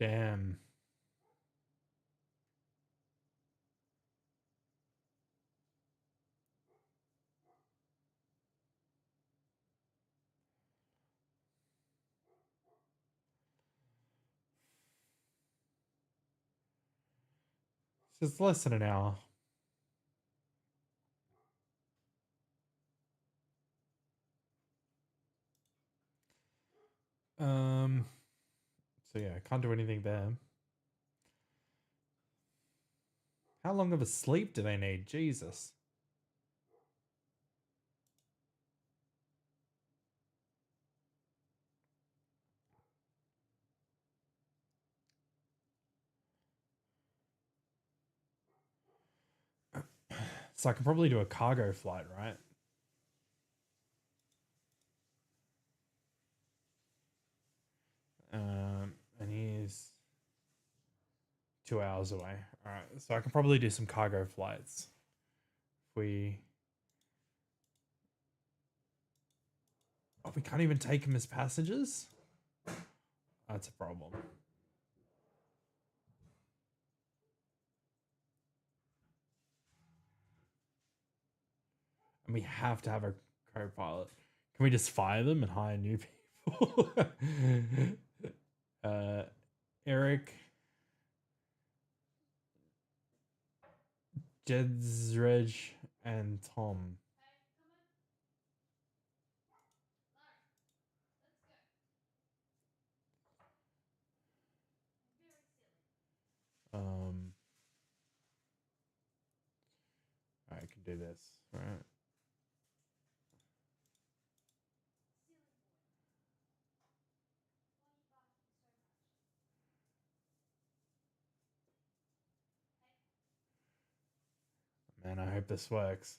Damn. It's less than an hour. So yeah, I can't do anything there. How long of a sleep do they need? Jesus. So I can probably do a cargo flight, right? And he's 2 hours away. All right, so I can probably do some cargo flights. If we... Oh, we can't even take them as passengers? That's a problem. And we have to have a co-pilot. Can we just fire them and hire new people? Eric, Jedzrej, and Tom. I can do this. All right. Man, I hope this works.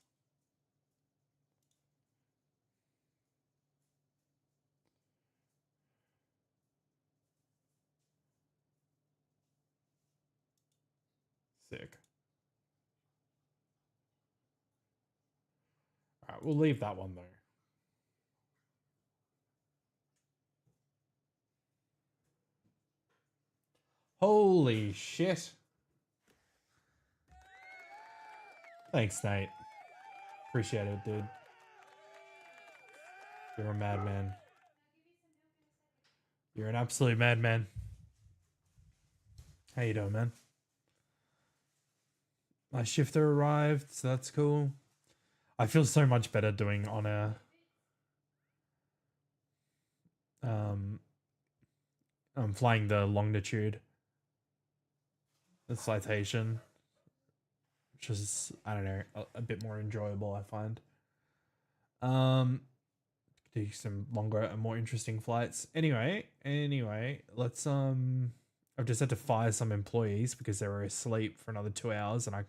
Sick. All right, we'll leave that one though. Holy shit. Thanks, Nate. Appreciate it, dude. You're a madman. You're an absolute madman. How you doing, man? My shifter arrived, so that's cool. I feel so much better doing OnAir. I'm flying the longitude. The citation. Which is, I don't know, a bit more enjoyable, I find. Do some longer and more interesting flights. Anyway, let's I've just had to fire some employees because they were asleep for another 2 hours and I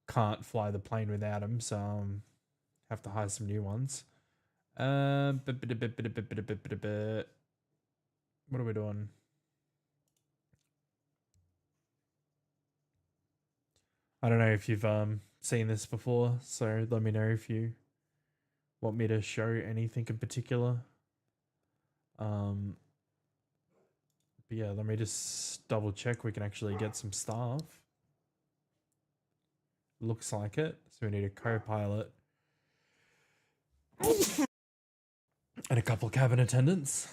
can't fly the plane without them, so have to hire some new ones. What are we doing? I don't know if you've seen this before, so let me know if you want me to show anything in particular. But yeah, let me just double check we can actually get some staff. Looks like it. So we need a co-pilot and a couple cabin attendants.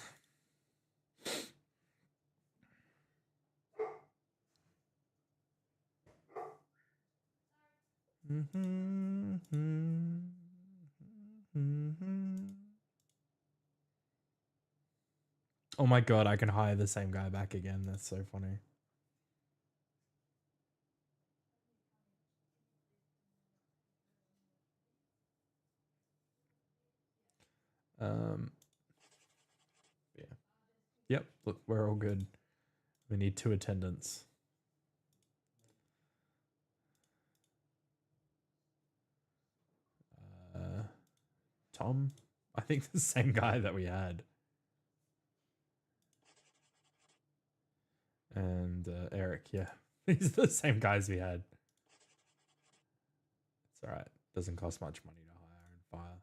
Oh my god, I can hire the same guy back again. That's so funny. Yeah. Yep, look, we're all good. We need 2 attendants. Tom? I think the same guy that we had. And Eric, yeah. These are the same guys we had. It's alright. doesn't cost much money to hire and fire.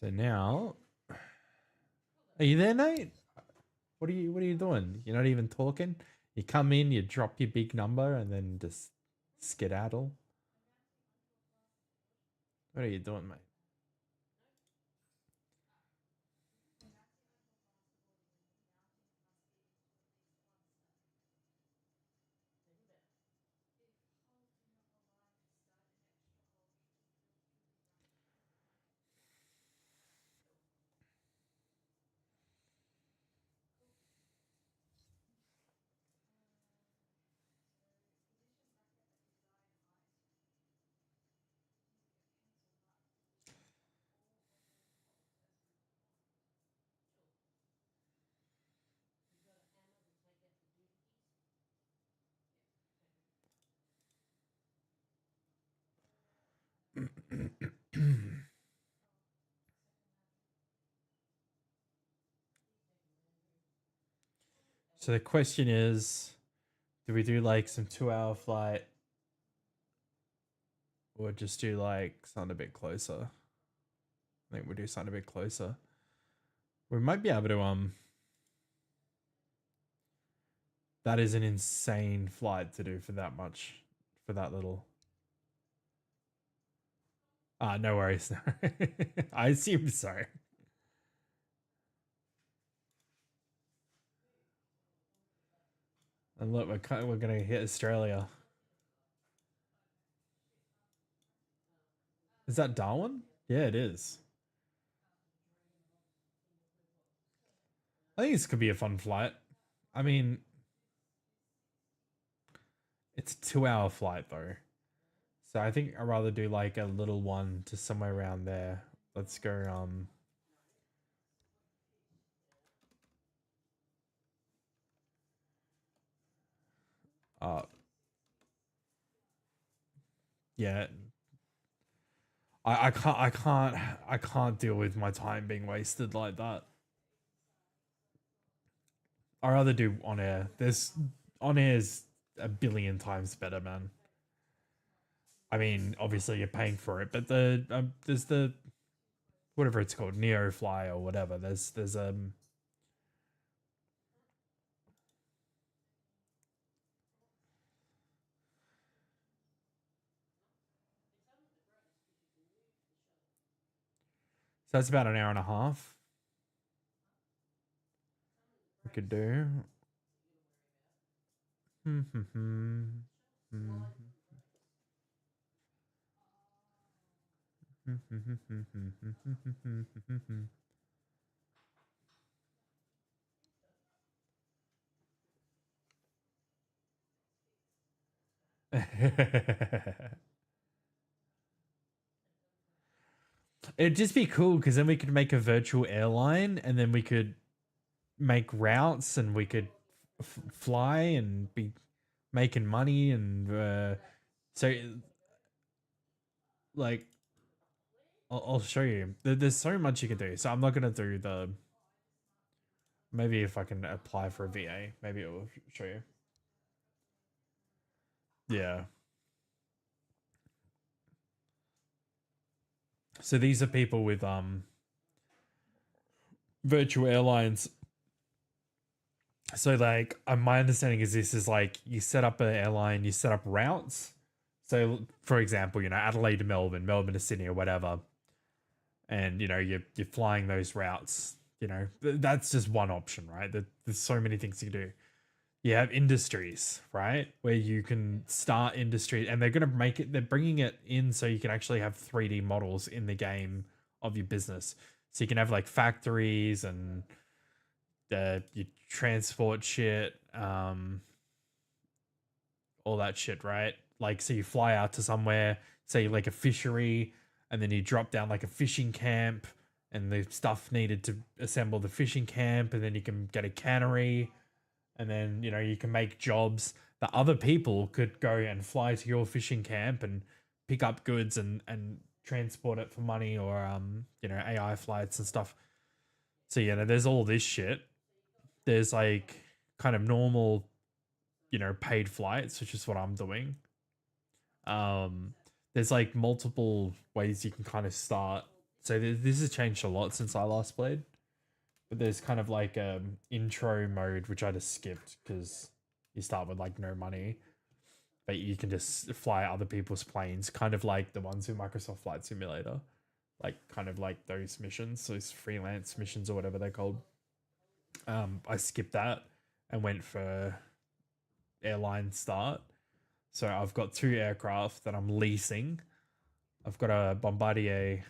So now, are you there, Nate? What are you doing? You're not even talking. You come in, you drop your big number, and then just skedaddle. What are you doing, mate? So the question is, do we do like some 2-hour flight, or just do like something a bit closer? I think we'll do something a bit closer. We might be able to that is an insane flight to do for that much, for that little. No worries. I assumed so. And look, we're gonna hit Australia. Is that Darwin? Yeah, it is. I think this could be a fun flight. I mean, it's a 2-hour flight though. So I think I'd rather do like a little one to somewhere around there. Let's go, yeah. I can't deal with my time being wasted like that. I'd rather do OnAir. OnAir's a billion times better, man. I mean, obviously you're paying for it, but there's the whatever it's called, Neo Fly or whatever. There's so that's about an hour and a half. We could do. It'd just be cool because then we could make a virtual airline, and then we could make routes, and we could fly and be making money, and so like I'll show you. There's so much you can do. So I'm not gonna do the. Maybe if I can apply for a VA, maybe it will show you. Yeah. So these are people with virtual airlines. So like my understanding is this is like you set up an airline, you set up routes. So for example, you know, Adelaide to Melbourne, Melbourne to Sydney or whatever. And you know, you're flying those routes, you know. That's just one option, right? There's so many things you can do. You have industries, right? Where you can start industry, and they're going to make it, they're bringing it in so you can actually have 3D models in the game of your business. So you can have like factories and you transport shit, all that shit, right? Like, so you fly out to somewhere, say like a fishery, and then you drop down like a fishing camp, and the stuff needed to assemble the fishing camp, and then you can get a cannery, and then you know you can make jobs that other people could go and fly to your fishing camp and pick up goods and transport it for money, or you know, AI flights and stuff. So yeah, there's all this shit. There's like kind of normal, you know, paid flights, which is what I'm doing. There's like multiple ways you can kind of start. So this has changed a lot since I last played. But there's kind of like intro mode, which I just skipped because you start with like no money, but you can just fly other people's planes, kind of like the ones in Microsoft Flight Simulator, like kind of like those missions, those freelance missions or whatever they're called. I skipped that and went for airline start. So I've got 2 aircraft that I'm leasing. I've got a Bombardier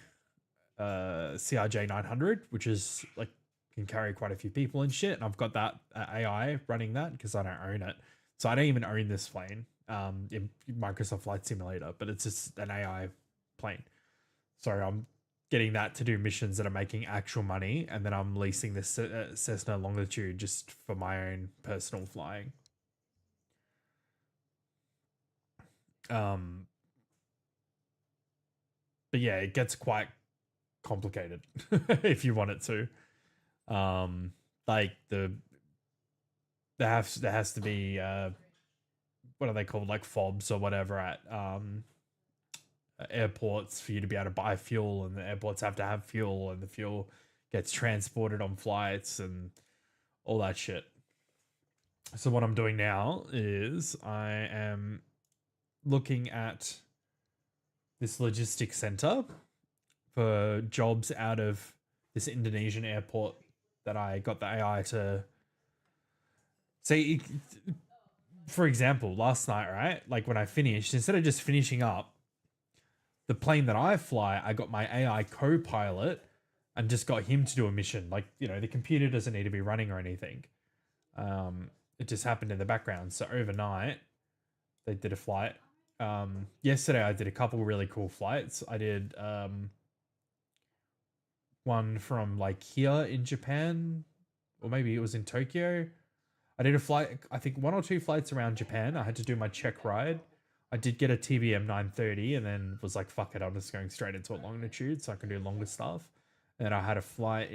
CRJ 900, which is like can carry quite a few people and shit. And I've got that AI running that because I don't own it. So I don't even own this plane in Microsoft Flight Simulator, but it's just an AI plane. So I'm getting that to do missions that are making actual money, and then I'm leasing this Cessna Longitude just for my own personal flying. But yeah, it gets quite complicated if you want it to. Like there has to be what are they called, like fobs or whatever at airports for you to be able to buy fuel, and the airports have to have fuel, and the fuel gets transported on flights and all that shit. So what I'm doing now is I am looking at this logistics center for jobs out of this Indonesian airport that I got the AI to say. For example, last night, right? Like when I finished, instead of just finishing up the plane that I fly, I got my AI co-pilot and just got him to do a mission. Like, you know, the computer doesn't need to be running or anything. It just happened in the background. So overnight, they did a flight. Yesterday, I did a couple really cool flights. I did one from like here in Japan, or maybe it was in Tokyo. I did a flight, I think 1 or 2 flights around Japan. I had to do my check ride. I did get a TBM 930 and then was like, fuck it, I'm just going straight into a longitude so I can do longer stuff. And then I had a flight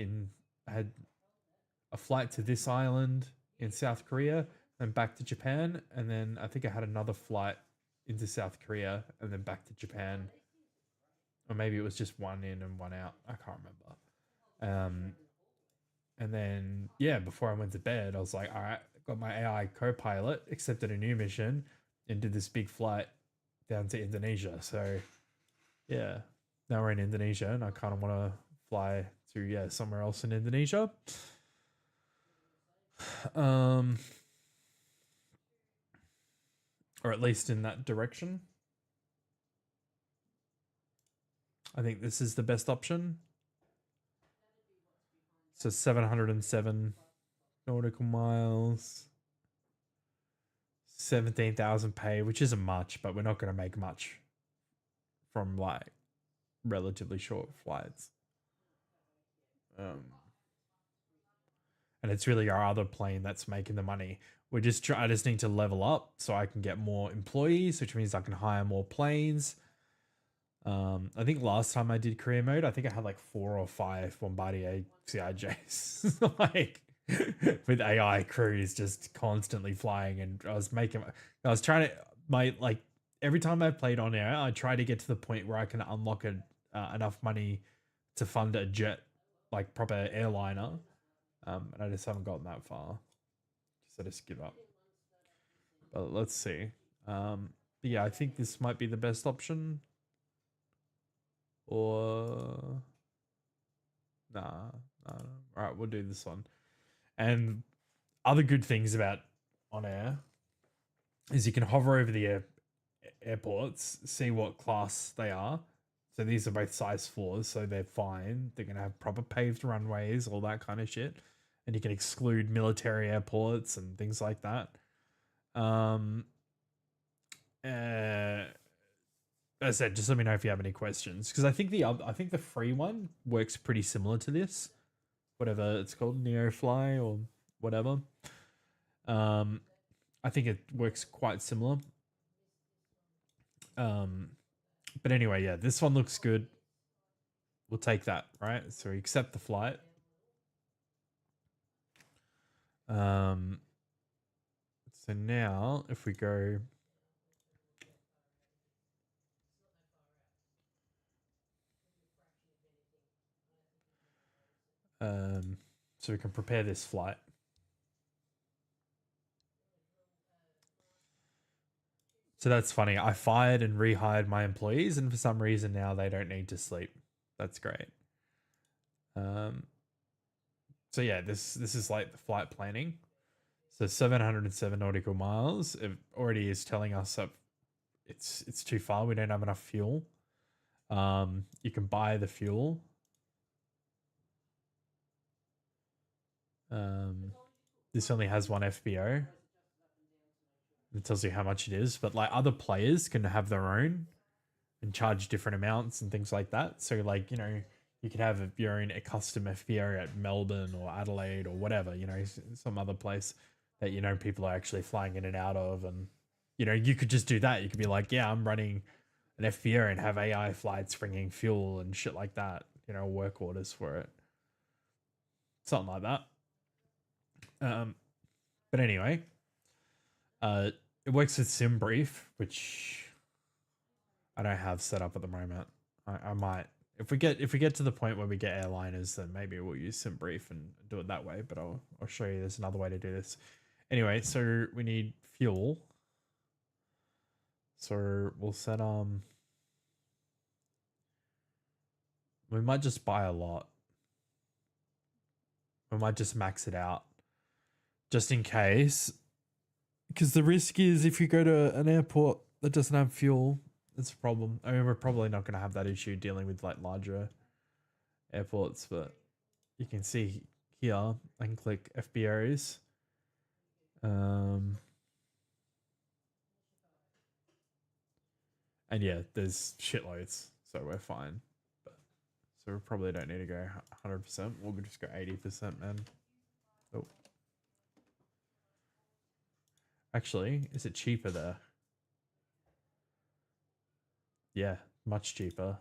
to this island in South Korea and back to Japan. And then I think I had another flight into South Korea and then back to Japan. Or maybe it was just one in and one out. I can't remember. And then, yeah, before I went to bed, I was like, all right, got my AI co-pilot, accepted a new mission, and did this big flight down to Indonesia. So, yeah, now we're in Indonesia, and I kind of want to fly to, somewhere else in Indonesia. Or at least in that direction. I think this is the best option. So 707 nautical miles, 17,000 pay, which isn't much, but we're not going to make much from like relatively short flights. And it's really our other plane that's making the money. I just need to level up so I can get more employees, which means I can hire more planes. I think last time I did career mode, I think I had like 4 or 5 Bombardier CIJs, like with AI crews just constantly flying, and I was trying to every time I played OnAir, I try to get to the point where I can unlock enough money to fund a jet, like proper airliner, and I just haven't gotten that far, so I just give up. But let's see. Yeah, I think this might be the best option. Or nah. All right, we'll do this one. And other good things about OnAir is you can hover over the airports, see what class they are. So these are both size 4s, so they're fine. They're gonna have proper paved runways, all that kind of shit. And you can exclude military airports and things like that. As I said, just let me know if you have any questions, because I think the free one works pretty similar to this, whatever it's called, NeoFly or whatever. I think it works quite similar. But anyway, yeah, this one looks good. We'll take that, right? So we accept the flight. So now if we go so we can prepare this flight. So that's funny. I fired and rehired my employees, and for some reason now they don't need to sleep. That's great. So yeah, this is like the flight planning. So 707 nautical miles. It already is telling us that it's too far. We don't have enough fuel. You can buy the fuel. This only has one FBO. It tells you how much it is, but like other players can have their own and charge different amounts and things like that. So like, you know, you could have your own custom FBO at Melbourne or Adelaide or whatever, you know, some other place that, you know, people are actually flying in and out of. And, you know, you could just do that. You could be like, yeah, I'm running an FBO and have AI flights bringing fuel and shit like that, you know, work orders for it. Something like that. But anyway, it works with SimBrief, which I don't have set up at the moment. I might, if we get to the point where we get airliners, then maybe we'll use SimBrief and do it that way. But I'll show you there's another way to do this. Anyway, so we need fuel. So we'll set we might just buy a lot. We might just max it out, just in case. Because the risk is if you go to an airport that doesn't have fuel, it's a problem. I mean, we're probably not going to have that issue dealing with like larger airports, but you can see here, I can click FBOs. And yeah, there's shitloads, so we're fine. But, so we probably don't need to go 100%. We'll just go 80%, man. Oh. Actually, is it cheaper there? Yeah, much cheaper.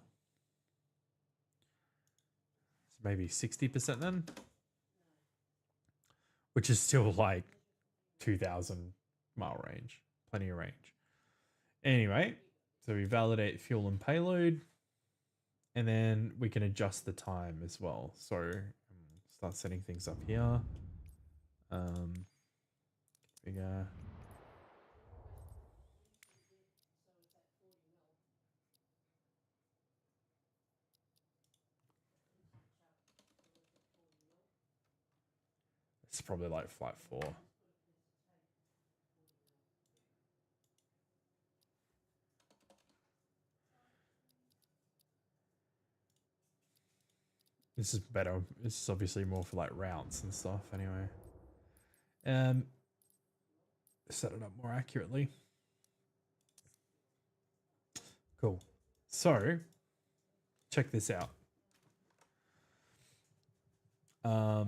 So maybe 60% then? Which is still like 2,000 mile range. Plenty of range. Anyway, so we validate fuel and payload. And then we can adjust the time as well. So start setting things up here. Bigger. It's probably like flight 4. This is better. This is obviously more for like routes and stuff anyway. Set it up more accurately. Cool. So check this out. So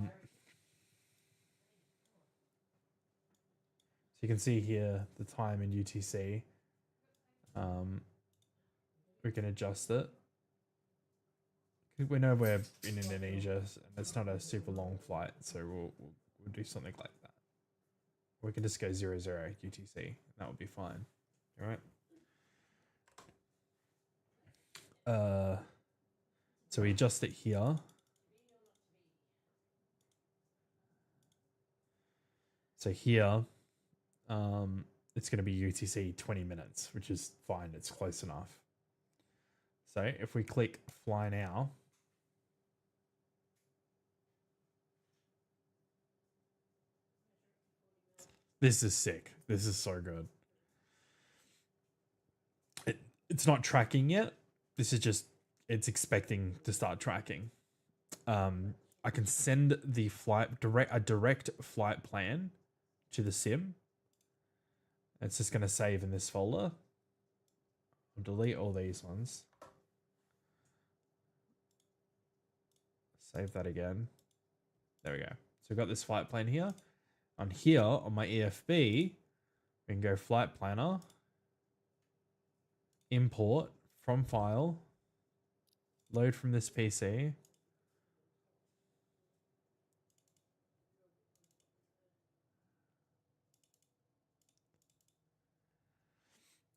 you can see here the time in UTC. We can adjust it. We know we're in Indonesia and it's not a super long flight, so we'll do something like that. We can just go 00 UTC. That would be fine. All right. So we adjust it here. So here, it's going to be UTC 20 minutes, which is fine. It's close enough. So if we click fly now, this is sick. This is so good. It's not tracking yet. This is just, it's expecting to start tracking. I can send the a direct flight plan to the sim. It's just going to save in this folder. I'll delete all these ones. Save that again. There we go. So we've got this flight plan here. On here, on my EFB, we can go flight planner, import from file, load from this PC.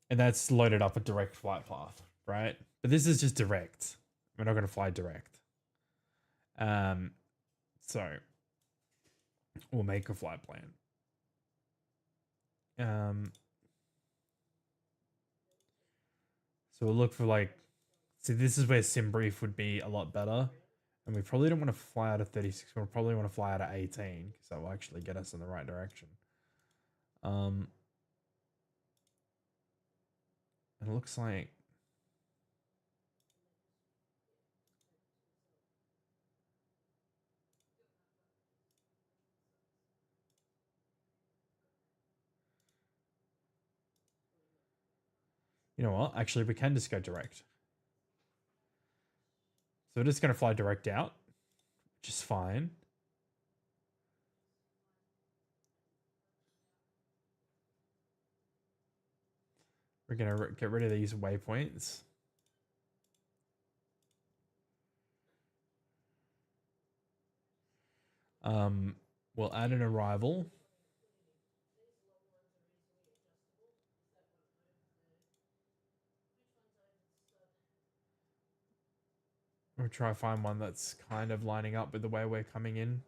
And that's loaded up a direct flight path, right? But this is just direct. We're not going to fly direct. So we'll make a flight plan. So we'll look for like, see, this is where SimBrief would be a lot better. And we probably don't want to fly out of 36. We'll probably want to fly out of 18 because that will actually get us in the right direction. And it looks like you know what? Actually, we can just go direct. So we're just going to fly direct out, which is fine. We're going to get rid of these waypoints. We'll add an arrival. We'll try to find one that's kind of lining up with the way we're coming in.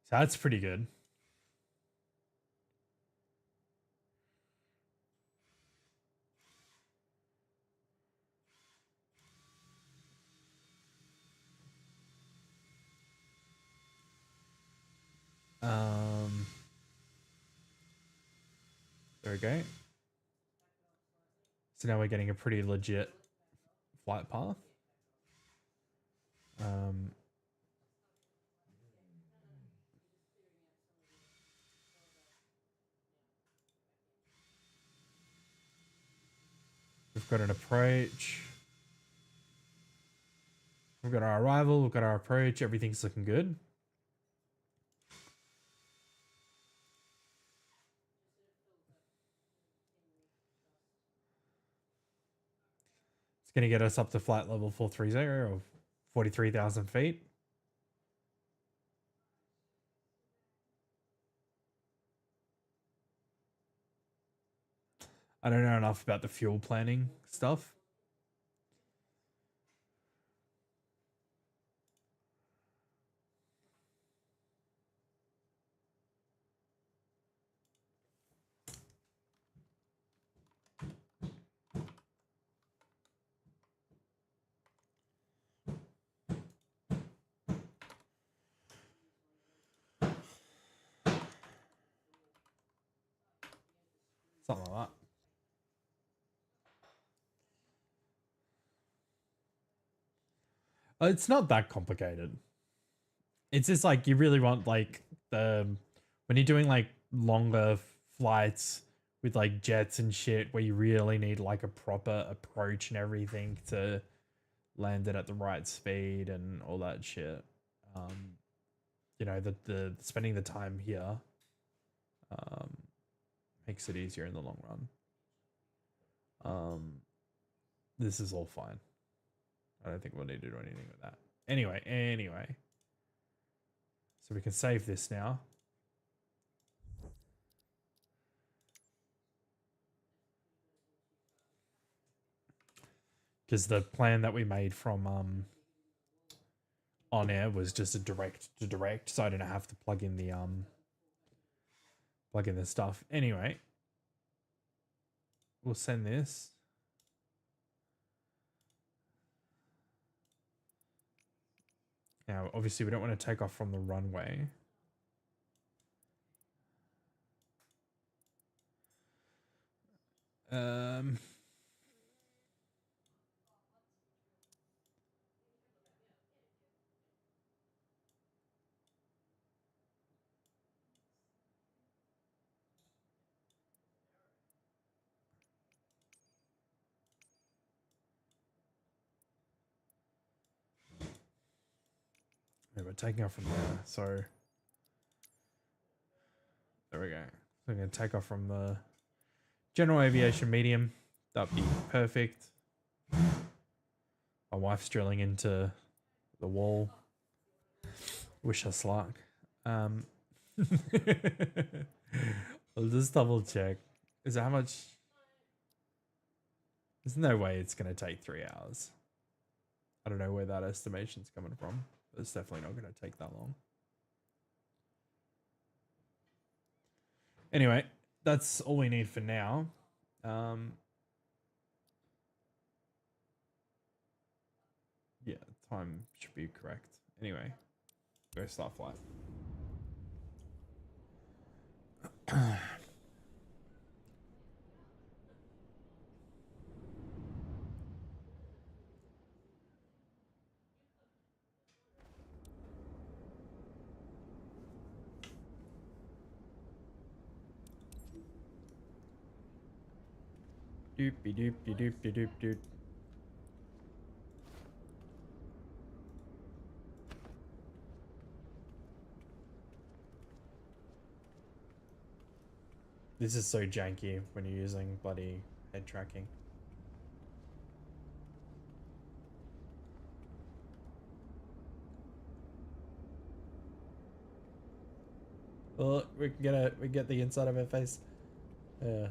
So that's pretty good. There we go. So now we're getting a pretty legit flight path. We've got an approach. We've got our arrival. We've got our approach. Everything's looking good. It's going to get us up to flight level 430 or 43,000 feet. I don't know enough about the fuel planning stuff. Something like that. It's not that complicated. It's just like you really want like when you're doing like longer flights with like jets and shit where you really need like a proper approach and everything to land it at the right speed and all that shit. You know, the spending the time here makes it easier in the long run. This is all fine. I don't think we'll need to do anything with that. Anyway. So we can save this now. Because the plan that we made from OnAir was just a direct to direct, so I didn't have to plug in the stuff. Anyway, we'll send this. Now, obviously, we don't want to take off from the runway. we're taking off from there. So there we go. So I'm going to take off from the general aviation medium. That'd be perfect. My wife's drilling into the wall. Wish us luck. I'll just double check. Is it how much? There's no way it's going to take 3 hours. I don't know where that estimation's coming from. But it's definitely not going to take that long. Anyway, that's all we need for now. Yeah, time should be correct. Anyway, go start flight. Doopy doopy doopy doop doop. This is so janky when you're using bloody head tracking. Well, we get the inside of her face. Yeah,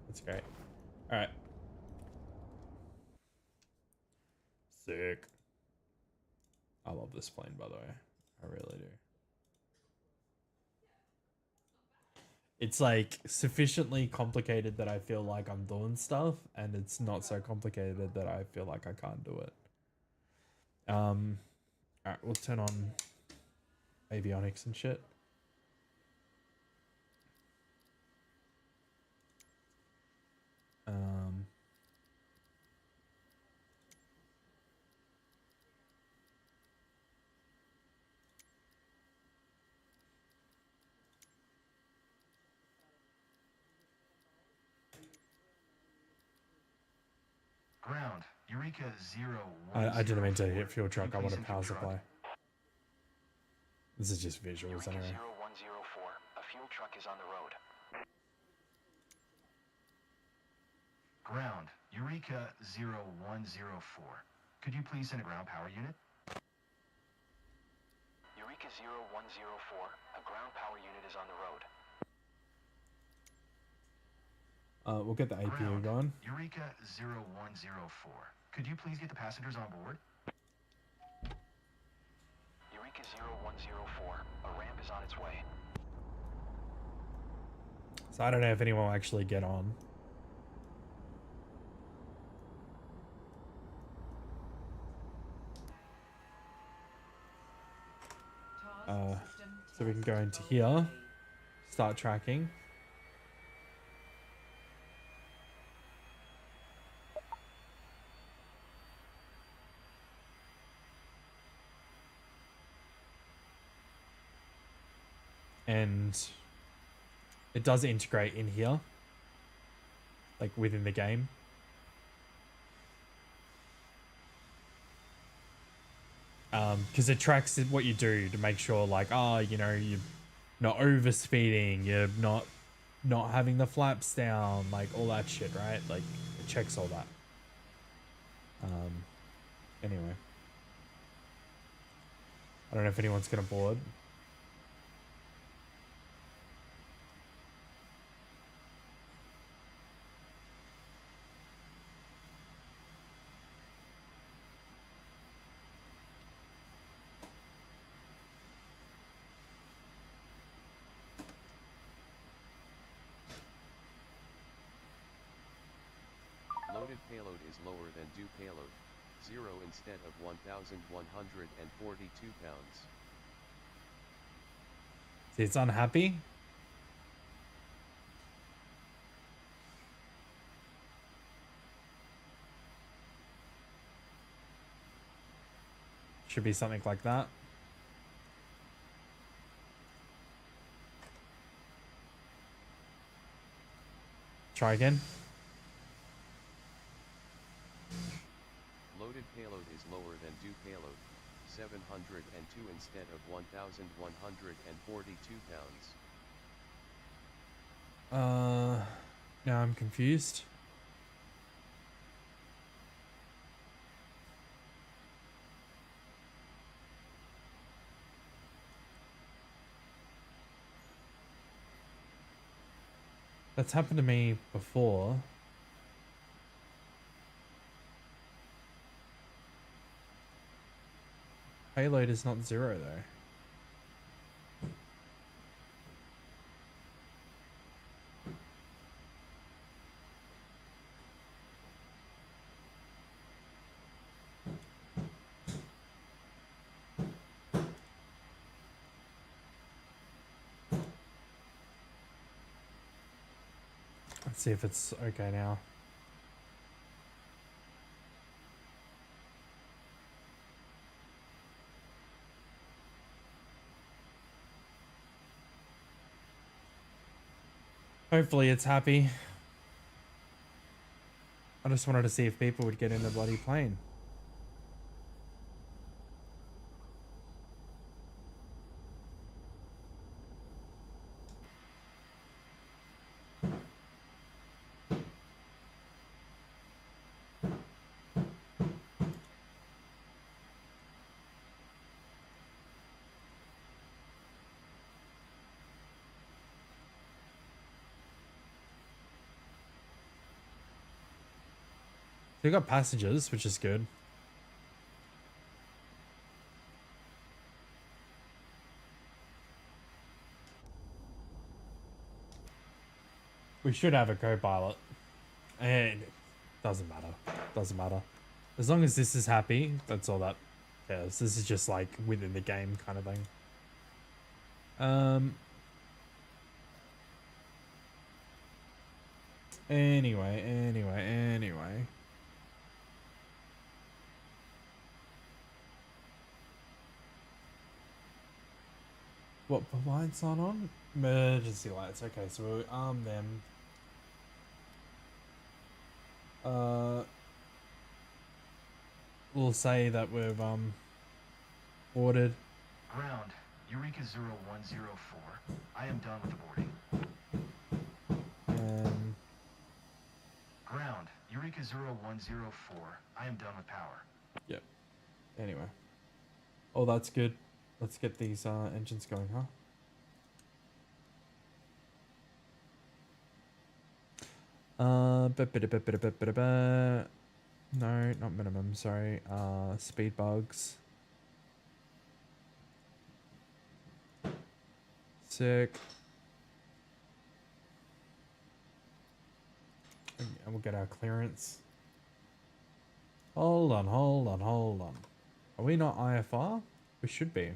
that's great. All right. Sick. I love this plane, by the way. I really do. It's like sufficiently complicated that I feel like I'm doing stuff, and it's not so complicated that I feel like I can't do it. All right, we'll turn on avionics and shit. Ground, Eureka 010. I didn't mean to hit fuel truck. I want a power supply. This is just visuals Eureka anyway. 0104. A fuel truck is on the road. Ground, Eureka 0104. Could you please send a ground power unit? Eureka 0104. A ground power unit is on the road. We'll get the APU going. Eureka 0104. Could you please get the passengers on board? Eureka 0104. A ramp is on its way. So I don't know if anyone will actually get on. So we can go into here, start tracking. And it does integrate in here, like within the game. Because it tracks what you do to make sure, like, you know, you're not overspeeding, you're not having the flaps down, like all that shit, right? Like it checks all that. Anyway, I don't know if anyone's gonna board. Loaded payload is lower than due payload. 0 instead of 1,142 pounds. See, it's unhappy. Should be something like that. Try again. Loaded payload is lower than due payload. 702 instead of 1,142 pounds. Now I'm confused. That's happened to me before. Payload is not 0 though. Let's see if it's okay now. Hopefully it's happy. I just wanted to see if people would get in the bloody plane. They got passengers, which is good. We should have a co-pilot. And it doesn't matter. Doesn't matter. As long as this is happy, that's all that cares. This is just like within the game kind of thing. Anyway. What, the lights aren't on? Emergency lights. Okay, so we'll arm them. We'll say that we've ordered. Ground, Eureka 0104. I am done with the boarding. Ground, Eureka 0104. I am done with power. Yep. Anyway. Oh, that's good. Let's get these engines going, huh? No, not minimum, sorry. Speed bugs. Sick. And we'll get our clearance. Hold on. Are we not IFR? We should be.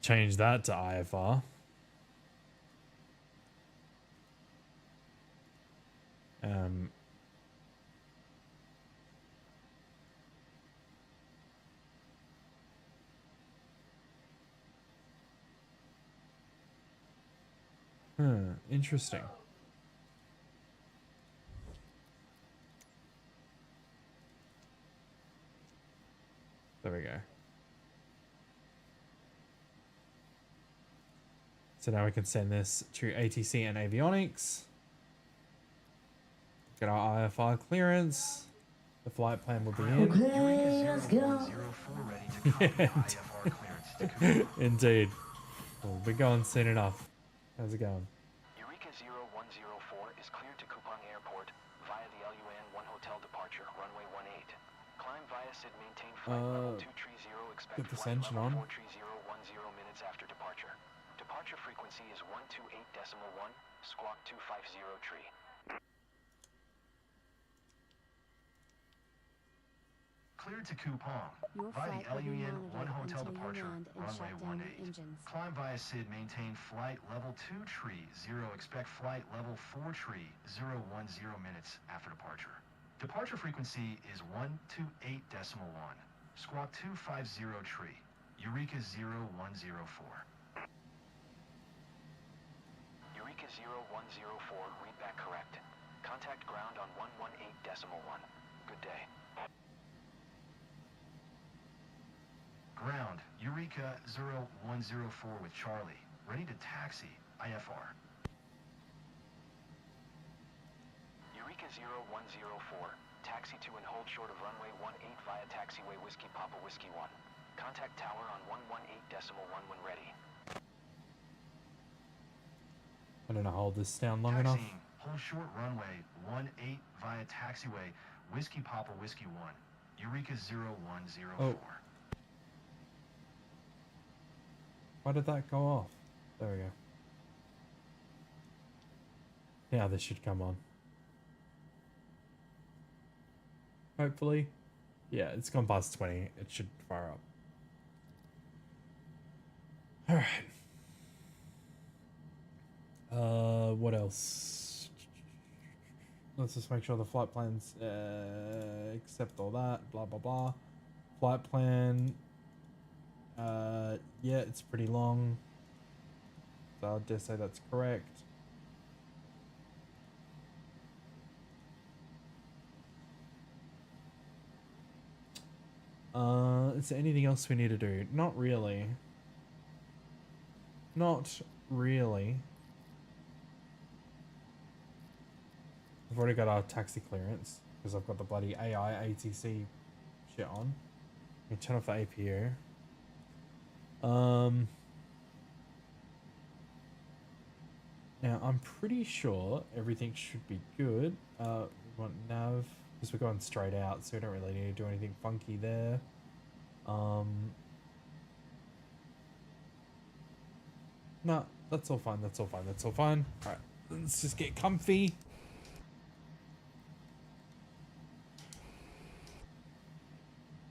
Change that to IFR. Interesting. There we go. So now we can send this to ATC and avionics. Get our IFR clearance. The flight plan will be in. Eureka 0104 ready to copy IFR clearance to Coupang. Indeed. We'll be going soon enough. How's it going? Eureka 0104 is cleared to Coupang Airport via the Lian-Li Hotel departure, runway 18. Climb via SID, maintain flight level 230, expect Get this flight engine level on. 43010 minutes after departure. Departure frequency is 128.1, squawk 250 tree. Cleared to Coupang. Your Via flight the will be Lian-Li monitored Hotel until you departure, land and runway shut down the 18. engines. Climb via SID, maintain flight level 2 tree 0, expect flight level 4 tree 010 minutes after departure. Departure frequency is 128.1, squawk 250 tree. Eureka 0104. Eureka 0104, read back correct. Contact ground on 118.1. Good day. Ground, Eureka 0104 with Charlie. Ready to taxi, IFR. Eureka 0104, taxi to and hold short of runway 18 via taxiway Whiskey Papa Whiskey 1. Contact tower on 118.1 when ready. I don't know, hold this down long enough. Taxiing, hold short runway 18 via taxiway Whiskey Papa Whiskey 1. Eureka 0104. Oh. Why did that go off? There we go. Now this should come on. Hopefully. Yeah, it's gone past 20. It should fire up. Alright. What else? Let's just make sure the flight plans accept all that. Blah, blah, blah. Flight plan. Yeah, it's pretty long. So I'll just say that's correct. Is there anything else we need to do? Not really. Not really. I've already got our taxi clearance because I've got the bloody AI ATC shit on. We turn off the APU. Now I'm pretty sure everything should be good. We want nav because we're going straight out, so we don't really need to do anything funky there. No, that's all fine. That's all fine. That's all fine. All right, let's just get comfy.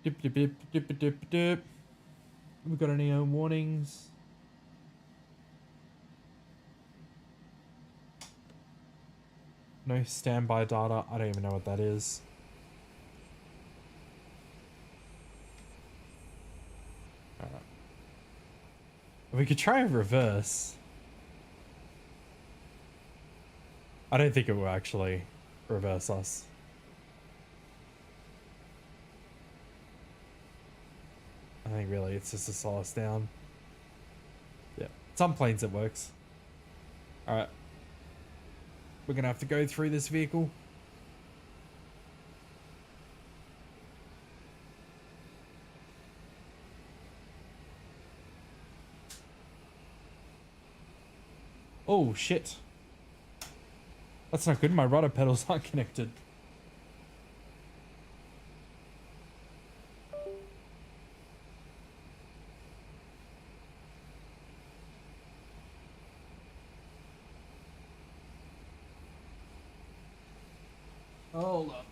Dip, dip, dip, dip, dip, dip. Have we got any warnings? No standby data. I don't even know what that is. Alright. We could try a reverse. I don't think it will actually reverse us. I think really it's just to slow us down. Yeah, some planes it works. Alright. We're gonna have to go through this vehicle. Oh shit. That's not good, my rudder pedals aren't connected. Hold up.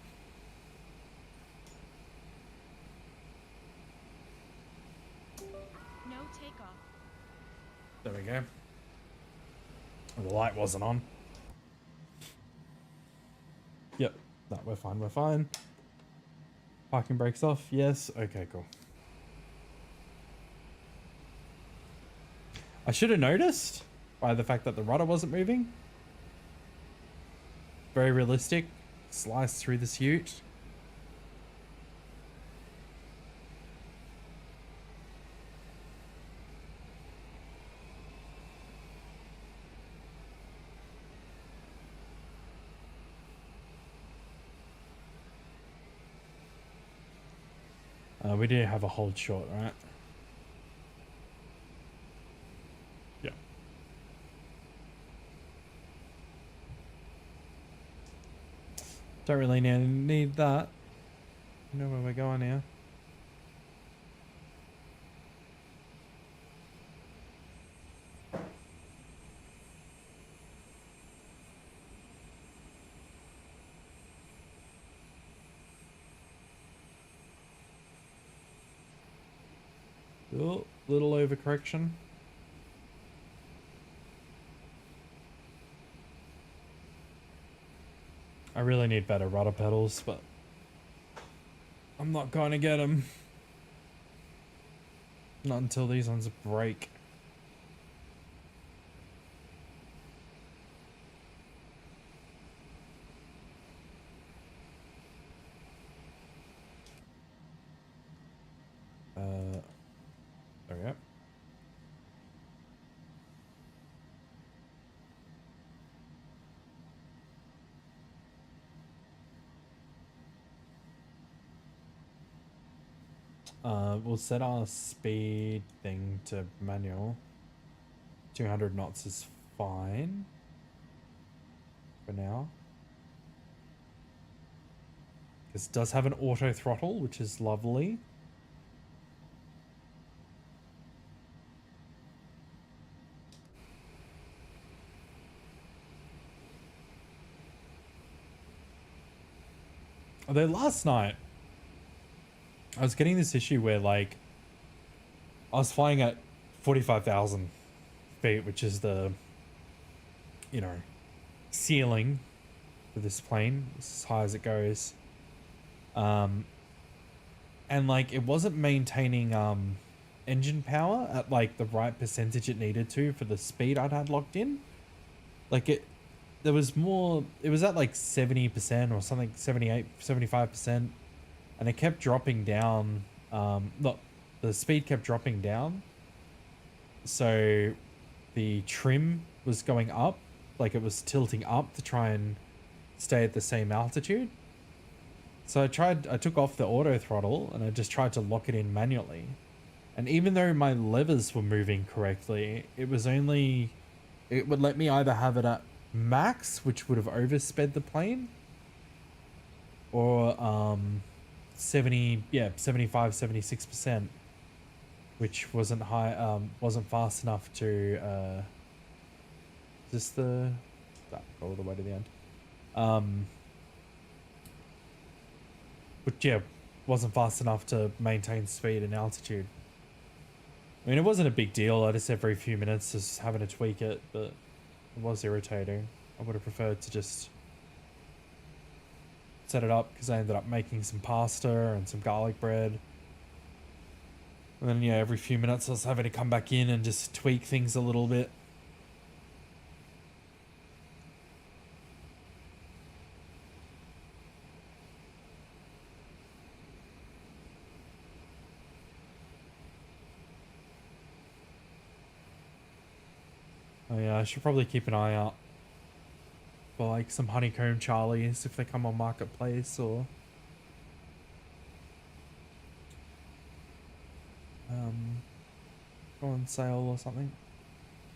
No takeoff. There we go. The light wasn't on. Yep. No, we're fine. We're fine. Parking brakes off. Yes. Okay, cool. I should have noticed by the fact that the rudder wasn't moving. Very realistic. Slice through the suit. We do have a hold short, right? Yeah. Don't really need that. You know where we're going now. Oh, little overcorrection. I really need better rudder pedals, but I'm not going to get them. Not until these ones break. There we go. We'll set our speed thing to manual. 200 knots is fine for now. This does have an auto throttle, which is lovely. Although last night, I was getting this issue where, like, I was flying at 45,000 feet, which is the, you know, ceiling for this plane. It's as high as it goes. And, like, it wasn't maintaining engine power at, like, the right percentage it needed to for the speed I'd had locked in. Like, there was more, it was at, like, 70% or something, 78, 75%. And it kept dropping down. The speed kept dropping down. So the trim was going up, like it was tilting up to try and stay at the same altitude. So I took off the auto throttle and I just tried to lock it in manually. And even though my levers were moving correctly, it would let me either have it at max, which would have oversped the plane, or 75, 76%, which wasn't wasn't fast enough to just go all the way to the end. But yeah, wasn't fast enough to maintain speed and altitude. I mean, it wasn't a big deal. I just every few minutes just having to tweak it, but it was irritating. I would have preferred to just set it up because I ended up making some pasta and some garlic bread. And then, yeah, every few minutes I was having to come back in and just tweak things a little bit. Oh yeah, I should probably keep an eye out for like some honeycomb Charlies if they come on Marketplace or go on sale or something.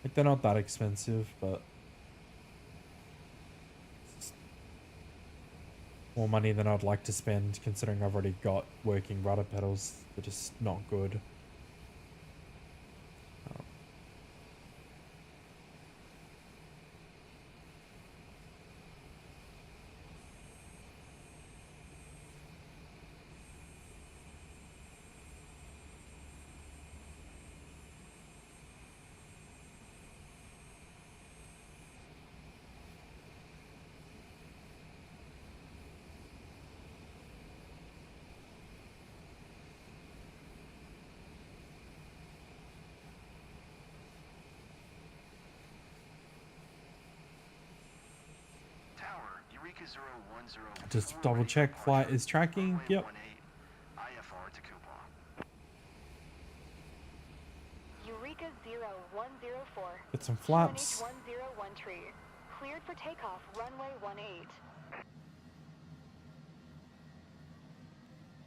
Like they're not that expensive, but it's more money than I'd like to spend considering I've already got working rudder pedals. They're just not good. Eureka 010. Just double check flight is tracking. Yep. IFR to Coupon. Eureka 0104. Get some flaps. 101 tree. Cleared for takeoff, runway 18.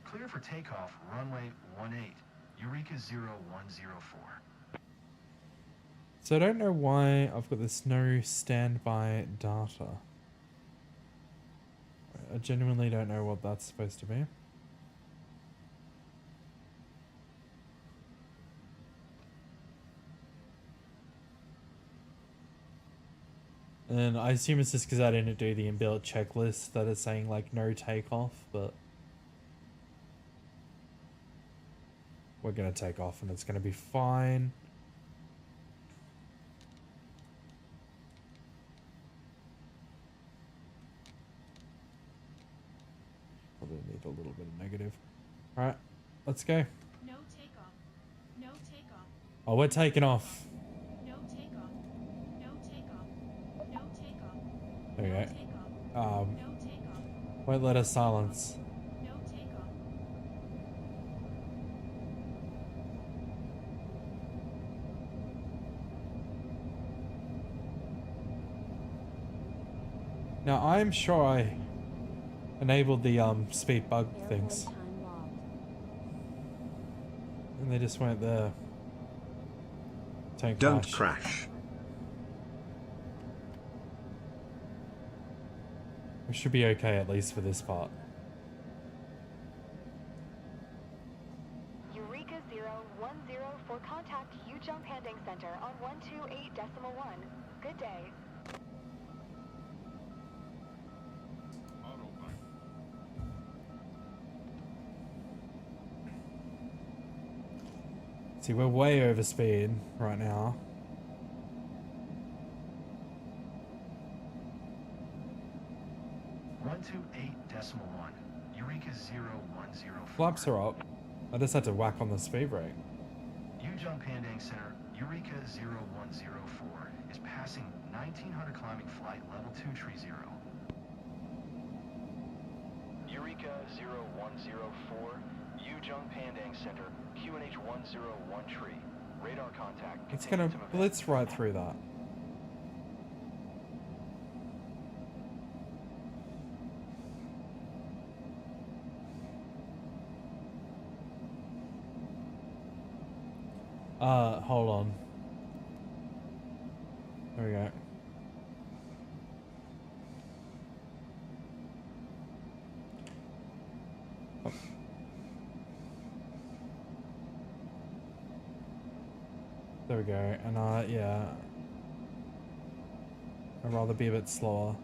Clear for takeoff, runway 18. Eureka 0104. So I don't know why I've got this no standby data. I genuinely don't know what that's supposed to be. And I assume it's just because I didn't do the inbuilt checklist that it's saying like no takeoff, but we're gonna take off and it's gonna be fine. Probably need a little bit of negative. Alright, let's go. No takeoff. No takeoff. Oh, we're taking off. No takeoff. No takeoff. No takeoff. There we No go. takeoff. No takeoff. Won't let us silence. No takeoff. Now, I'm sure I enabled the speed bug things. Time logged. And they just weren't there. Don't crash. We should be okay at least for this part. Eureka 010 for contact U-Jump Handling Center on 128.1. Good day. See, we're way over speed right now. One two eight decimal one. Eureka 0104. Flaps are up. I just had to whack on the speed brake. U-Jump Handling Center, Eureka 0104 is passing 1900 climbing flight level 230. Eureka 0104, U-Jump Pandang Center, QNH 101 tree. Radar contact. It's gonna blitz right through that. Hold on. There we go. Oh. There we go. And yeah. I'd rather be a bit slower.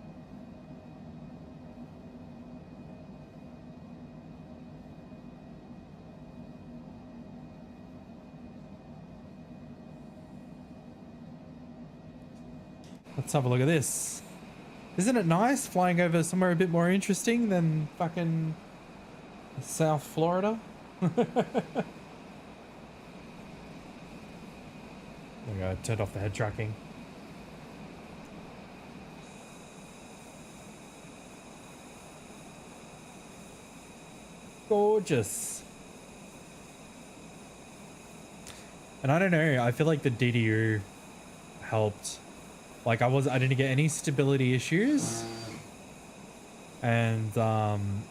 Let's have a look at this. Isn't it nice flying over somewhere a bit more interesting than fucking South Florida? There we go, turned off the head tracking. Gorgeous. And I don't know, I feel like the DDU helped. Like I didn't get any stability issues, and I'm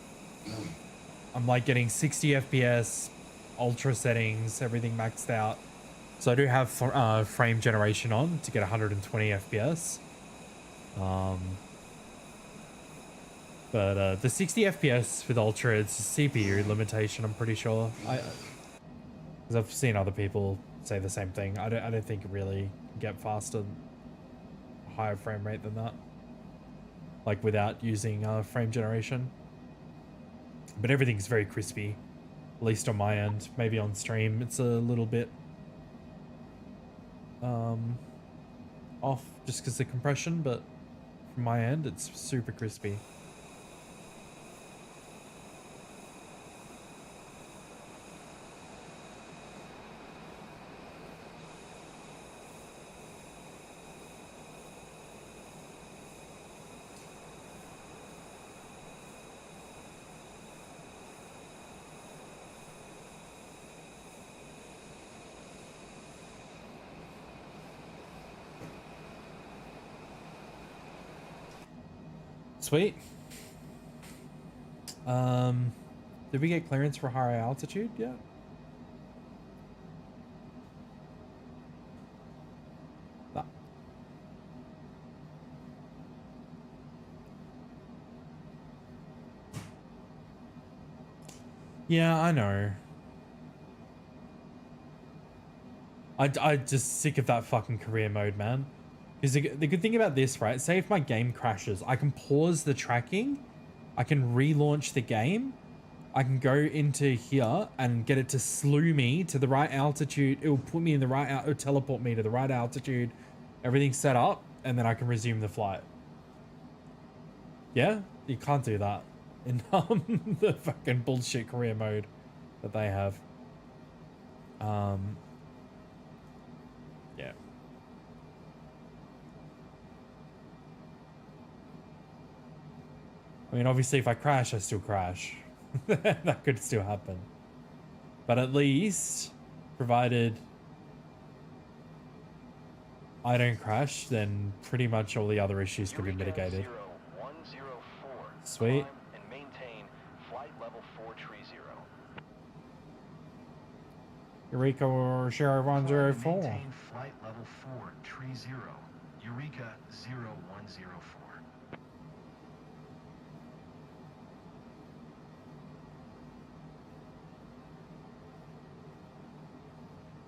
like getting 60 FPS, ultra settings, everything maxed out. So I do have frame generation on to get 120 FPS. But the 60 FPS with ultra, it's a CPU limitation. I'm pretty sure. Because I've seen other people say the same thing. I don't think it really get faster. Higher frame rate than that, like without using frame generation. But everything's very crispy, at least on my end. Maybe on stream it's a little bit off just because of the compression, but from my end it's super crispy. Sweet. Did we get clearance for higher altitude yet? No. Yeah, I know. I just sick of that fucking career mode, man. Because the good thing about this, right? Say if my game crashes, I can pause the tracking, I can relaunch the game, I can go into here and get it to slew me to the right altitude. It will put me in the right, it'll teleport me to the right altitude. Everything's set up, and then I can resume the flight. Yeah, you can't do that in the fucking bullshit career mode that they have. Yeah. I mean, obviously, if I crash, I still crash. That could still happen. But at least, provided I don't crash, then pretty much all the other issues could be mitigated. 0104. Sweet. Climb and maintain flight level 430. Eureka or Share Climb and 104. maintain flight level 430. Eureka 0104.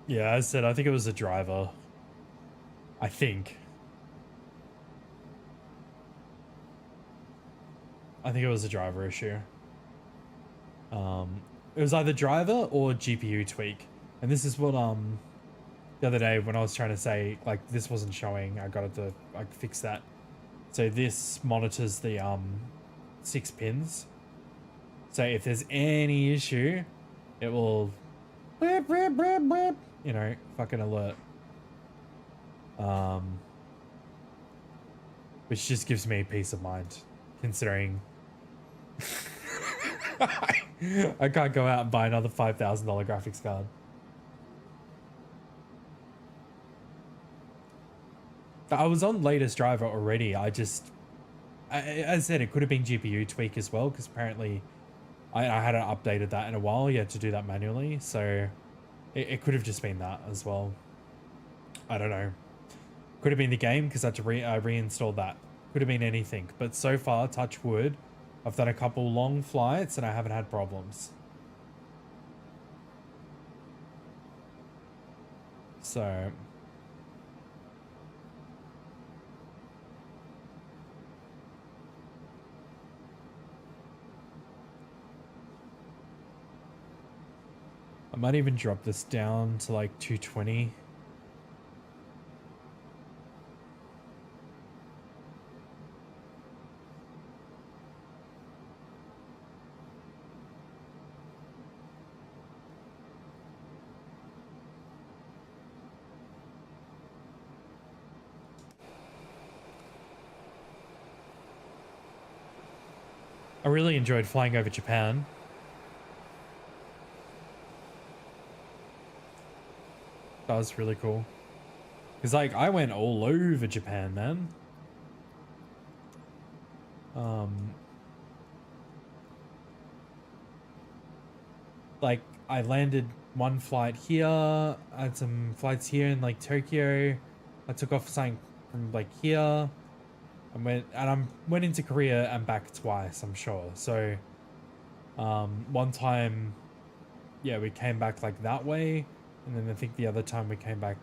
Yeah, as I said, I think it was a driver. I think. I think it was a driver issue. It was either driver or GPU tweak. And this is what the other day when I was trying to say like this wasn't showing, I got it to like fix that. So this monitors the 6 pins. So if there's any issue, it will beep, beep, beep, beep, you know, fucking alert. Which just gives me peace of mind, considering I can't go out and buy another $5,000 graphics card. I was on latest driver already. As I said, it could have been GPU tweak as well, because apparently I hadn't updated that in a while. You had to do that manually, so it could have just been that as well. I don't know. Could have been the game because I had to reinstall that. Could have been anything. But so far, touch wood, I've done a couple long flights and I haven't had problems. So I might even drop this down to like 220. I really enjoyed flying over Japan. That was really cool. Because, like, I went all over Japan, man. Like, I landed one flight here. I had some flights here in, like, Tokyo. I took off something from, like, here. I went into Korea and back twice, I'm sure. So, one time, yeah, we came back, like, that way. And then I think the other time we came back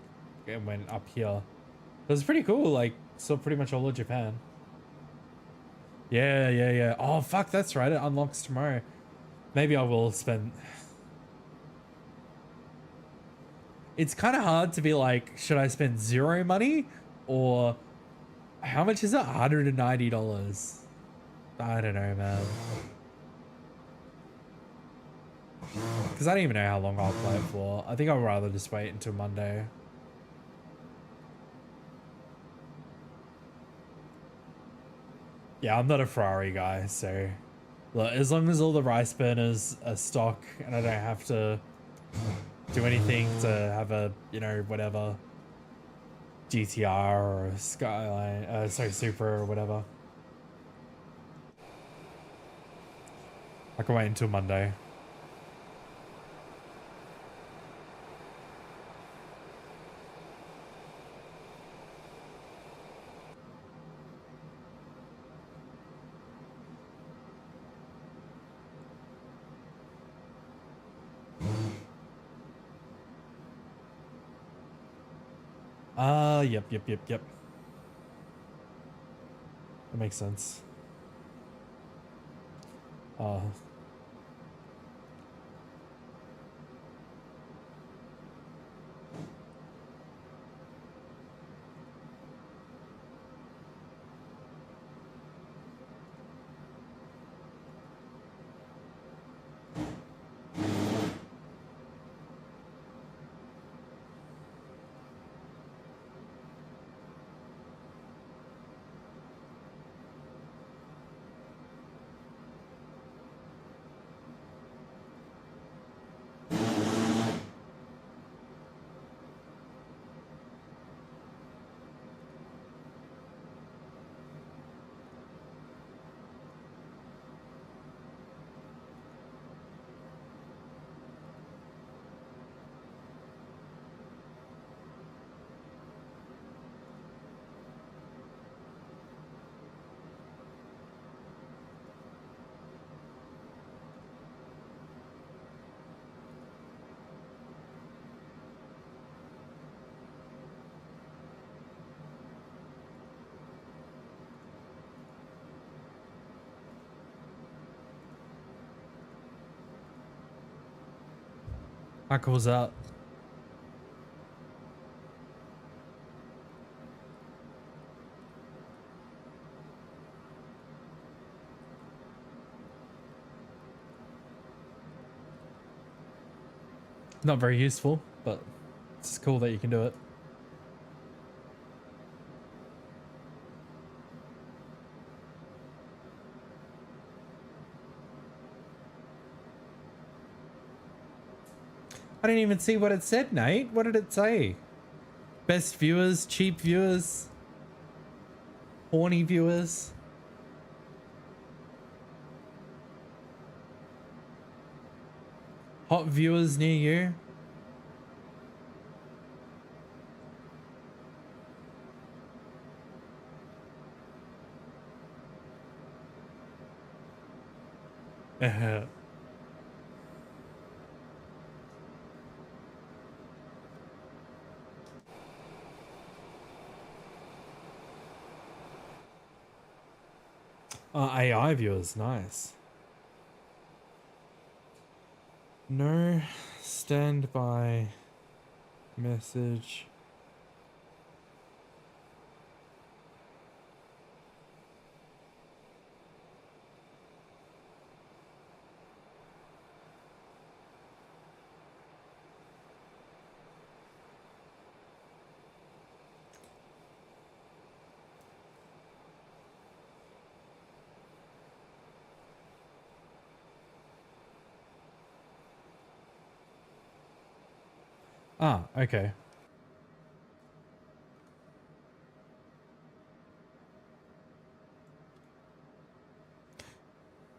and went up here. It was pretty cool, like, saw pretty much all of Japan. Yeah. Oh, fuck, that's right. It unlocks tomorrow. Maybe I will spend... It's kind of hard to be like, should I spend zero money? Or how much is it? $190. I don't know, man. Because I don't even know how long I'll play it for. I think I'd rather just wait until Monday. Yeah, I'm not a Ferrari guy, so... Look, as long as all the rice burners are stock and I don't have to do anything to have a, you know, whatever, GTR or Skyline, sorry, Supra or whatever. I can wait until Monday. Yep. That makes sense. How cool is that? Not very useful, but it's cool that you can do it. I didn't even see what it said, Nate. What did it say? Best viewers, cheap viewers, horny viewers. Hot viewers near you. AI viewers, nice. No standby message. Ah, okay.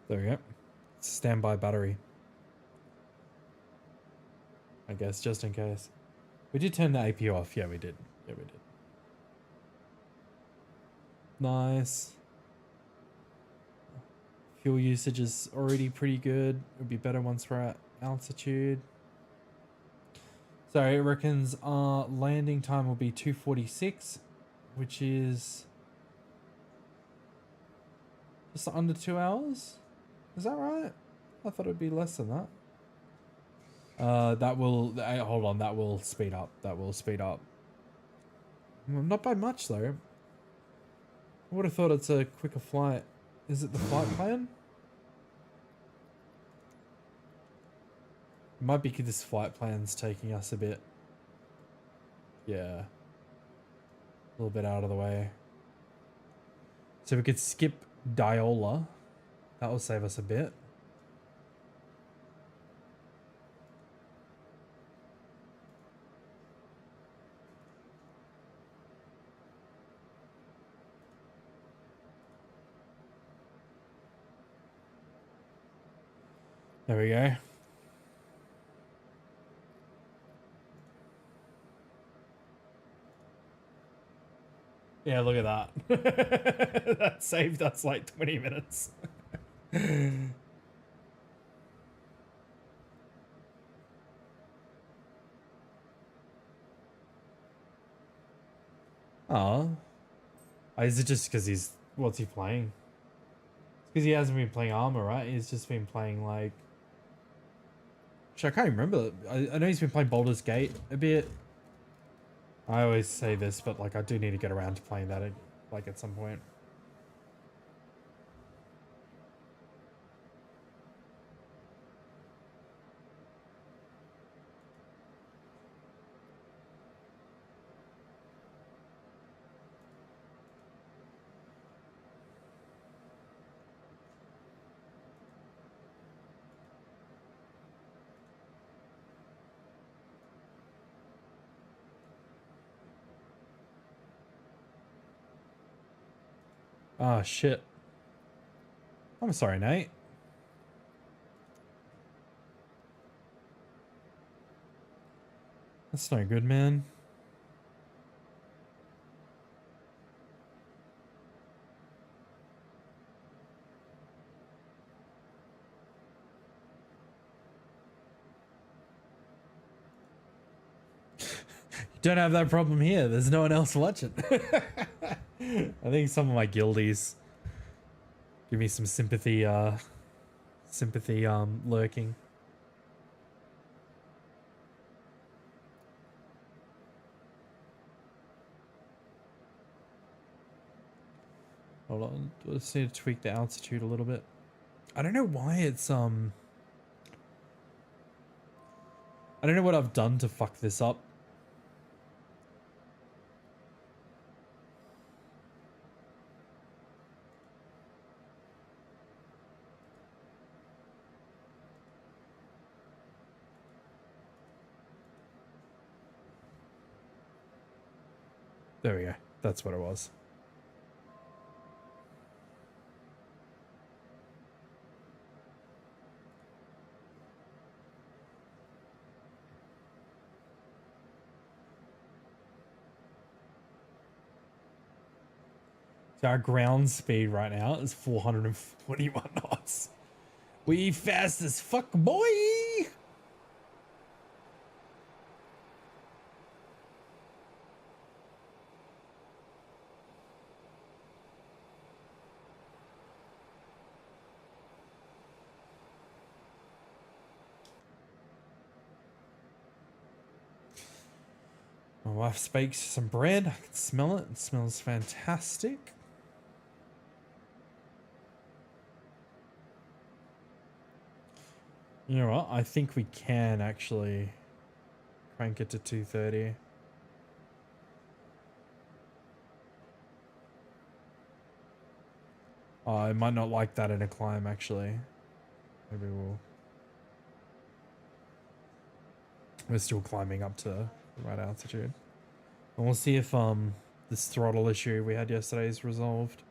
There we go. Standby battery. I guess, just in case. We did turn the APU off. Yeah, we did. Yeah, we did. Nice. Fuel usage is already pretty good. It would be better once we're at altitude. So it reckons our landing time will be 2:46, which is just under 2 hours. Is that right? I thought it would be less than that. That will hold on. That will speed up. That will speed up. Not by much though. I would have thought it's a quicker flight. Is it the flight plan? It might be because this flight plan's taking us a bit. Yeah. A little bit out of the way. So we could skip Diola. That will save us a bit. There we go. Yeah, look at that. That saved us like 20 minutes. Oh. Is it just because he's... What's he playing? It's because he hasn't been playing Armor, right? He's just been playing like... Actually, I can't remember. I know he's been playing Baldur's Gate a bit. I always say this, but like I do need to get around to playing that like at some point. Oh, shit. I'm sorry, Nate. That's no good, man. You don't have that problem here. There's no one else watching. I think some of my guildies give me some sympathy, lurking. Hold on, let's need to tweak the altitude a little bit. I don't know why it's I don't know what I've done to fuck this up. There we go. That's what it was. So our ground speed right now is 441 knots. We fast as fuck, boy! My wife bakes some bread. I can smell it. It smells fantastic. You know what? I think we can actually crank it to 230. Oh, I might not like that in a climb, actually. Maybe we're still climbing up to the right altitude. And we'll see if this throttle issue we had yesterday is resolved.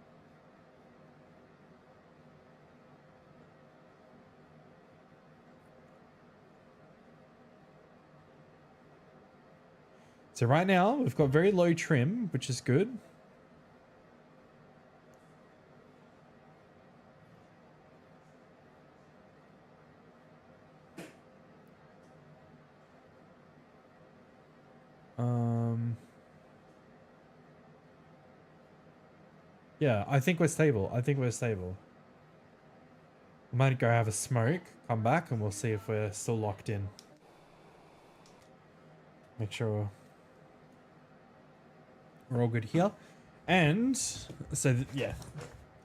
So right now we've got very low trim, which is good. Yeah, I think we're stable. I think we're stable. We might go have a smoke, come back, and we'll see if we're still locked in. Make sure we're all good here. And so, yeah,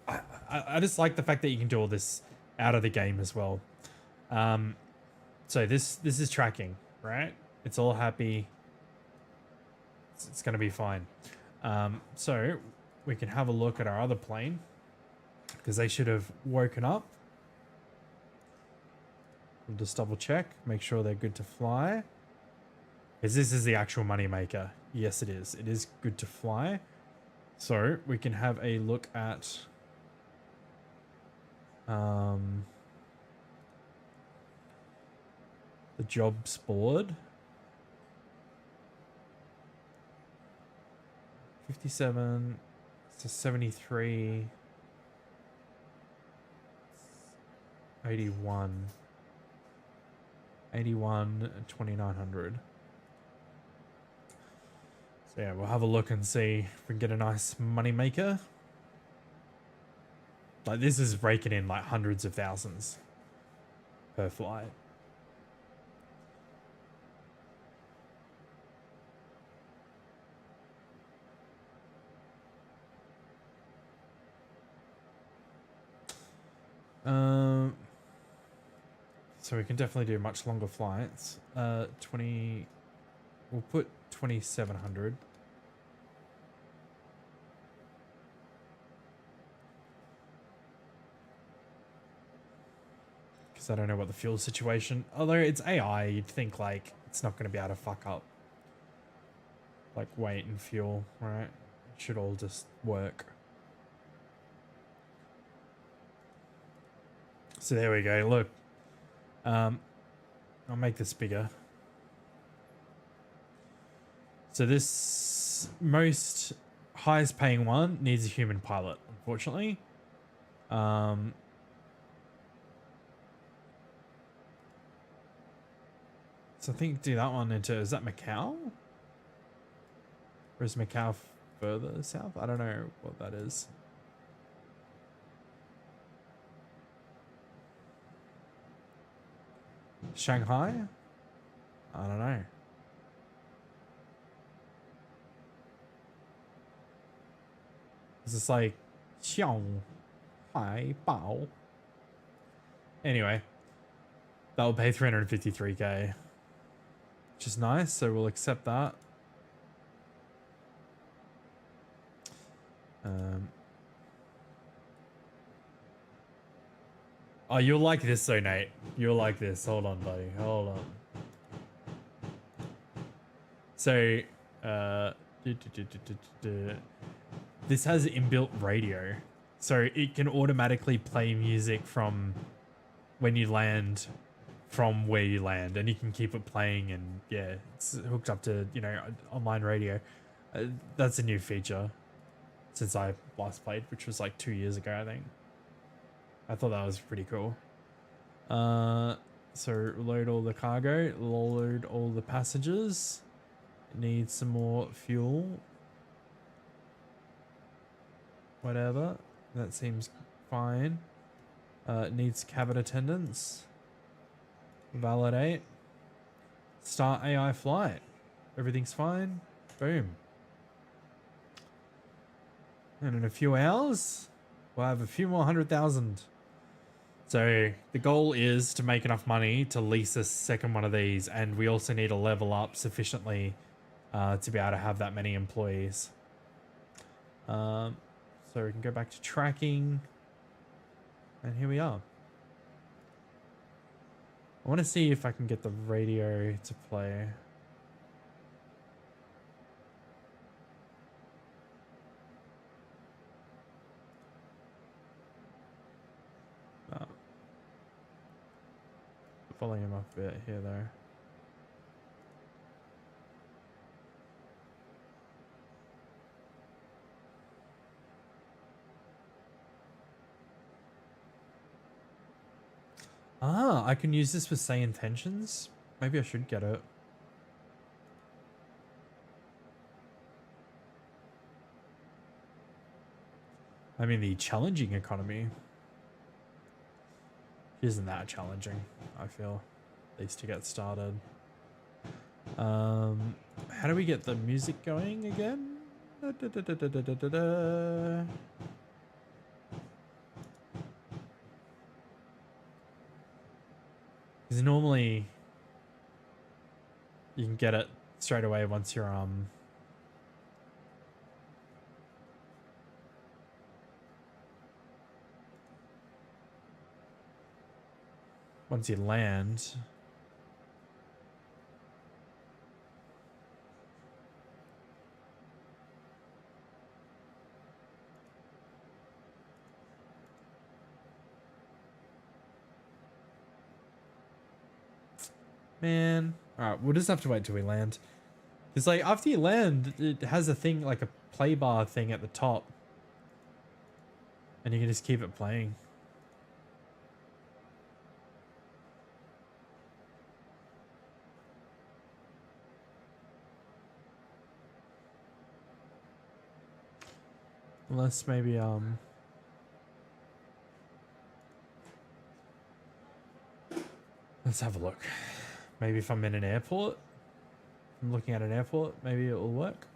I just like the fact that you can do all this out of the game as well. So this is tracking, right? It's all happy. It's going to be fine. So we can have a look at our other plane because they should have woken up. We'll just double check, make sure they're good to fly. Because this is the actual money maker. Yes, it is. It is good to fly. So we can have a look at the jobs board. 57 to 73, 81, 81, 2900. So yeah, we'll have a look and see if we can get a nice money maker. Like this is raking in like hundreds of thousands per flight. So we can definitely do much longer flights. 20, we'll put 2700. Because I don't know what the fuel situation, although it's AI, you'd think like it's not going to be able to fuck up like weight and fuel, right? It should all just work. So there we go. Look, I'll make this bigger. So this most highest paying one needs a human pilot, unfortunately. So I think do that one into, is that Macau? Or is Macau further south? I don't know what that is. Shanghai? I don't know. Is this like Xiao. Hai Bao. Anyway, that'll pay 353k, which is nice. So we'll accept that. Oh, you'll like this though, Nate. You'll like this. Hold on, buddy. Hold on. So, this has inbuilt radio. So it can automatically play music from when you land from where you land, and you can keep it playing, and yeah, it's hooked up to, you know, online radio. That's a new feature since I last played, which was like 2 years ago, I think. I thought that was pretty cool. So load all the cargo, load all the passengers. Need some more fuel. Whatever. That seems fine. Needs cabin attendants. Validate. Start AI flight. Everything's fine. Boom. And in a few hours, we'll have a few more 100,000. So the goal is to make enough money to lease a second one of these, and we also need to level up sufficiently to be able to have that many employees. So we can go back to tracking, and here we are. I want to see if I can get the radio to play. Following him up a bit here though. Ah, I can use this for say intentions. Maybe I should get it. I mean, the challenging economy isn't that challenging, I feel, at least to get started. How do we get the music going again? Because normally you can get it straight away once you're once you land. Man. Alright, we'll just have to wait till we land. Because like after you land, it has a thing like a play bar thing at the top. And you can just keep it playing. Unless maybe let's have a look. Maybe if I'm in an airport, I'm looking at an airport, maybe it will work.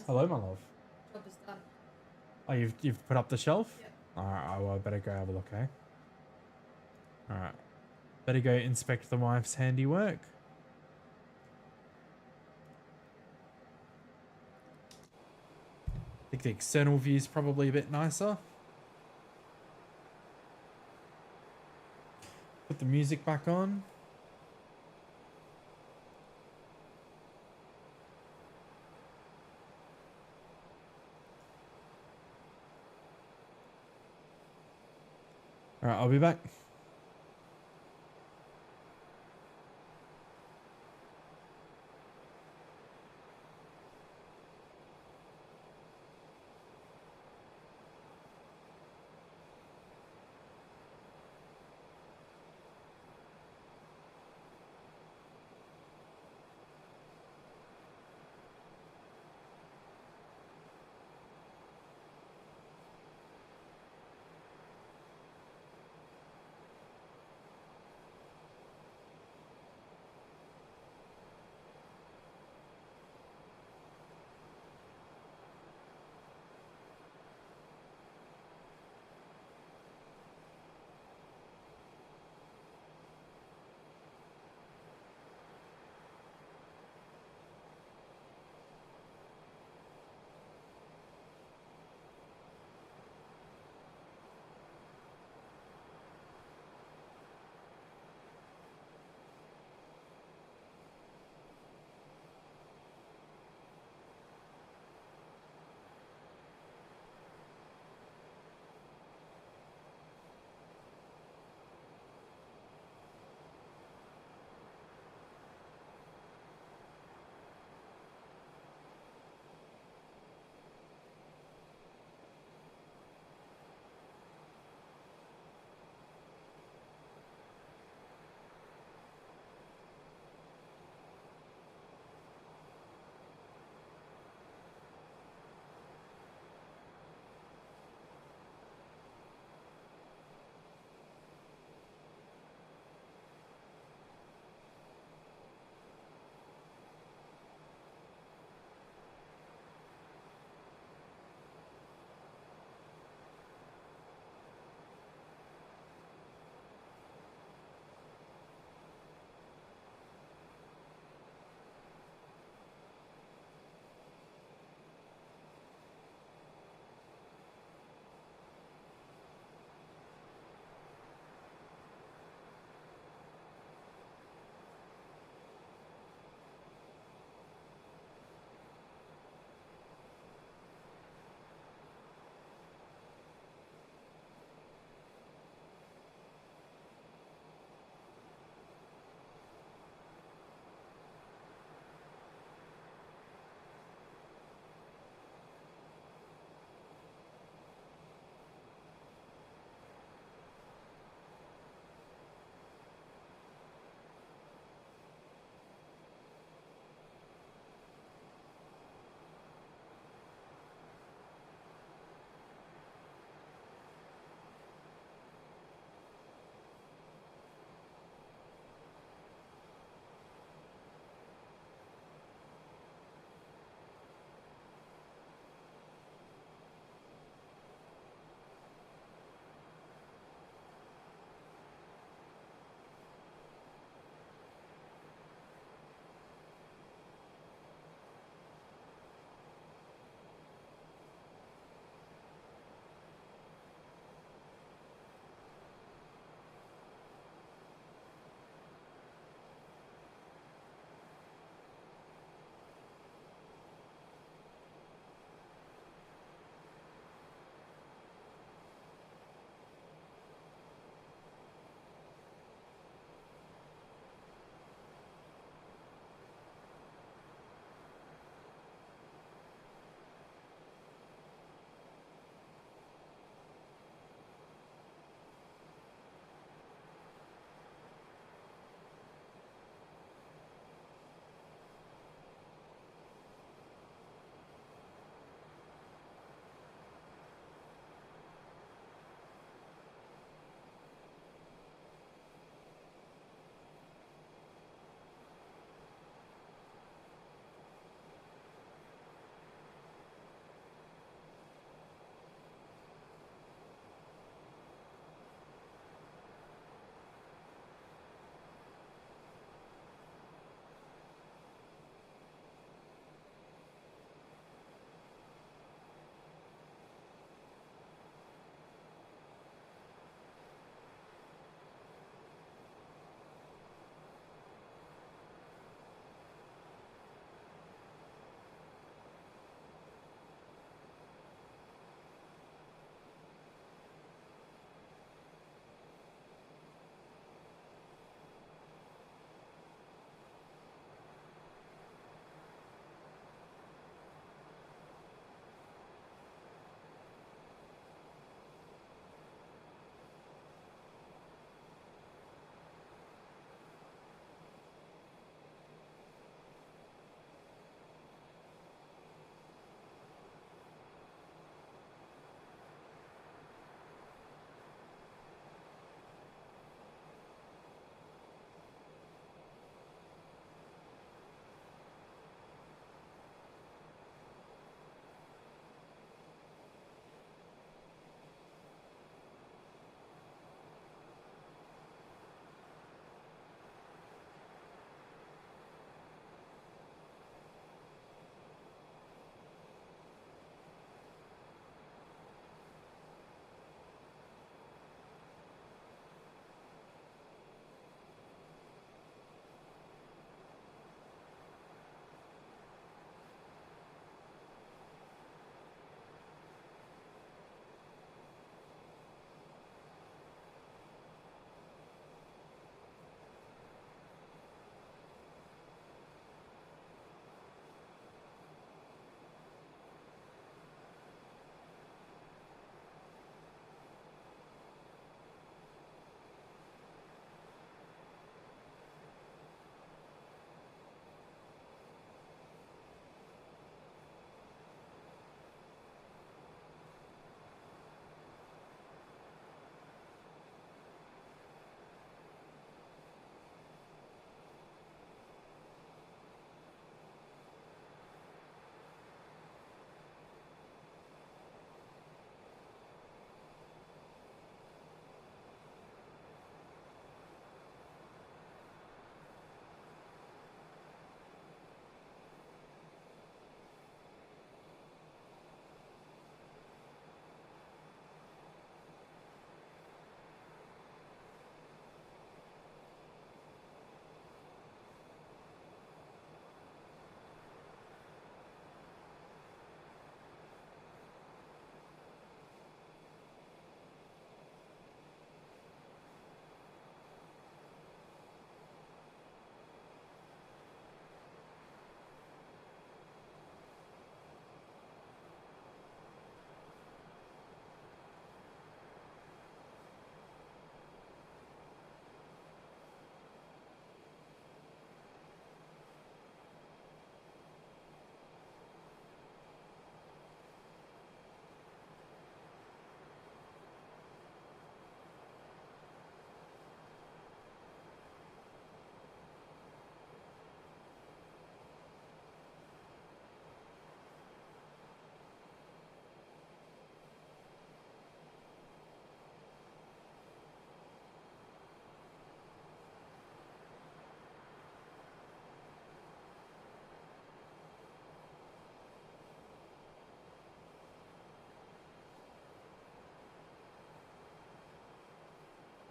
Hello, my love. Job is done. Oh, you've put up the shelf? Yep. Alright, well, I better go have a look, eh? Alright. Better go inspect the wife's handiwork. I think the external view is probably a bit nicer. Put the music back on. Alright, I'll be back.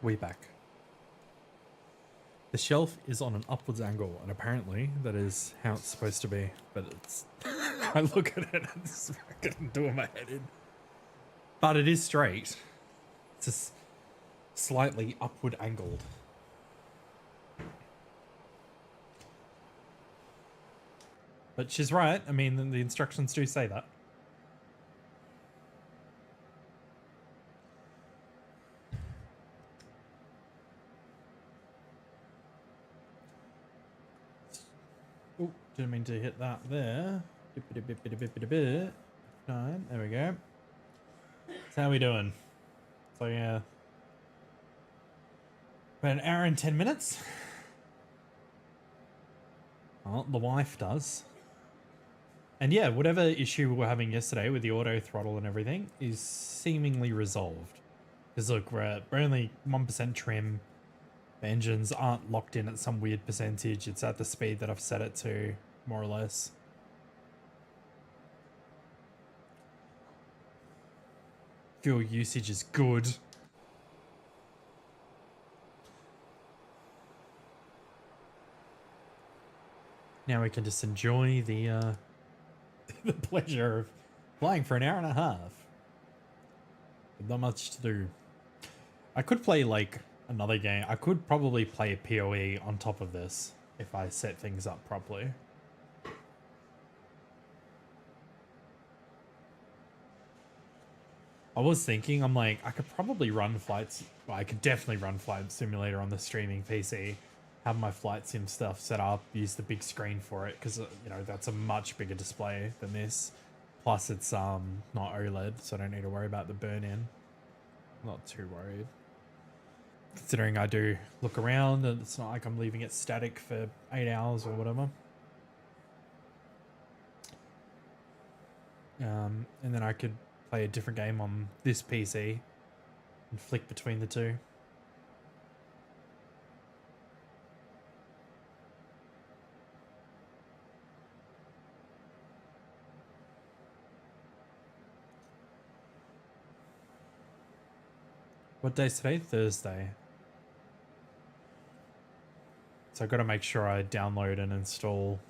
We back. The shelf is on an upwards angle, and apparently that is how it's supposed to be. But it's, I look at it and it's fucking doing my head in. But it is straight. It's just slightly upward angled. But she's right. I mean, the instructions do say that. Oh, didn't mean to hit that there. Nine. There we go. So how we doing? So yeah, about an hour and 10 minutes. Well, the wife does. And yeah, whatever issue we were having yesterday with the auto throttle and everything is seemingly resolved. Because look, we're only 1% trim. The engines aren't locked in at some weird percentage. It's at the speed that I've set it to, more or less. Fuel usage is good. Now we can just enjoy the the pleasure of playing for an hour and a half. With not much to do. I could play like another game. I could probably play a PoE on top of this if I set things up properly. I was thinking, I'm like, I could probably run flights. Well, I could definitely run Flight Simulator on the streaming PC. Have my flight sim stuff set up, use the big screen for it, because you know that's a much bigger display than this. Plus, it's not OLED, so I don't need to worry about the burn-in. Not too worried. Considering I do look around, and it's not like I'm leaving it static for 8 hours or whatever. And then I could play a different game on this PC and flick between the two. What day's today? Thursday. So I've got to make sure I download and install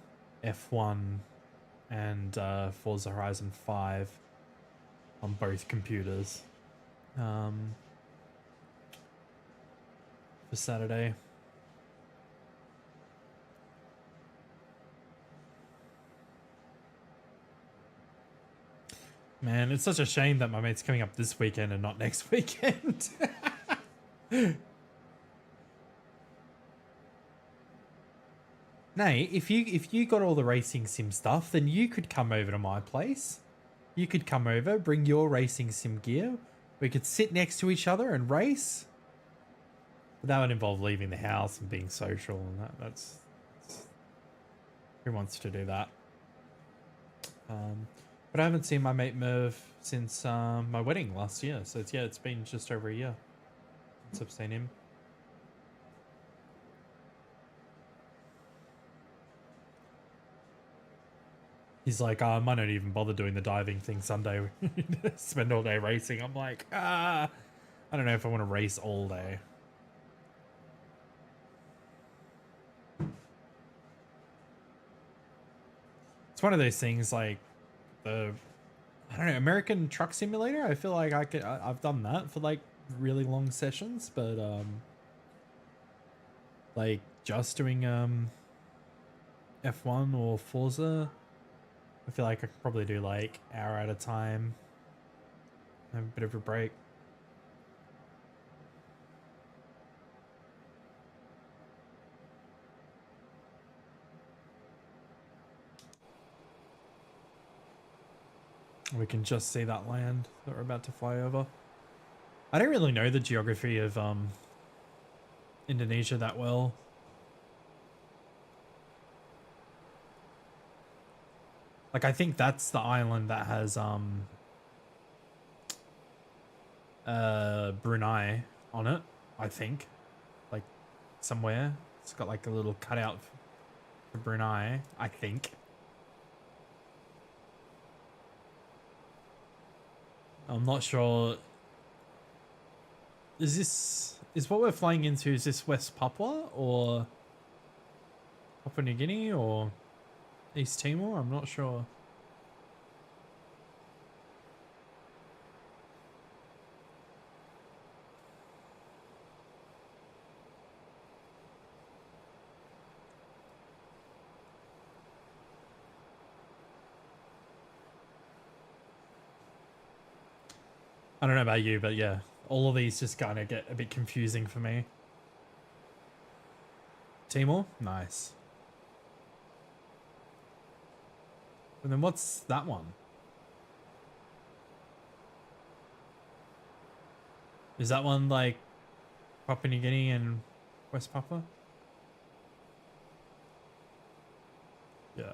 F1 and Forza Horizon 5 on both computers for Saturday. Man, it's such a shame that my mate's coming up this weekend and not next weekend. Nay, if you got all the racing sim stuff, then you could come over to my place. You could come over, bring your racing sim gear. We could sit next to each other and race. But that would involve leaving the house and being social, and that's who wants to do that? But I haven't seen my mate Merv since my wedding last year. So it's been just over a year since I've seen him. He's like, I might not even bother doing the diving thing Sunday. Spend all day racing. I'm like, I don't know if I want to race all day. It's one of those things like I don't know, American Truck Simulator. I feel like I've done that for like really long sessions, but like just doing F1 or Forza, I feel like I could probably do like hour at a time. Have a bit of a break. We can just see that land that we're about to fly over. I don't really know the geography of Indonesia that well. Like, I think that's the island that has Brunei on it, I think. Like, somewhere. It's got like a little cutout for Brunei, I think. I'm not sure. Is this is what we're flying into, is this West Papua or Papua New Guinea or East Timor? I'm not sure. I don't know about you, but yeah, all of these just kind of get a bit confusing for me. Timor? Nice. And then what's that one? Is that one like Papua New Guinea and West Papua? Yeah.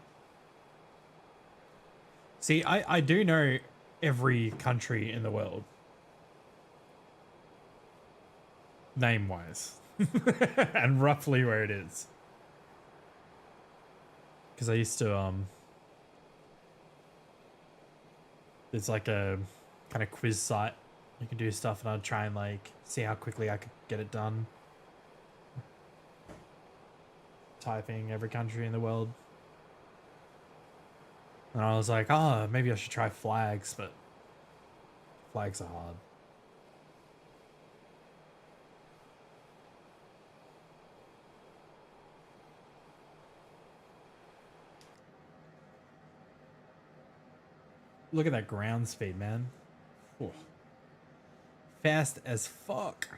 See, I do know every country in the world. Name-wise. And roughly where it is. Because I used to, there's like a kind of quiz site. You can do stuff and I'd try and like see how quickly I could get it done. Typing every country in the world. And I was like, oh, maybe I should try flags, but flags are hard. Look at that ground speed, man. Whew. Fast as fuck.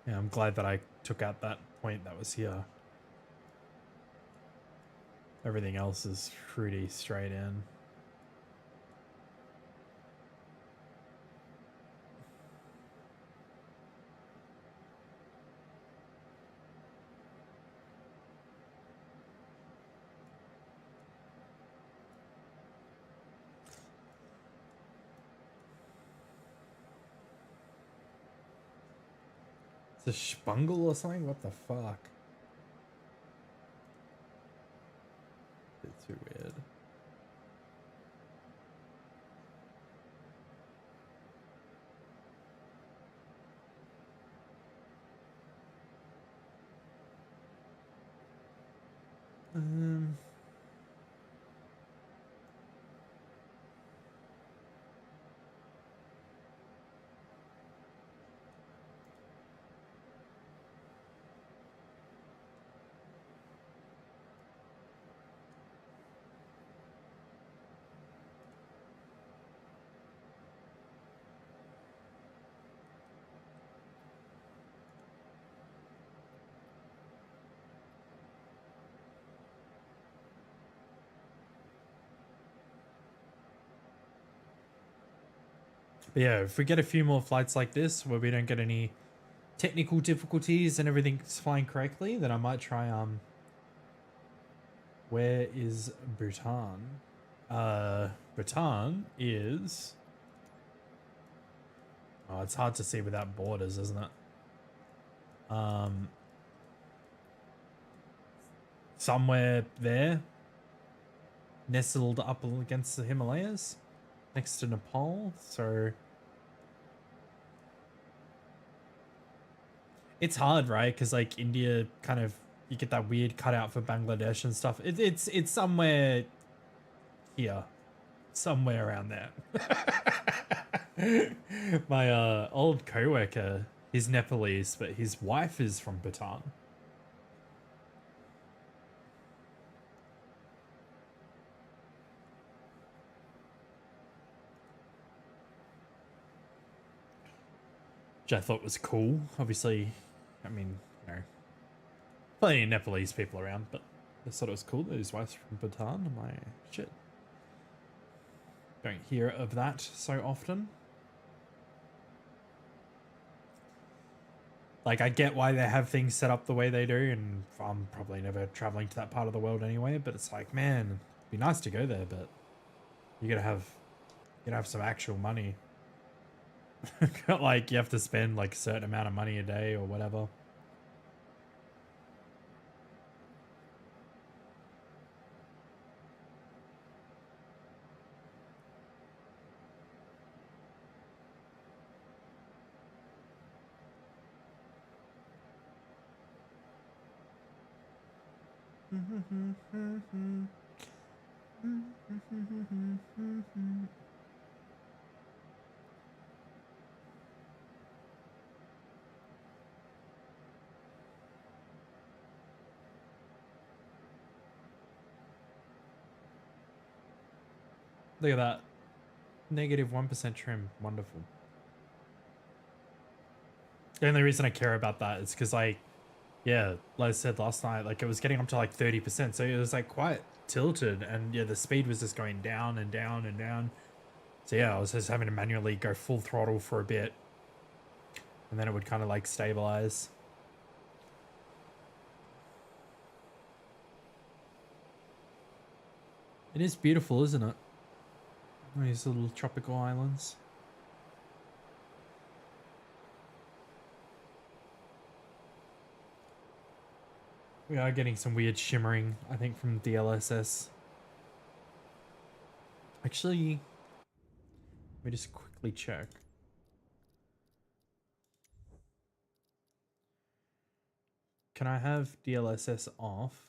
Yeah, I'm glad that I took out that point that was here. Everything else is pretty straight in. It's a Spungle or something? What the fuck? Bit too weird. But yeah, if we get a few more flights like this where we don't get any technical difficulties and everything's flying correctly, then I might try where is Bhutan? Bhutan is, oh, it's hard to see without borders, isn't it? Somewhere there, nestled up against the Himalayas, next to Nepal. So it's hard, right? Because like India, kind of, you get that weird cutout for Bangladesh and stuff. It's somewhere here, somewhere around there. My old coworker, he's Nepalese, but his wife is from Bhutan. Which I thought was cool. Obviously, I mean, you know, plenty of Nepalese people around, but I thought it was cool that his wife's from Bhutan. I'm like, shit. Don't hear of that so often. Like, I get why they have things set up the way they do, and I'm probably never traveling to that part of the world anyway, but it's like, man, it'd be nice to go there, but you gotta have some actual money. Like, you have to spend like a certain amount of money a day or whatever. Look at that. Negative 1% trim. Wonderful. The only reason I care about that is because, like, yeah, like I said last night, like it was getting up to like 30%. So it was like quite tilted, and yeah, the speed was just going down and down and down. So yeah, I was just having to manually go full throttle for a bit, and then it would kind of like stabilize. It is beautiful, isn't it? These little tropical islands. We are getting some weird shimmering, I think, from DLSS. Actually, let me just quickly check. Can I have DLSS off?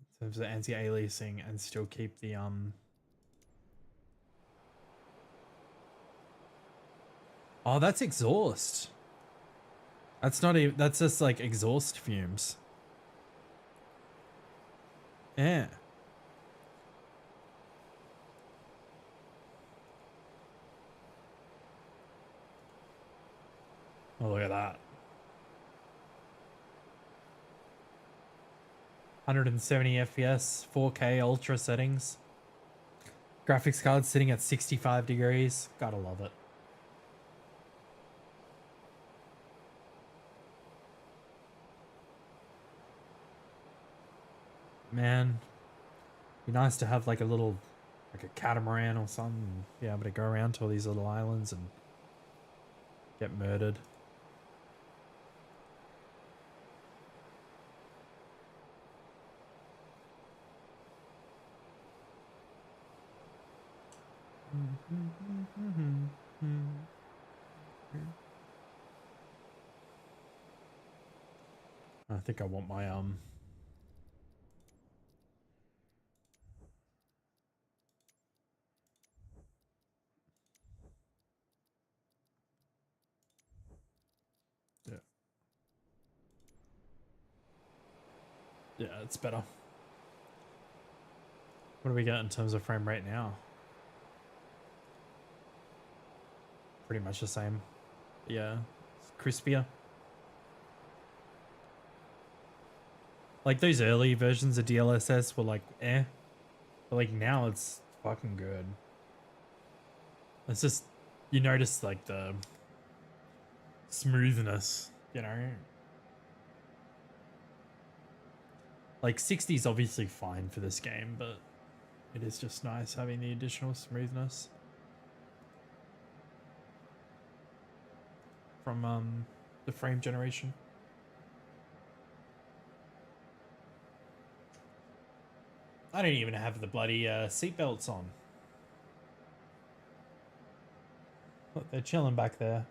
In terms of anti-aliasing, and still keep the Oh, that's exhaust. That's not even, that's just like exhaust fumes. Yeah. Oh, look at that. 170 FPS, 4K ultra settings. Graphics card sitting at 65 degrees. Gotta love it. Man, be nice to have like a little, like a catamaran or something, and be able to go around to all these little islands and get murdered. I think I want my yeah, it's better. What do we got in terms of frame rate now? Pretty much the same. Yeah, it's crispier. Like those early versions of DLSS were like eh, but like now it's fucking good. It's just, you notice like the smoothness, you know? Like 60 is obviously fine for this game, but it is just nice having the additional smoothness from the frame generation. I don't even have the bloody seatbelts on. Look, they're chilling back there.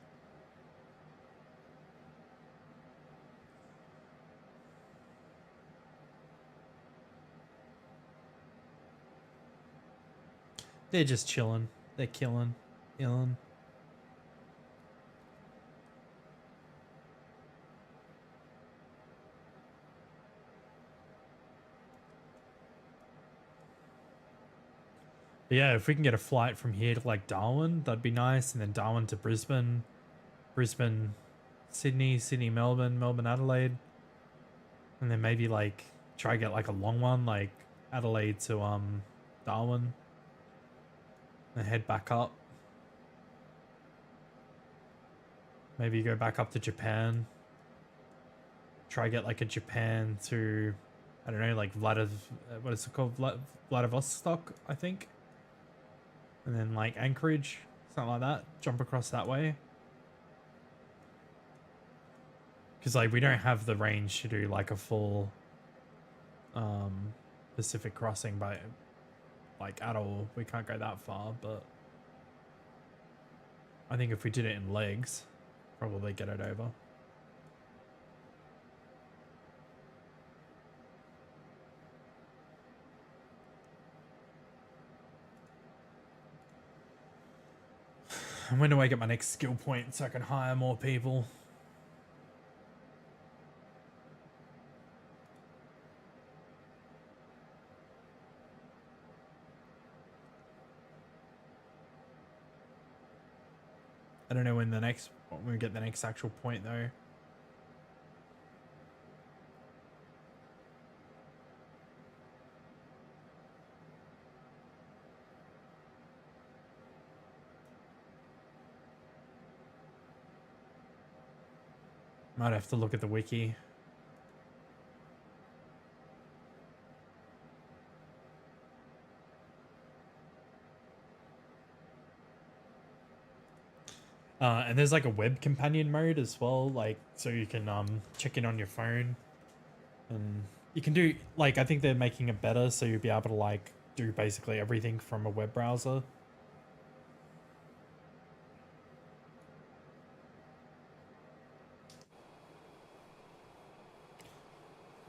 They're just chilling. They're killing. Illing. But yeah, if we can get a flight from here to like Darwin, that'd be nice. And then Darwin to Brisbane. Brisbane, Sydney. Sydney, Melbourne. Melbourne, Adelaide. And then maybe like try to get like a long one, like Adelaide to Darwin. And head back up. Maybe go back up to Japan. Try get like a Japan to, I don't know, like what is it called? Vladivostok, I think. And then like Anchorage, something like that. Jump across that way. Because like we don't have the range to do like a full Pacific crossing by like at all. We can't go that far, but I think if we did it in legs, probably get it over. When do I get my next skill point so I can hire more people? I don't know when we get the next actual point though. Might have to look at the wiki. And there's like a web companion mode as well, like so you can check in on your phone, and you can do like I think they're making it better so you'll be able to like do basically everything from a web browser.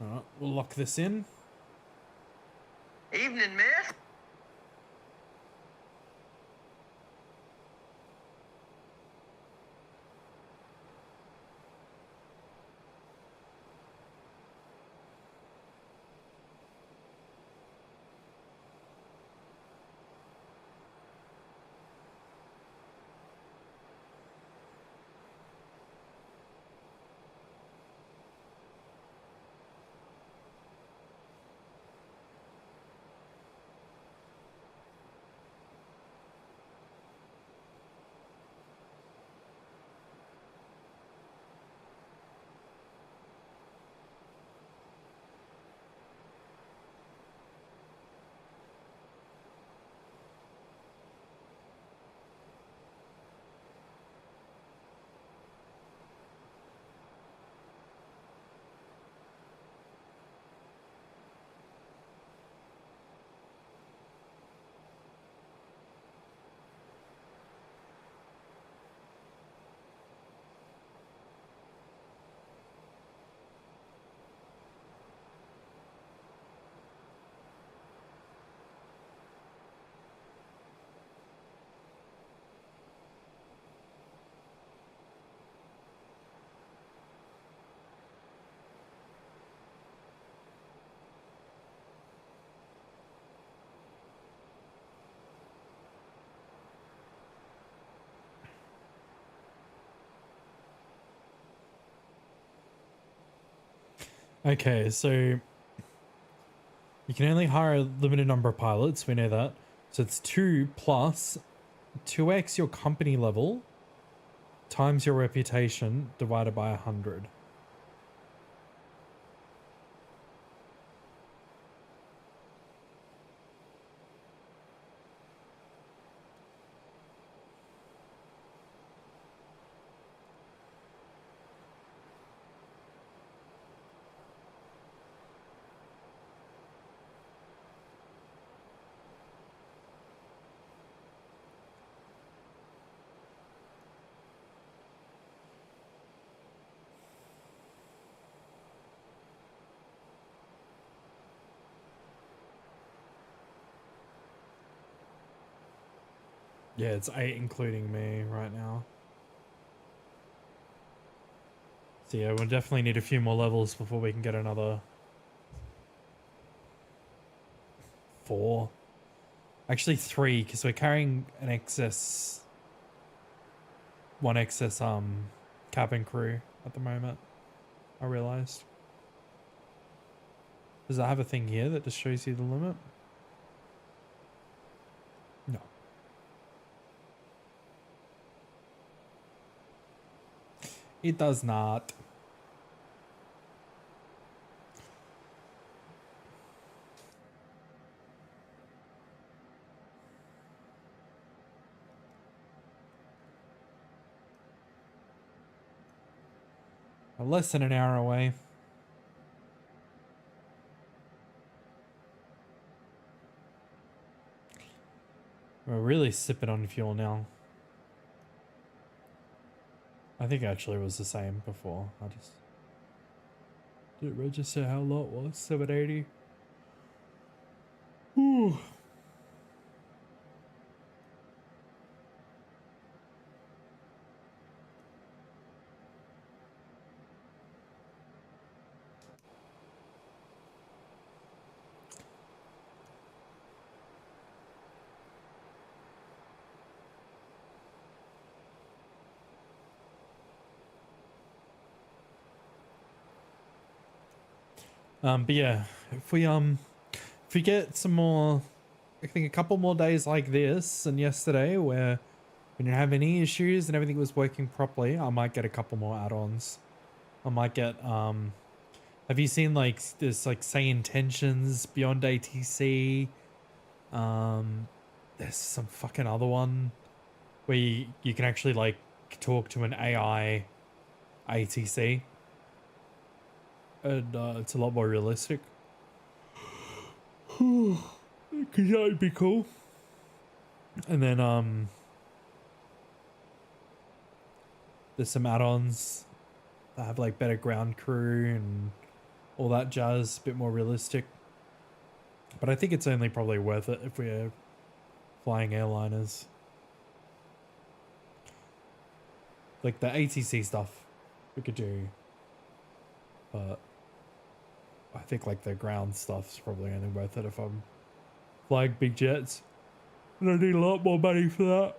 Alright, we'll lock this in. Evening, miss. Okay, so you can only hire a limited number of pilots, we know that. So it's 2 plus 2x your company level times your reputation divided by 100. Yeah, it's 8 including me right now. So yeah, we'll definitely need a few more levels before we can get another 4. Actually 3, because we're carrying an excess... one excess cabin crew at the moment, I realized. Does it have a thing here that just shows you the limit? No. It does not. We're less than an hour away. We're really sipping on fuel now. I think actually it was the same before. I just didn't register how low it was. 780. Ooh. But yeah, if we get some more, I think a couple more days like this and yesterday where we didn't have any issues and everything was working properly, I might get a couple more add-ons. I might get have you seen like this like say intentions beyond ATC? There's some fucking other one where you can actually like talk to an AI ATC. And it's a lot more realistic. Cause that would be cool. And then there's some add-ons that have like better ground crew and all that jazz, a bit more realistic. But I think it's only probably worth it if we're flying airliners. Like the ATC stuff we could do, but I think like the ground stuff's probably only worth it if I'm flying big jets. And I need a lot more money for that.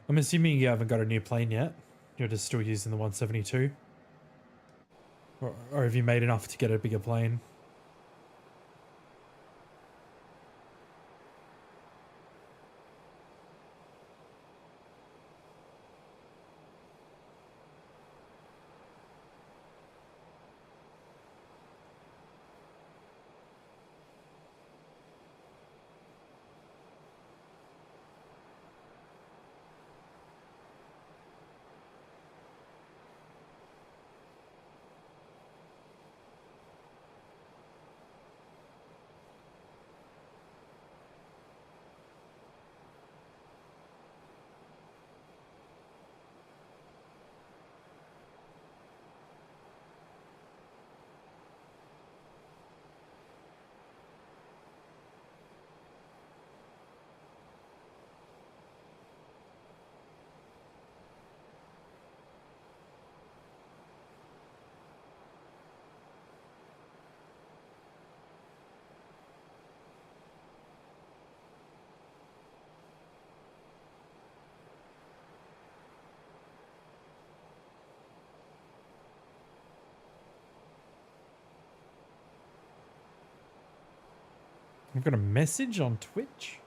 I'm assuming you haven't got a new plane yet. You're just still using the 172. Or have you made enough to get a bigger plane? I've got a message on Twitch.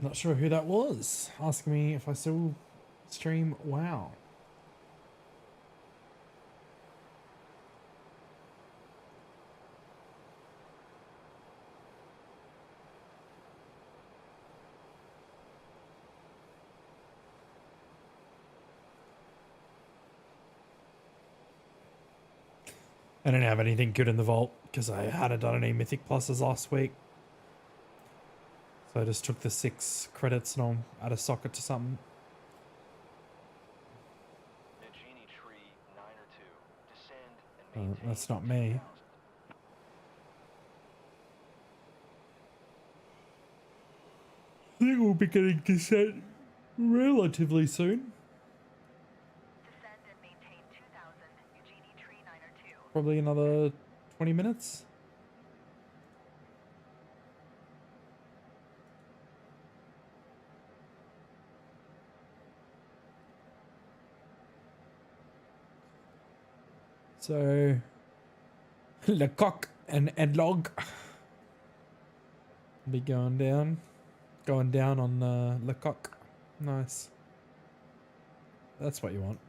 Not sure who that was. Asking me if I still stream WoW. I didn't have anything good in the vault because I hadn't done any Mythic Pluses last week. So I just took the 6 credits and I'll add a socket to something. That's not me. I think we'll be getting descent relatively soon. Probably another 20 minutes. So, Le Coq An Edlog. Be going down on Lecoq. Nice. That's what you want.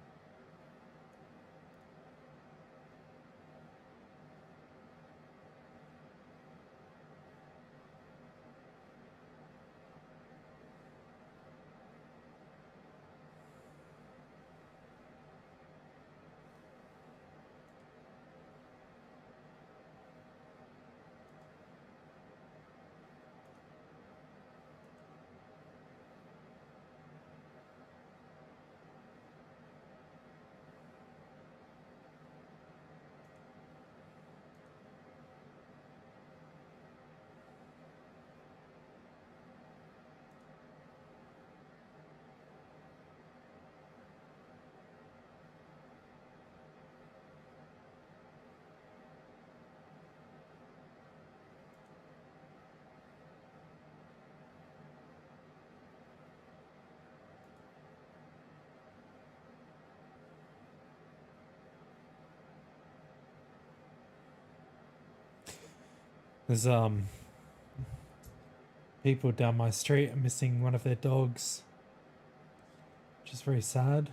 There's people down my street are missing one of their dogs, which is very sad.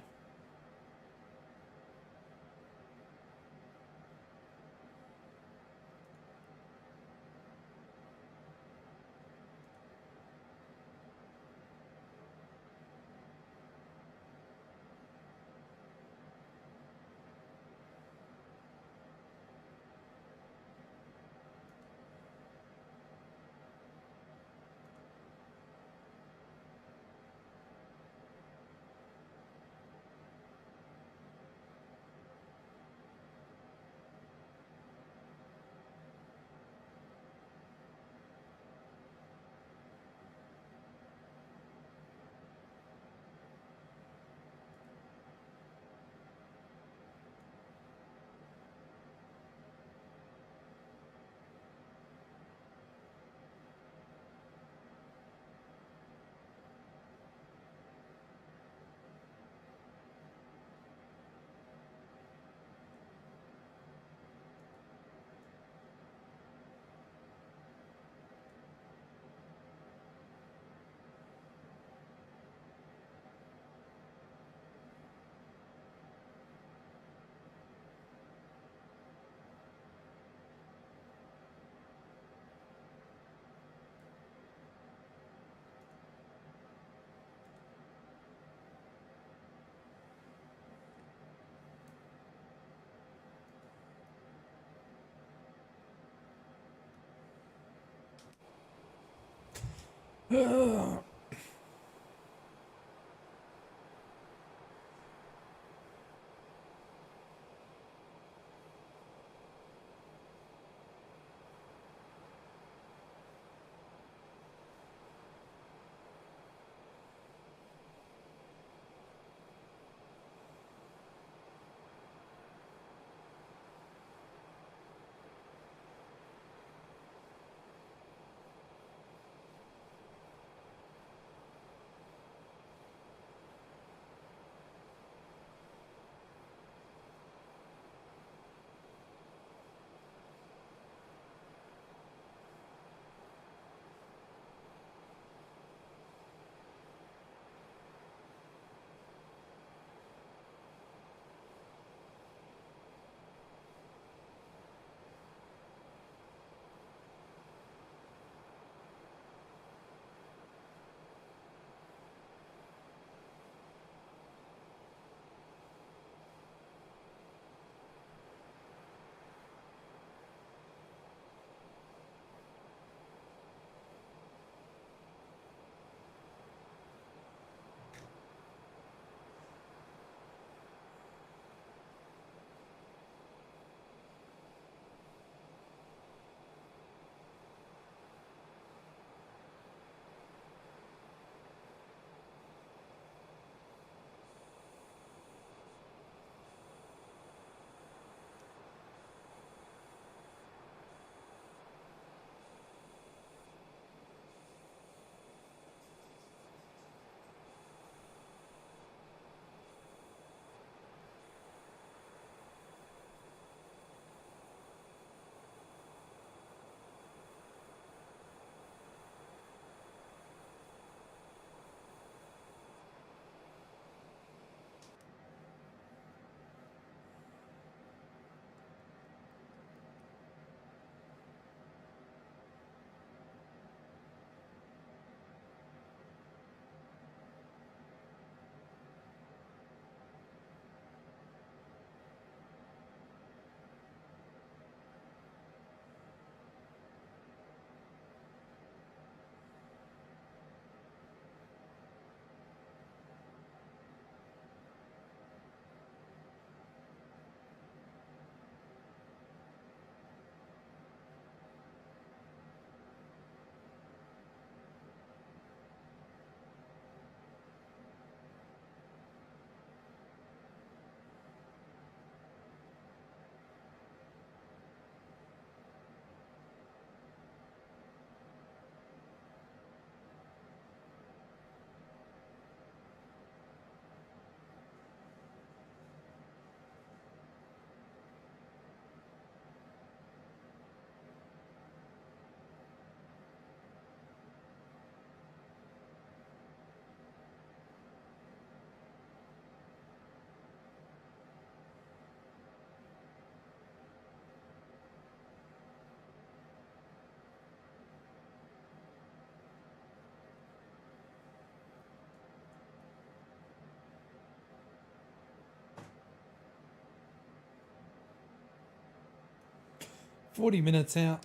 40 minutes out.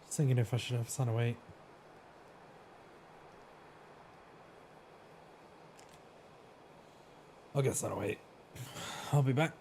Just thinking if I should have Sun 08. I'll get Sun 08. I'll be back.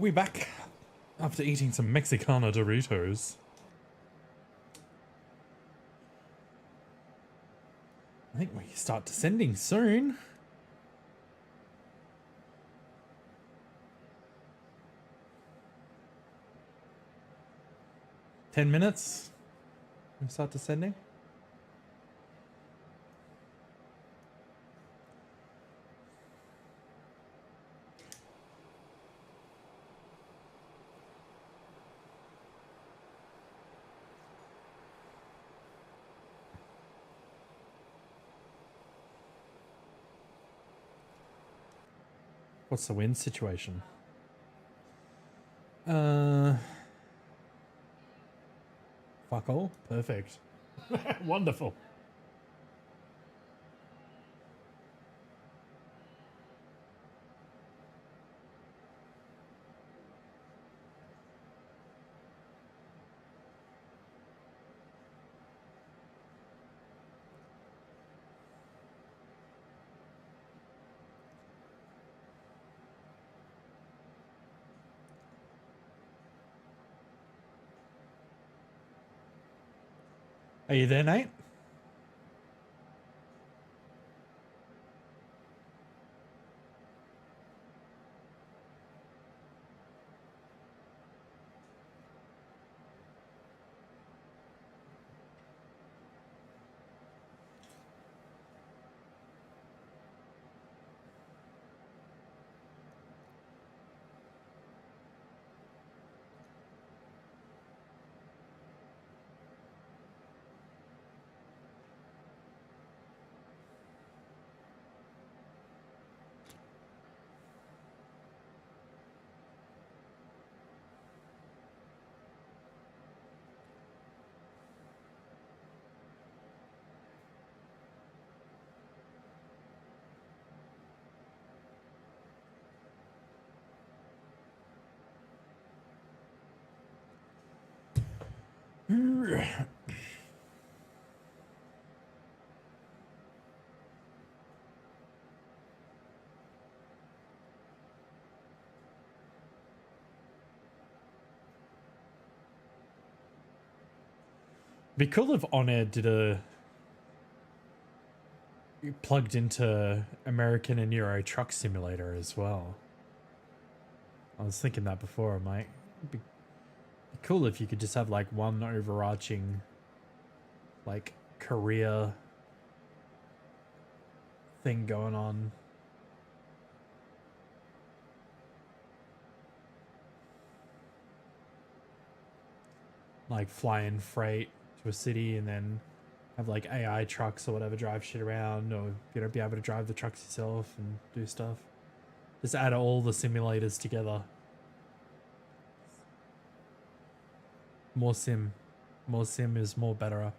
We back after eating some Mexicana Doritos. I think we start descending soon. $10 we start descending. What's the wind situation? Fuck all. Perfect. Wonderful. Are you there, Nate? Be cool if OnAir did a plugged into American and Euro Truck Simulator as well. I was thinking that before, mate. It'd be cool if you could just have like one overarching like career thing going on. Like flying freight to a city and then have like AI trucks or whatever drive shit around, or you know, be able to drive the trucks yourself and do stuff. Just add all the simulators together. More sim is more better.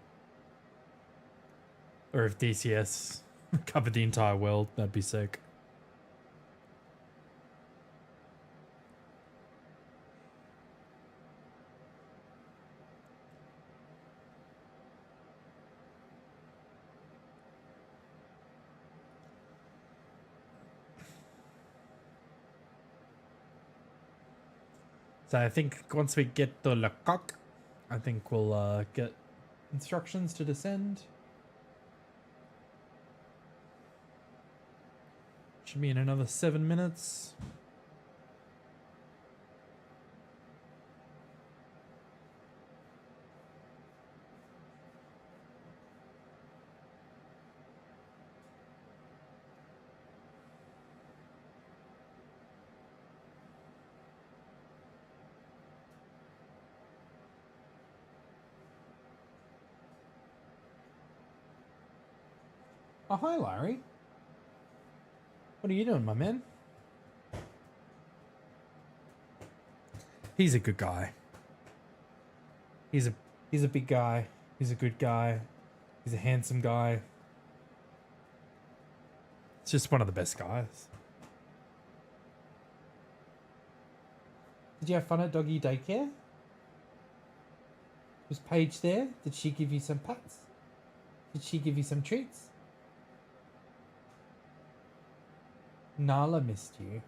Or if DCS covered the entire world, that'd be sick. So I think once we get to Lecoq, I think we'll get instructions to descend. Should be in another 7 minutes. Oh, hi, Larry. What are you doing, my man? He's a good guy. He's a big guy. He's a good guy. He's a handsome guy. It's just one of the best guys. Did you have fun at doggy daycare? Was Paige there? Did she give you some pats? Did she give you some treats? Nala missed you.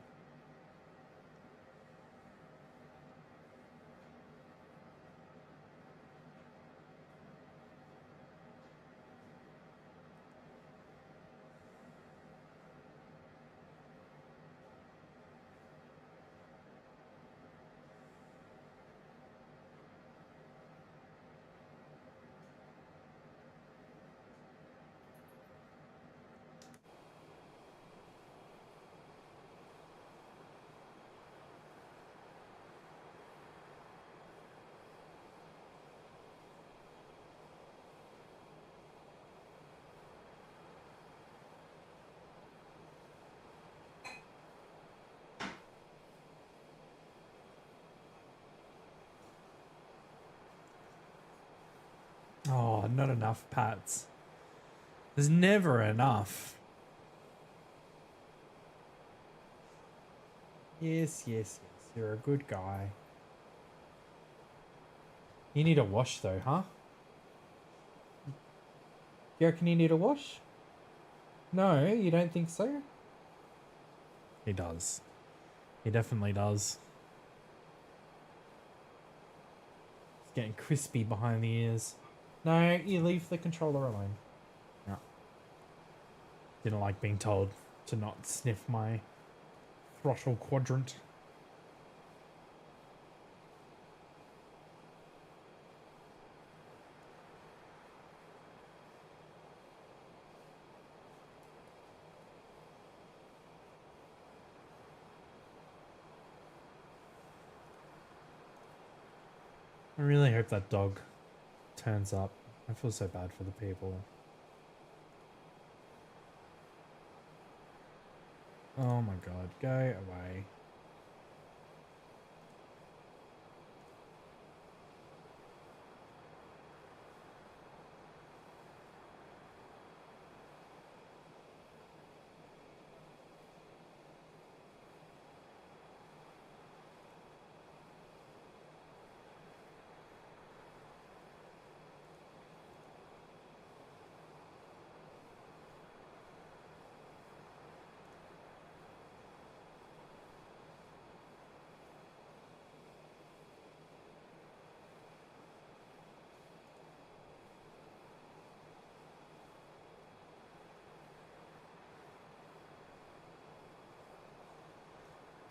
Oh, not enough pats. There's never enough. Yes, yes, yes. You're a good guy. You need a wash though, huh? You reckon you need a wash? No, you don't think so? He does. He definitely does. It's getting crispy behind the ears. No, you leave the controller alone. No. Didn't like being told to not sniff my throttle quadrant. I really hope that dog turns up. I feel so bad for the people. Oh my god, go away.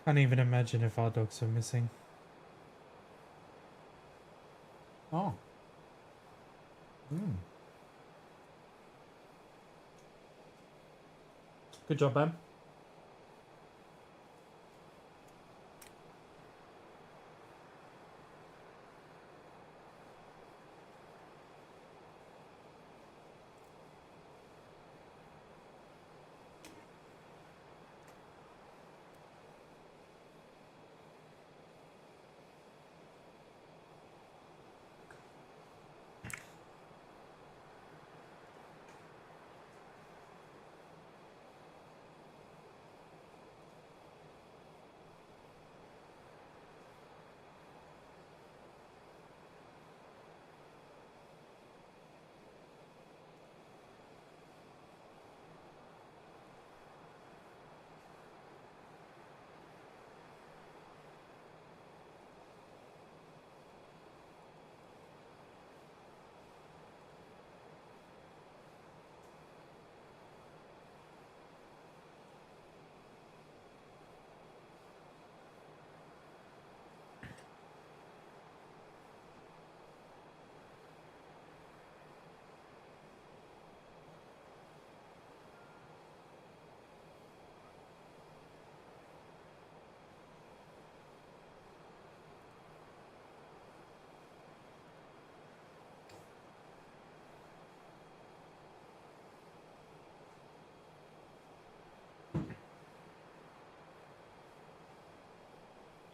Can't even imagine if our dogs were missing. Oh. Good job, babe.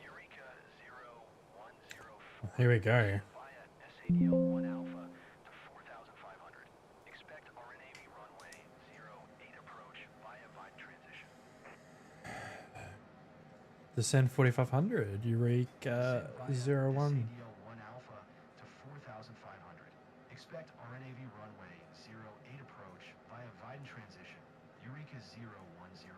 Eureka 0104. Here we go. Via SADL 1 Alpha to 4,500. Expect RNAV runway 08 approach via Vine transition. Descend 4500. Eureka Descend via 01. SADL 1 Alpha to 4,500. Expect RNAV runway 08 approach via Vine transition. Eureka 0104.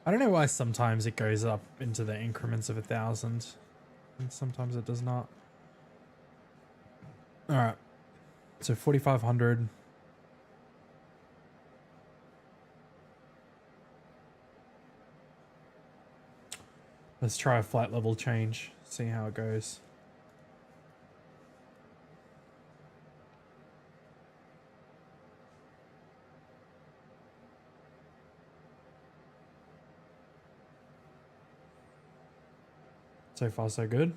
I don't know why sometimes it goes up into the increments of 1,000 and sometimes it does not. All right. So 4,500. Let's try a flight level change. See how it goes. So far, so good.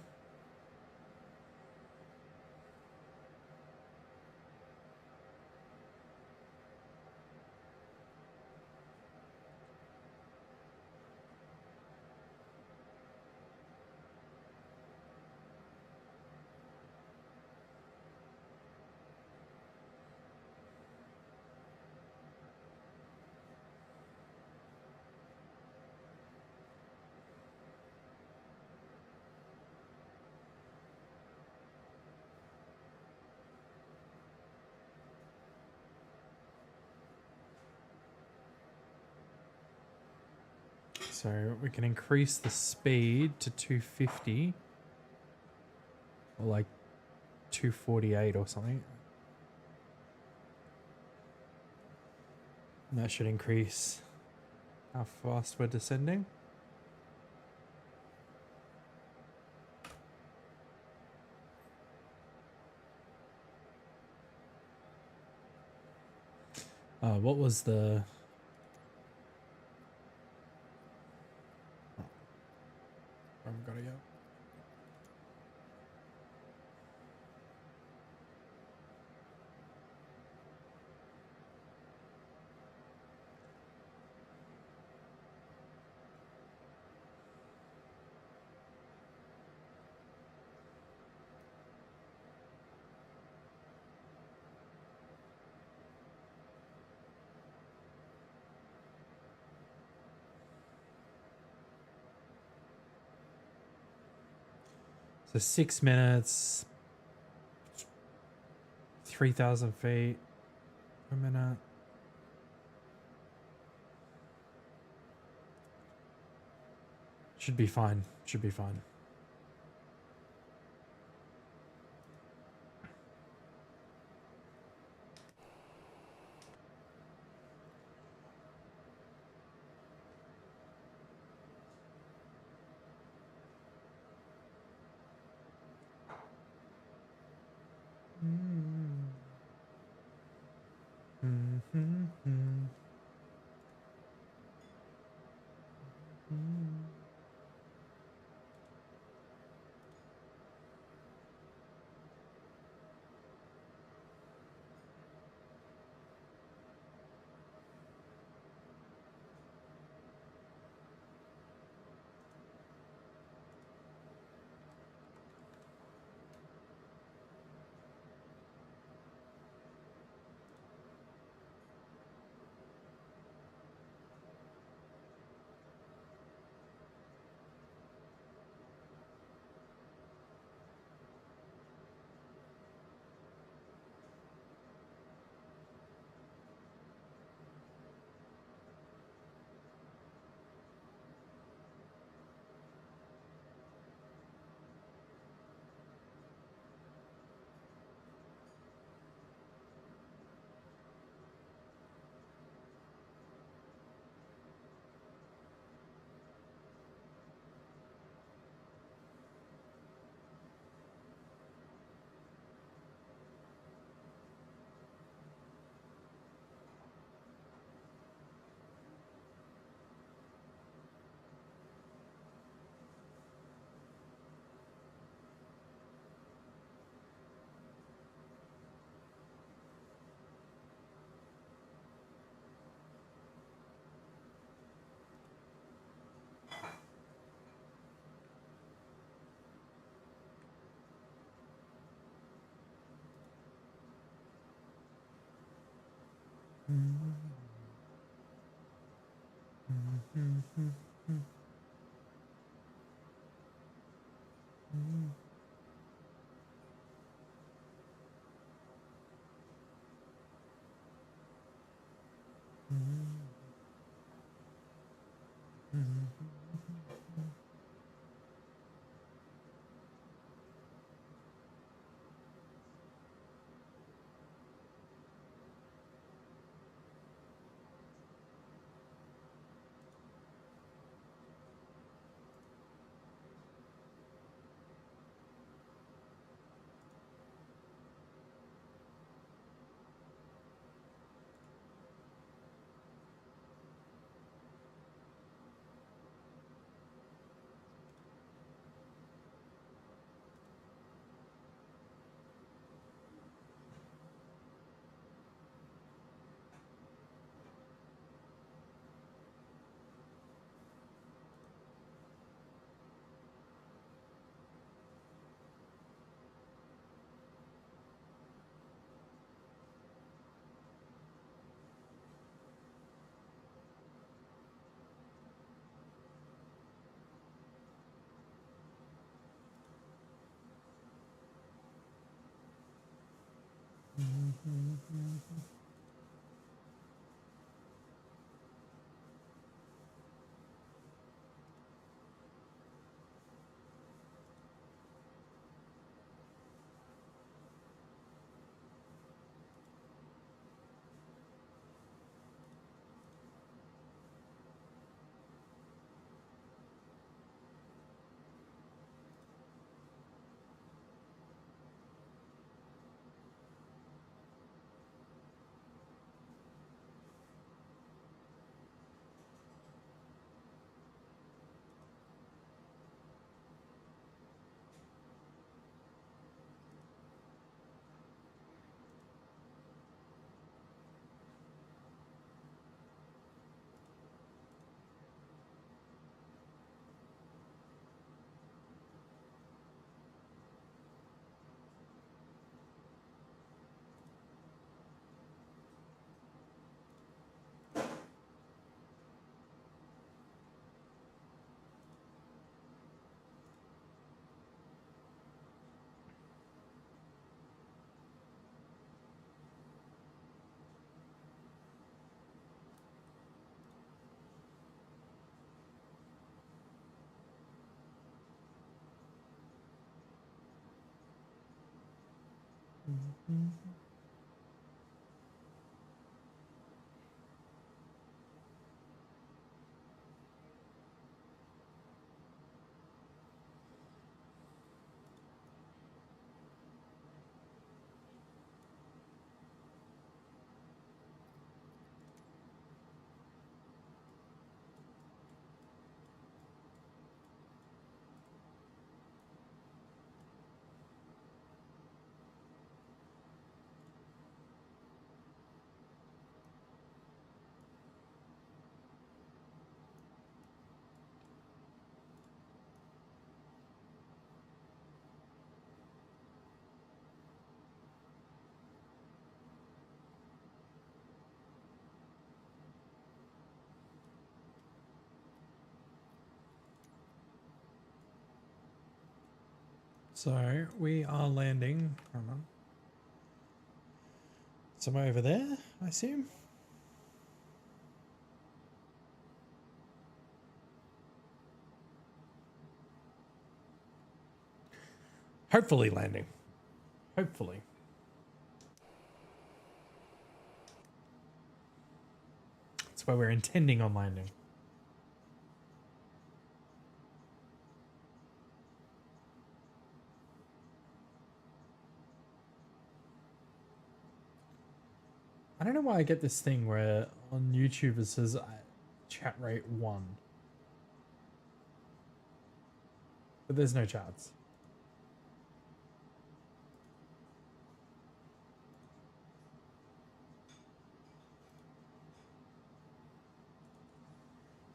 So we can increase the speed to 250 or like 248 or something. And that should increase how fast we're descending. What was the... I haven't got it yet. So 6 minutes, 3,000 feet per minute. Should be fine. Should be fine. So we are landing. Hold on. Somewhere over there, I assume. Hopefully landing. Hopefully. That's where we're intending on landing. I don't know why I get this thing where on YouTube it says chat rate 1. But there's no chats.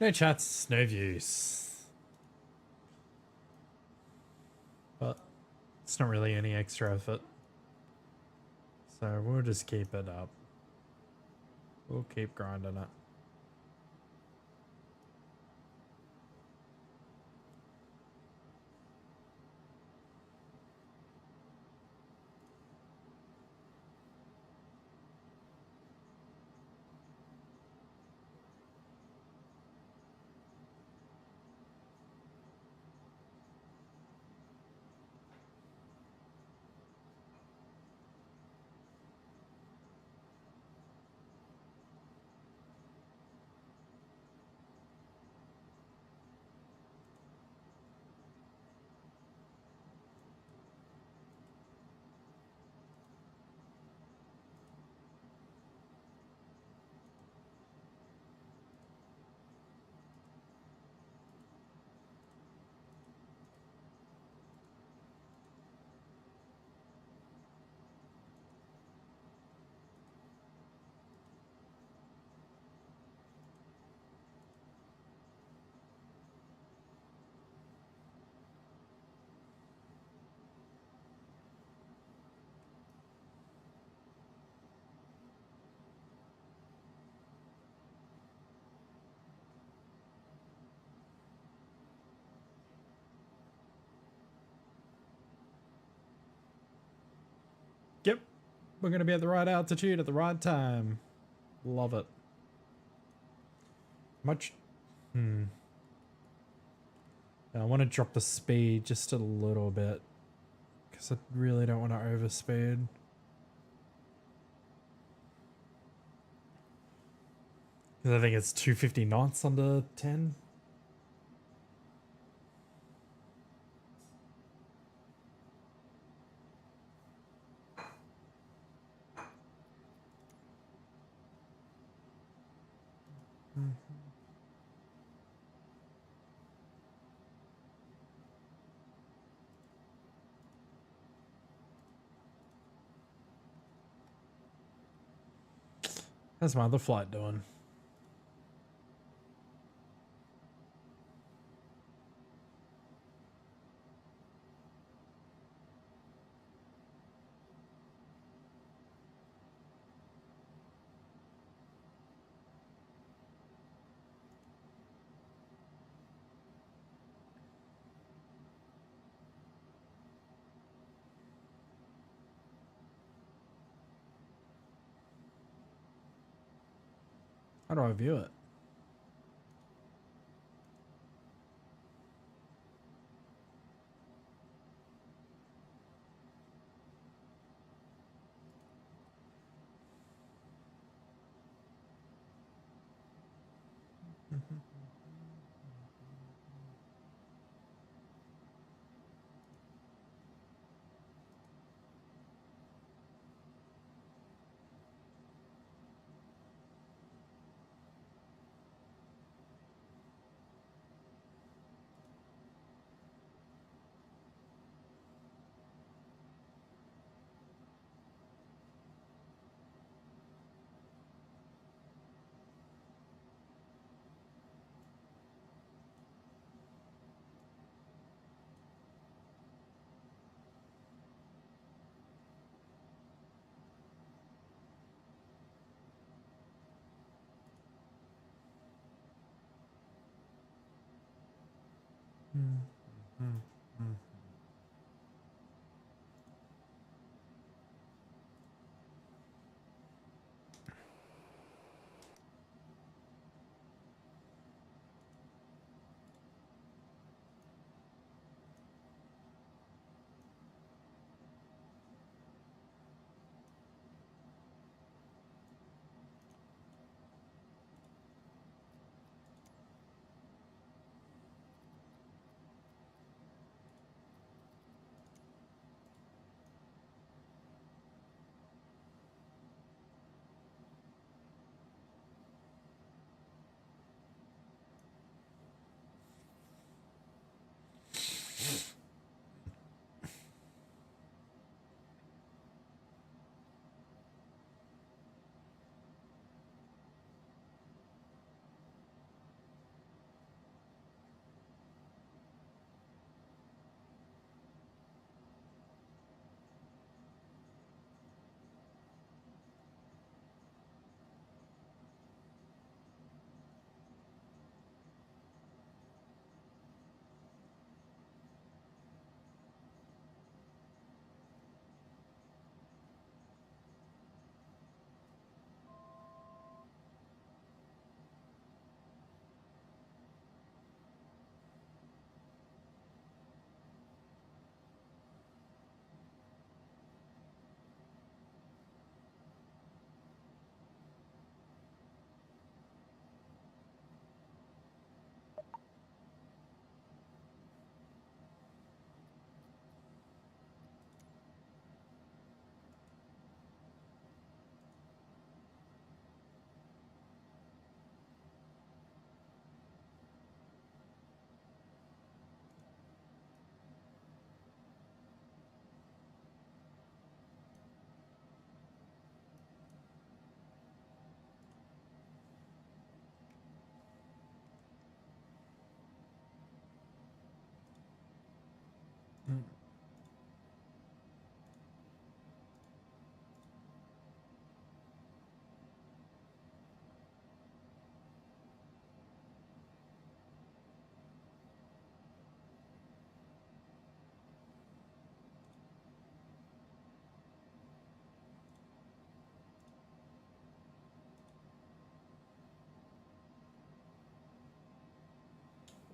No chats, no views. But it's not really any extra effort. So we'll just keep it up. We'll keep grinding it. Yep. We're going to be at the right altitude at the right time. Love it. Much. I want to drop the speed just a little bit. Because I really don't want to overspeed. Because I think it's 250 knots under 10. How's my other flight doing? How do I view it?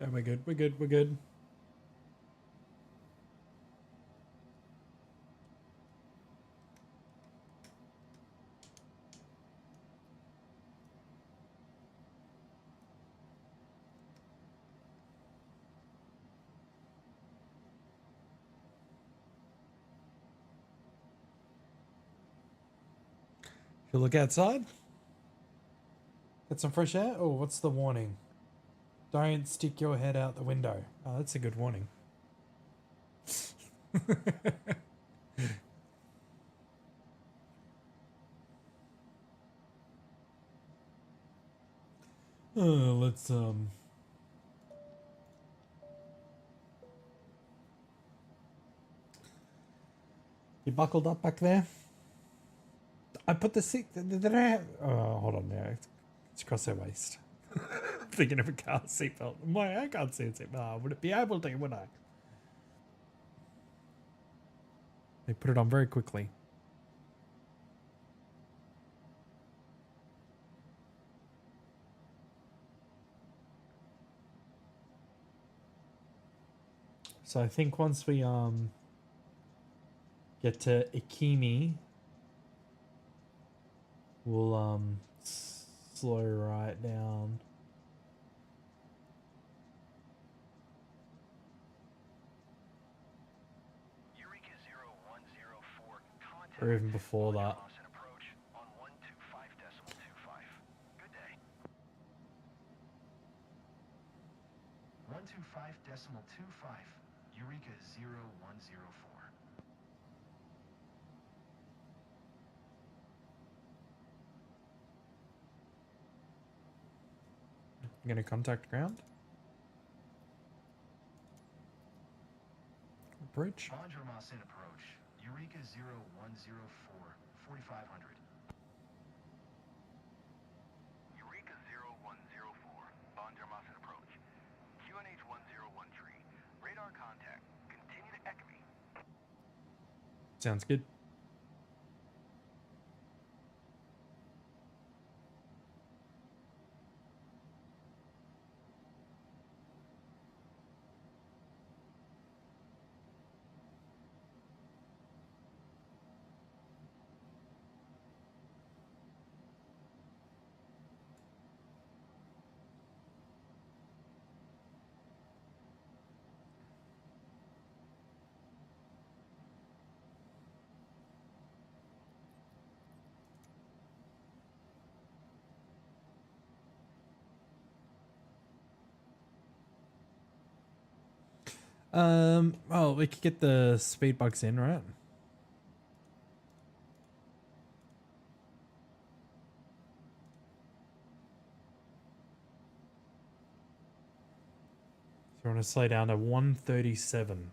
Yeah, we're good. We're good. We're good. You look outside. Get some fresh air. Oh, what's the warning? Don't stick your head out the window. Oh, that's a good warning. Let's You buckled up back there? I put the seat. Did I have? Oh, hold on now. It's across her waist. Thinking of a car seatbelt. Why I can't see a seatbelt. Would it be able to? Would I? They put it on very quickly. So I think once we get to Ikimi, we'll slow right down. or even before that. Austin approach on 125.25. Good day. 125.25. Eureka 0104. I'm gonna contact ground. Bridge. Banjarmasin approach. Eureka 0104. 4500. Eureka 0104. Banjarmasin approach. QNH 1013. Radar contact. Continue to echo me. Sounds good. Well, we could get the speed bugs in, right? So I want to slow down to 137.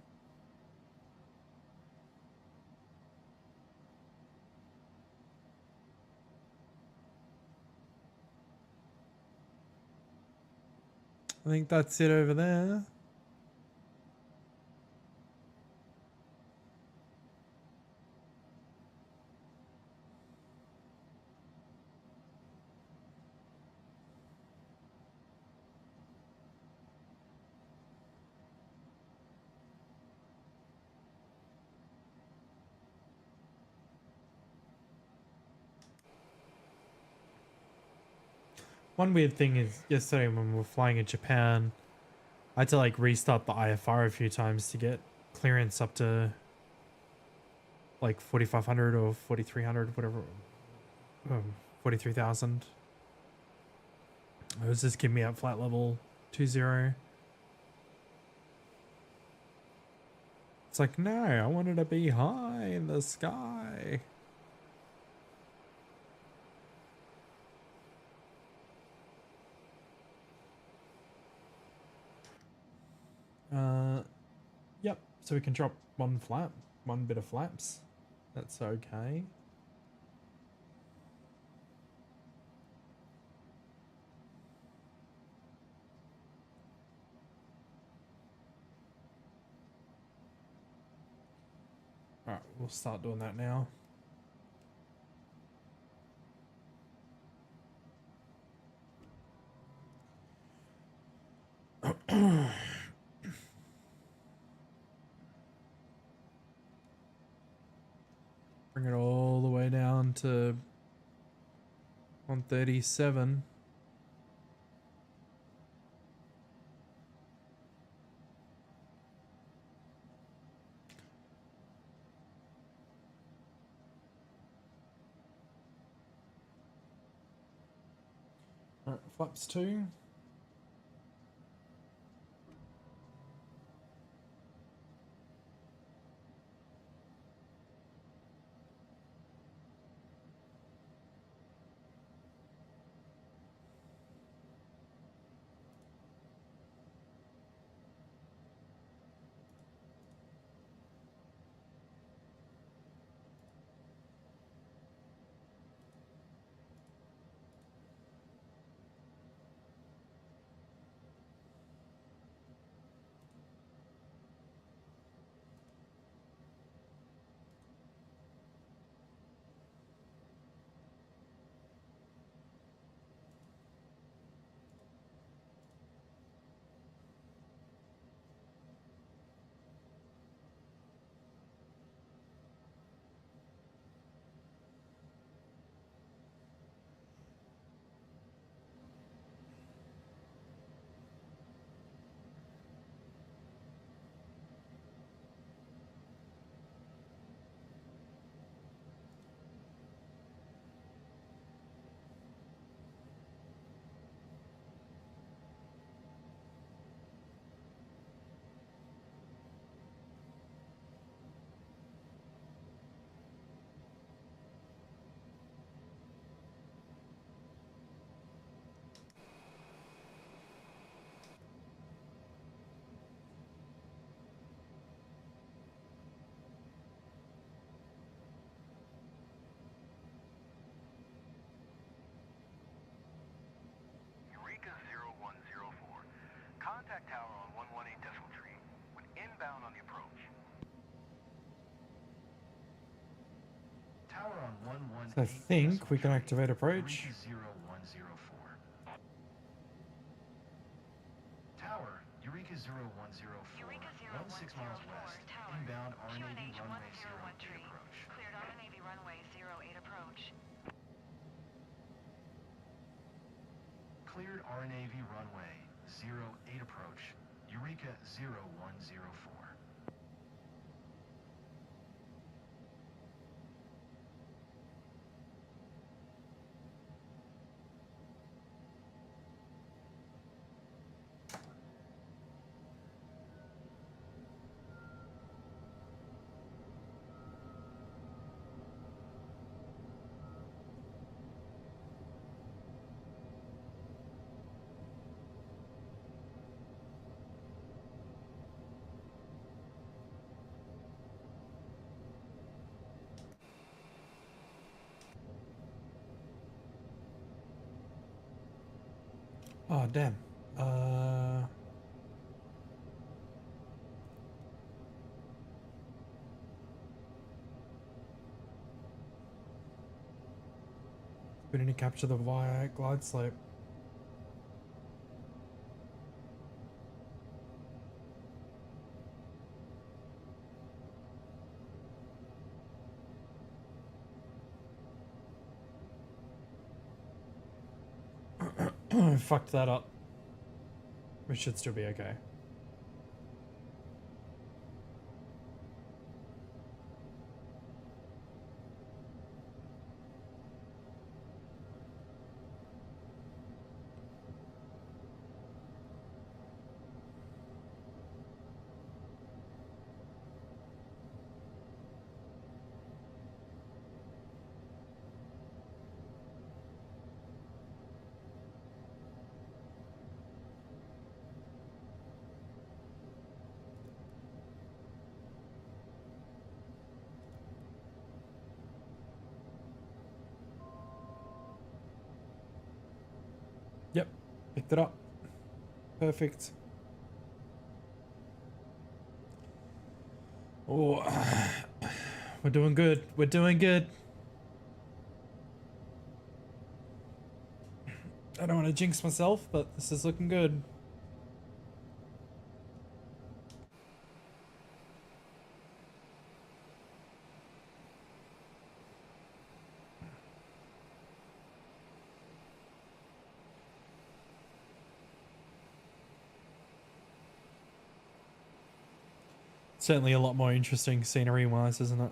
I think that's it over there. One weird thing is yesterday when we were flying in Japan, I had to like restart the IFR a few times to get clearance up to like 4,500 or 4,300, whatever, 43,000. It was just giving me at flight level 20. It's like, no, I wanted to be high in the sky. Yep, so we can drop one flap, one bit of flaps. That's okay. Alright, we'll start doing that now. Bring it all the way down to 137. Alright, flaps 2. So I think we can activate approach. Eureka 0104. Tower, Eureka 0104. Eureka 16 miles 0104, west. tower. Inbound RNAV QNH runway 08 1013. approach. Cleared on Navy runway 08 approach. Cleared RNAV runway 08 approach. Eureka 0104. Oh, damn. We need to capture the via glide slope. Fucked that up. We should still be okay. Yep, picked it up. Perfect. Oh, we're doing good. We're doing good. I don't want to jinx myself, but this is looking good. Certainly a lot more interesting scenery-wise, isn't it?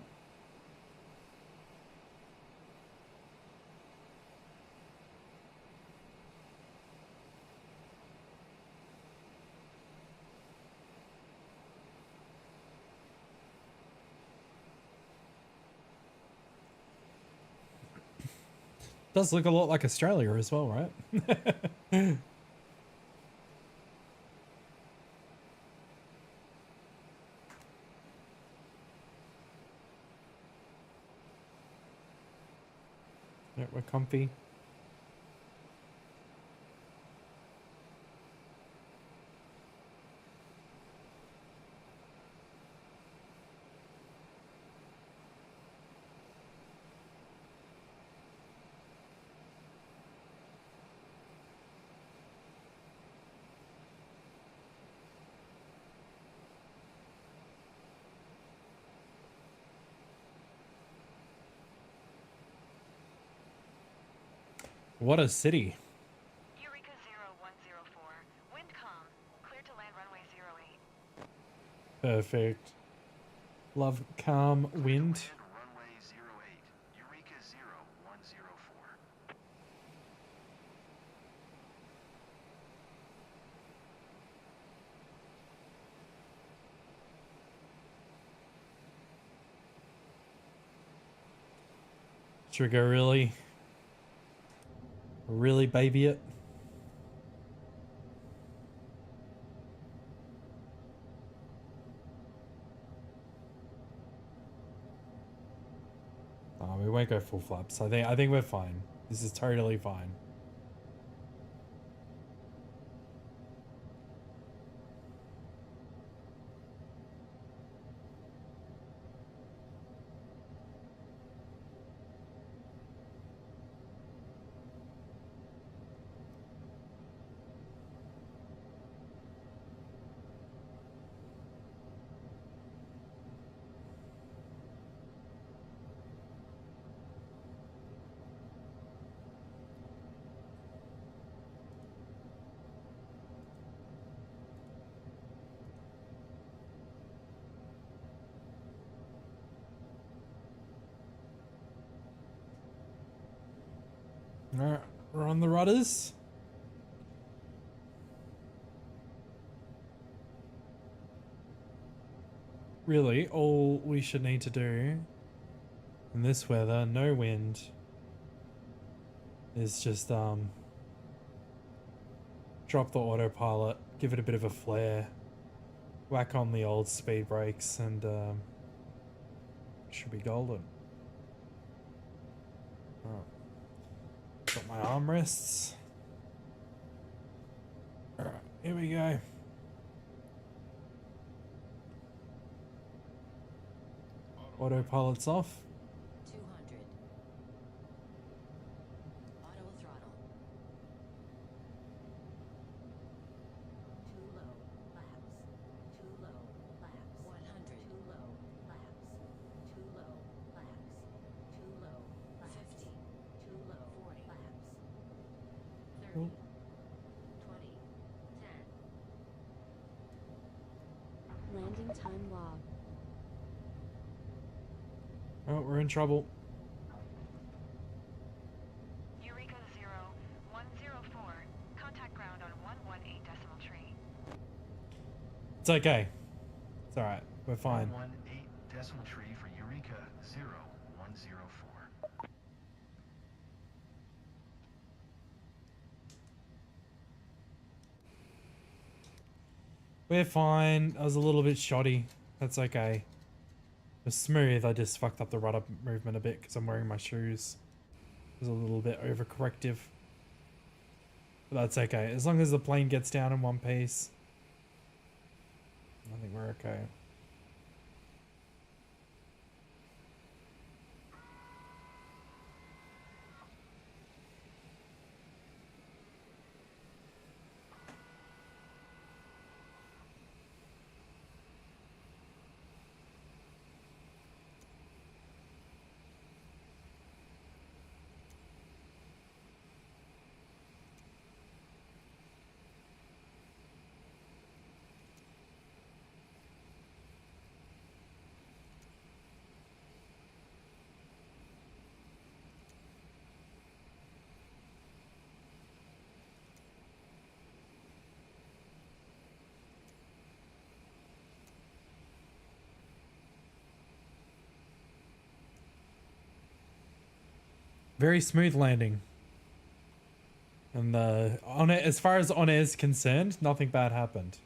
Does look a lot like Australia as well, right? Yeah, we're comfy. What a city. Eureka 0104. Wind calm. Cleared to land runway 08. Perfect. Love calm wind. Land runway 08. Eureka 0104. Should we go really baby it? Oh, we won't go full flaps. I think we're fine. This is totally fine. Alright, we're on the rudders. Really, all we should need to do in this weather, no wind, is just drop the autopilot, give it a bit of a flare, whack on the old speed brakes, and should be golden. Alright. Got my armrests. Alright, here we go. Autopilot's off. 200. Auto throttle. Too low. Laps. Too low. Laps. 100. Too low. Laps. Too low. Laps. Too low. Laps. 50. Too low. 40. Laps. 30. Cool. 20. 10. Landing time log. Oh, we're in trouble. Eureka 0104. Contact ground on 118 decimal tree. It's okay. It's alright. We're fine. 118 decimal tree for Eureka 0104. We're fine. I was a little bit shoddy. That's okay. It was smooth. I just fucked up the rudder movement a bit because I'm wearing my shoes. It was a little bit overcorrective. But that's okay. As long as the plane gets down in one piece, I think we're okay. Very smooth landing. And on it, as far as OnAir is concerned, nothing bad happened.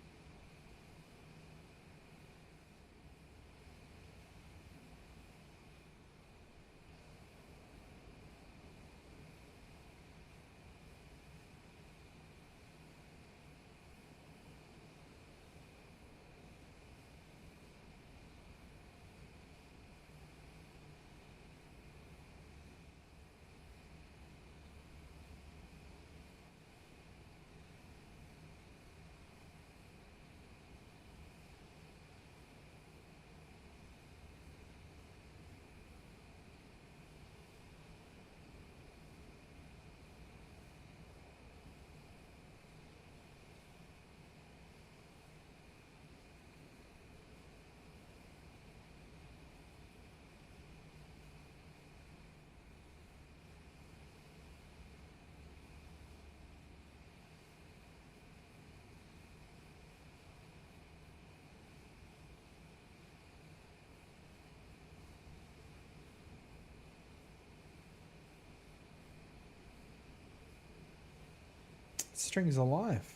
String's alive.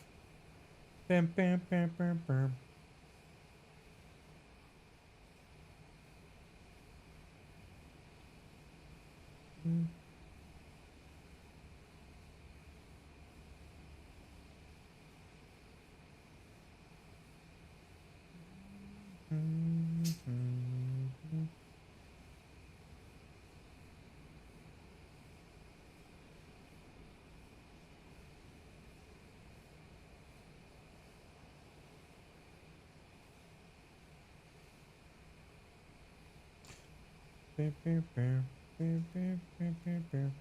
Bam, bam, bam, bam, bam. Bam, bam, bam, bam, bam, bam, bam, bam.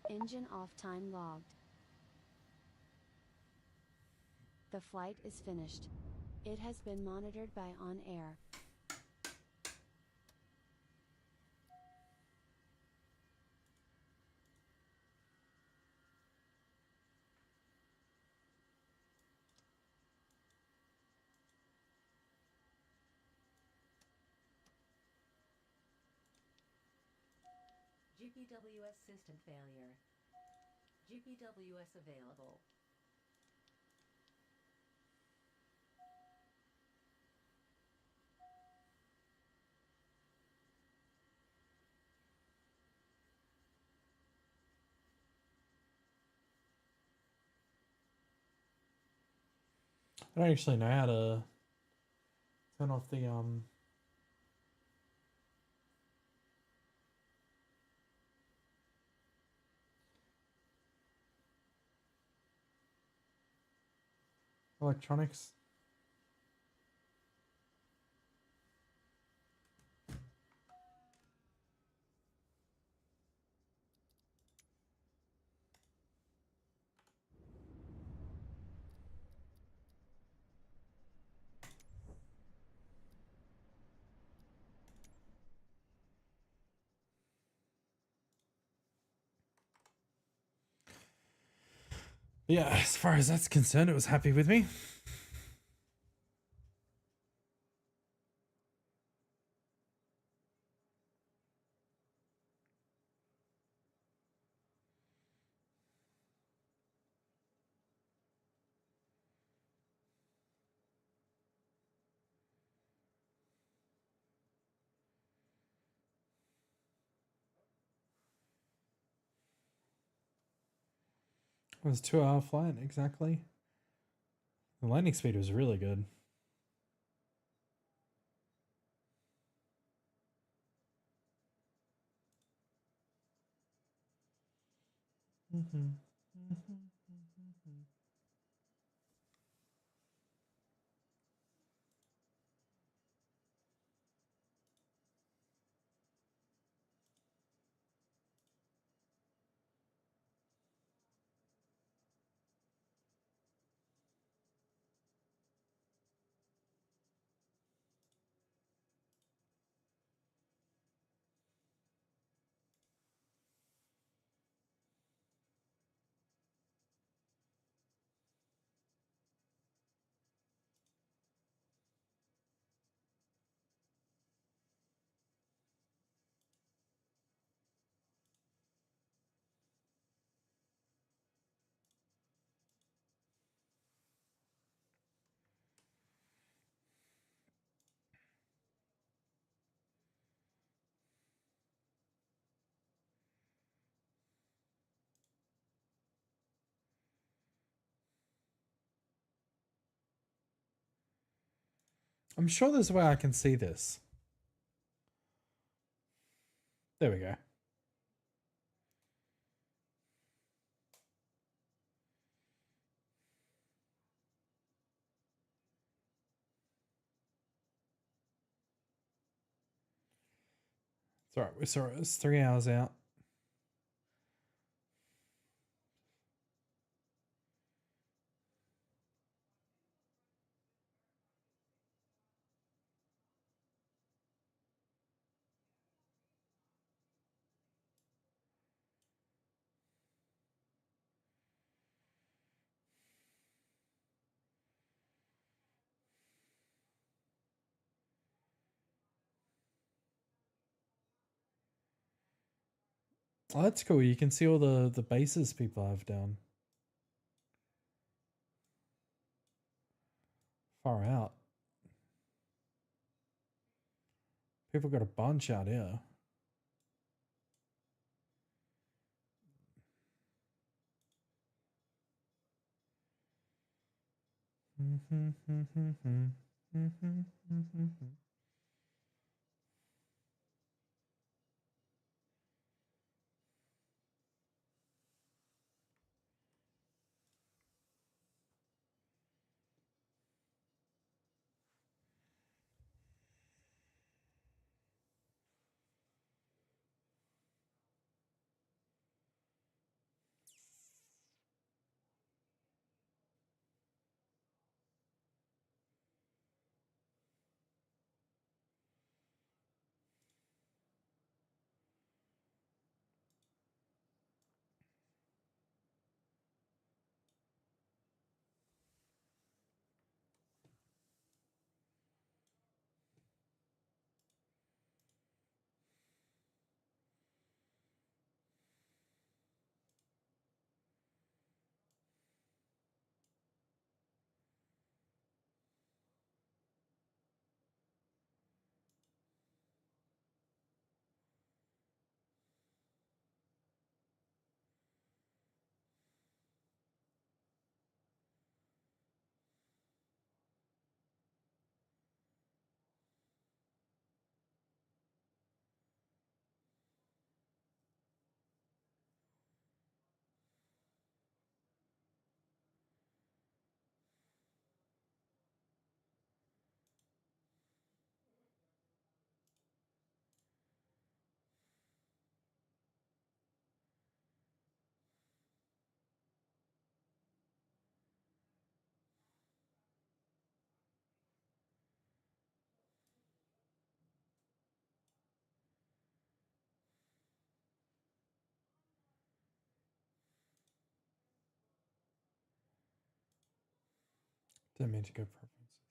Engine off time logged. The flight is finished. It has been monitored by OnAir. GPWS system failure. GPWS available. I don't actually know how to turn off the electronics. Yeah, as far as that's concerned, it was happy with me. It was a 2-hour flight, exactly. The landing speed was really good. I'm sure there's a way I can see this. There we go. It's alright, we saw it was 3 hours out. Oh, that's cool. You can see all the bases people have down. Far out. People got a bunch out here. Didn't mean to go preferences.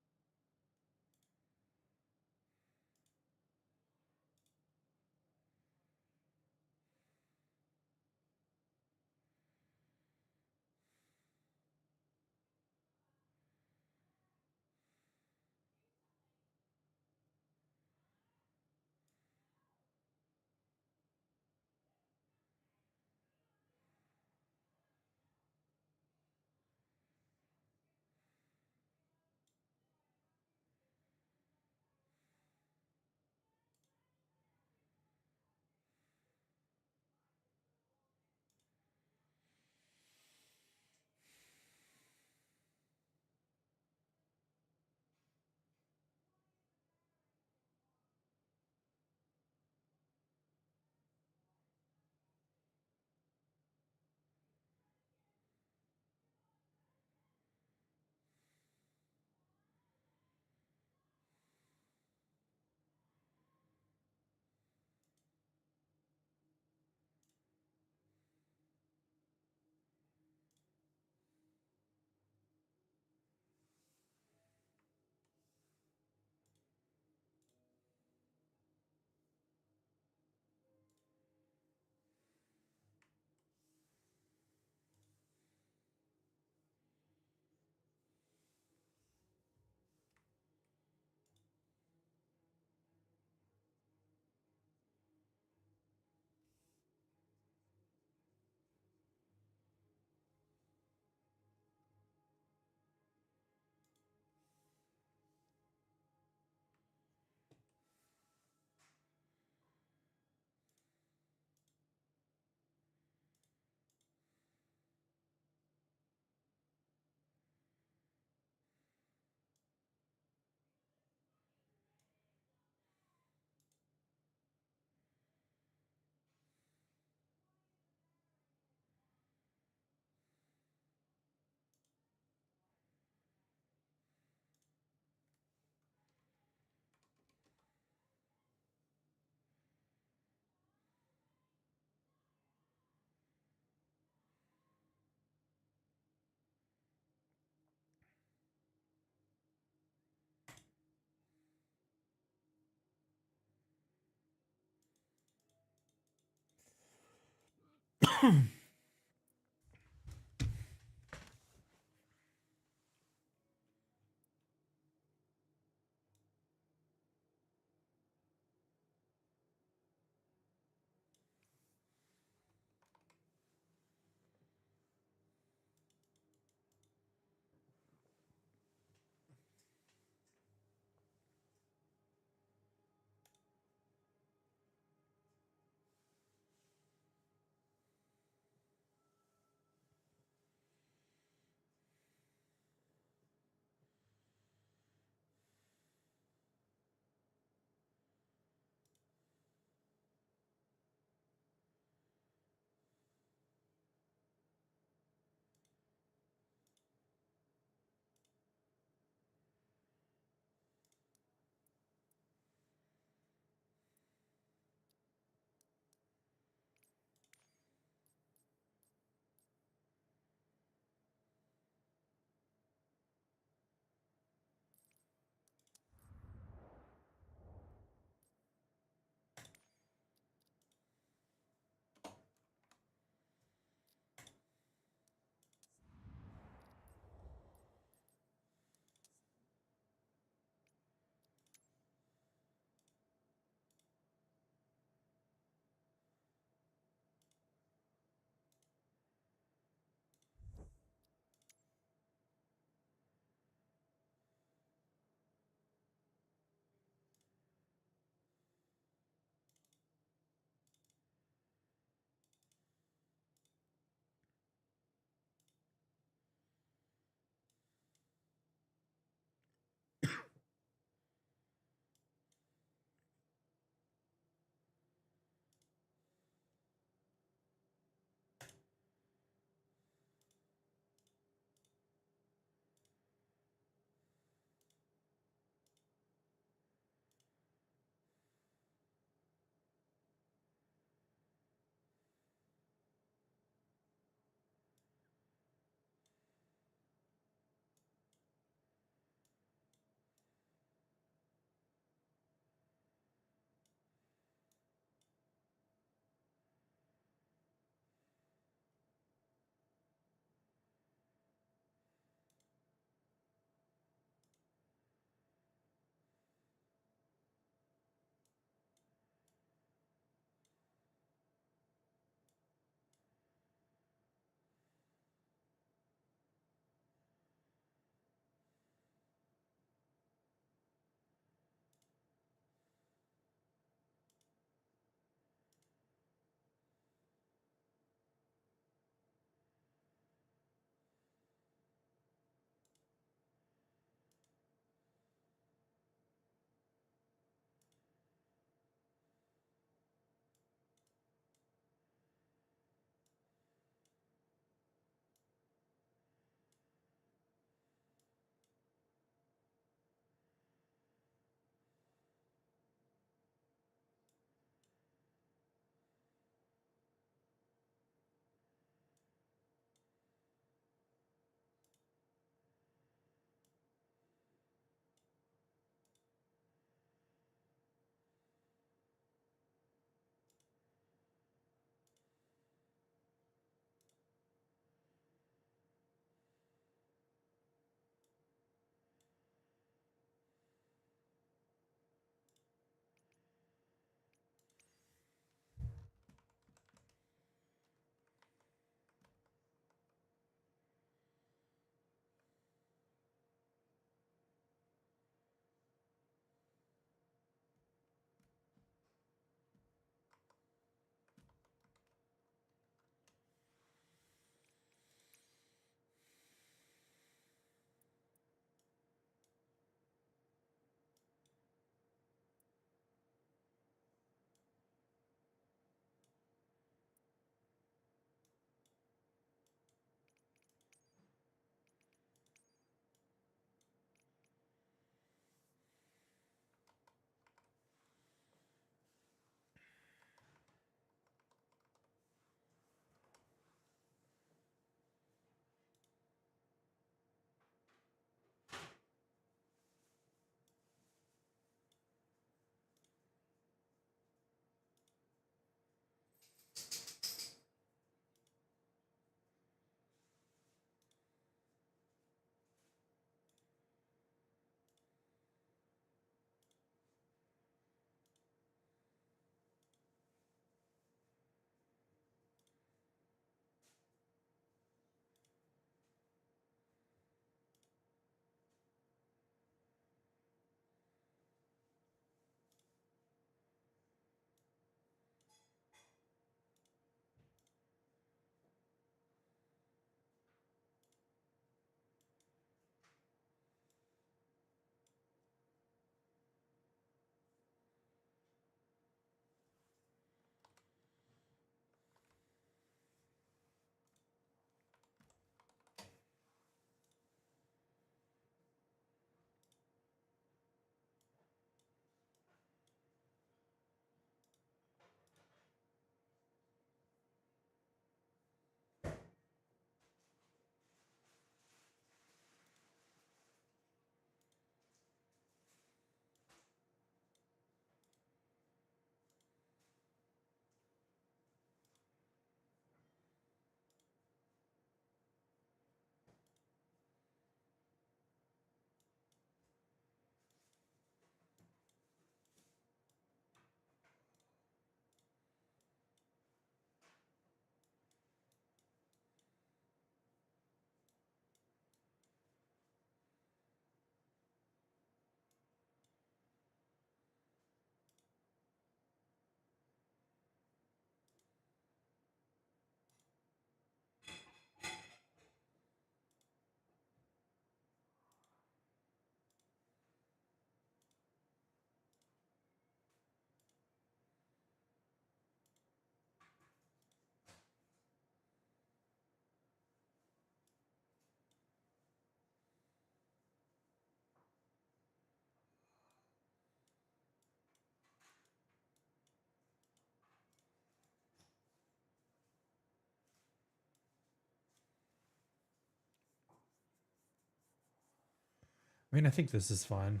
I mean, I think this is fine.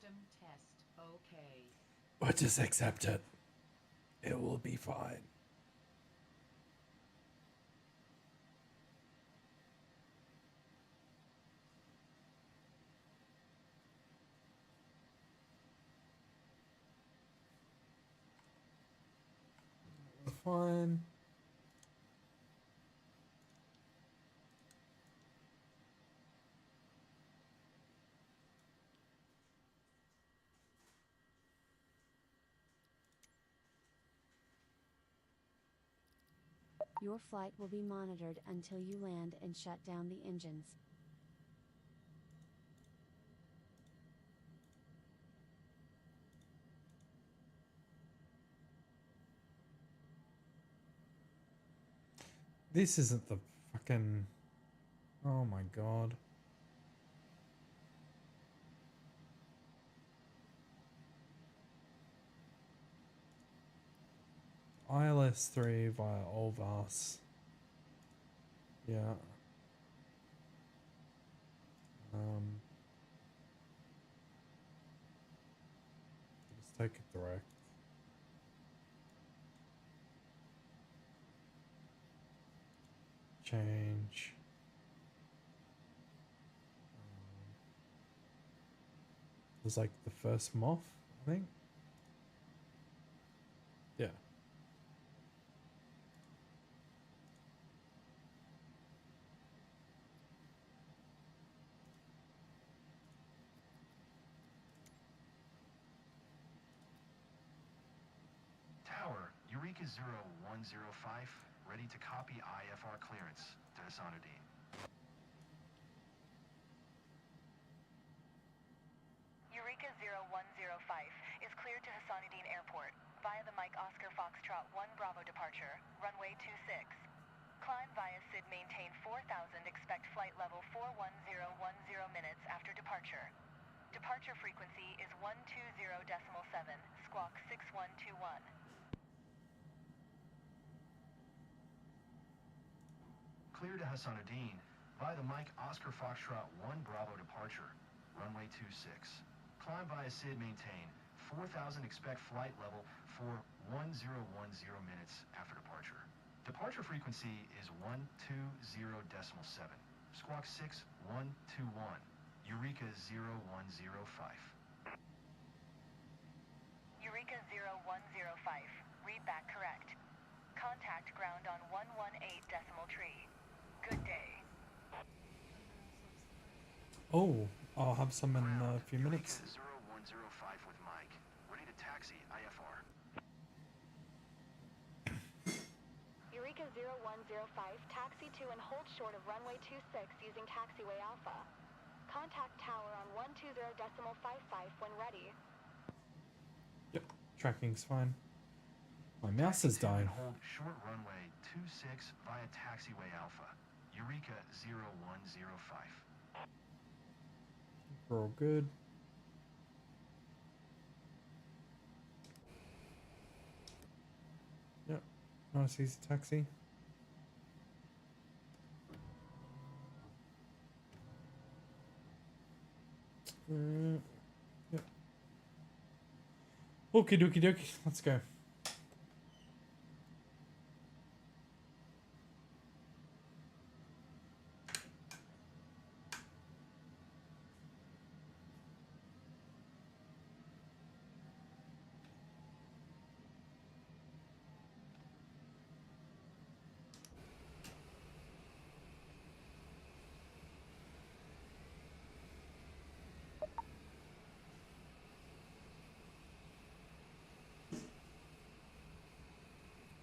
System test. Okay. Or just accept it. It will be fine. Fine. Your flight will be monitored until you land and shut down the engines. This isn't the fucking... Oh my god. ILS 3 via Olvas. Yeah. Let's take it direct. Change. It was like the first moth, I think. Yeah. Tower, Eureka 0105, ready to copy IFR clearance to Hasanuddin. Eureka 0105 is cleared to Hasanuddin Airport via the Mike Oscar Foxtrot 1 Bravo departure, runway 26. Climb via SID maintain 4000, expect flight level 41010 minutes after departure. Departure frequency is 120.7, squawk 6121. Clear to Hasanuddin via the Mike Oscar Foxtrot 1 Bravo departure, runway 26. Climb via SID maintain 4000, expect flight level for 1010 minutes after departure. Departure frequency is 120.7, squawk 6121, Eureka 0105. Eureka 0105, read back correct. Contact ground on 118.3. Good day. Oh, I'll have some in a few Eureka minutes. 0105 with Mike, ready to taxi IFR. Eureka 0105, taxi to and hold short of runway 26 using taxiway Alpha. Contact tower on 120.55 when ready. Yep, tracking's fine. My mouse is Taxi to and dying. hold short runway 26 via taxiway Alpha, Eureka 0105. We're all good. Yep, nice easy taxi. Yep. Okie dokie dokie, let's go.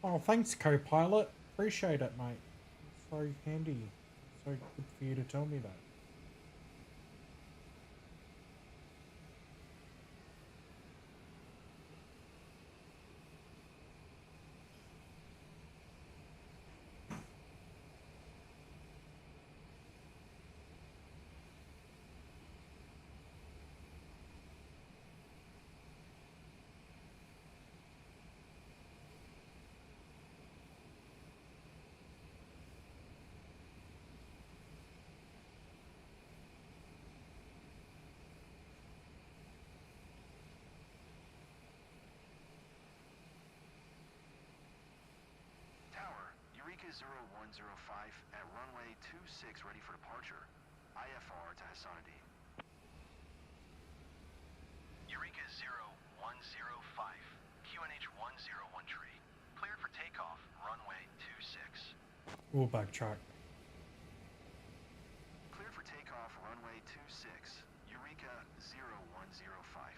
Oh, thanks, co-pilot. Appreciate it, mate. It's so handy. So good for you to tell me that. 0105 at runway 26 ready for departure. IFR to Hassanadine. Eureka 0105, QNH 101 tree. Cleared for takeoff, runway 26. We'll backtrack. Cleared for takeoff, runway 26. Eureka 0105.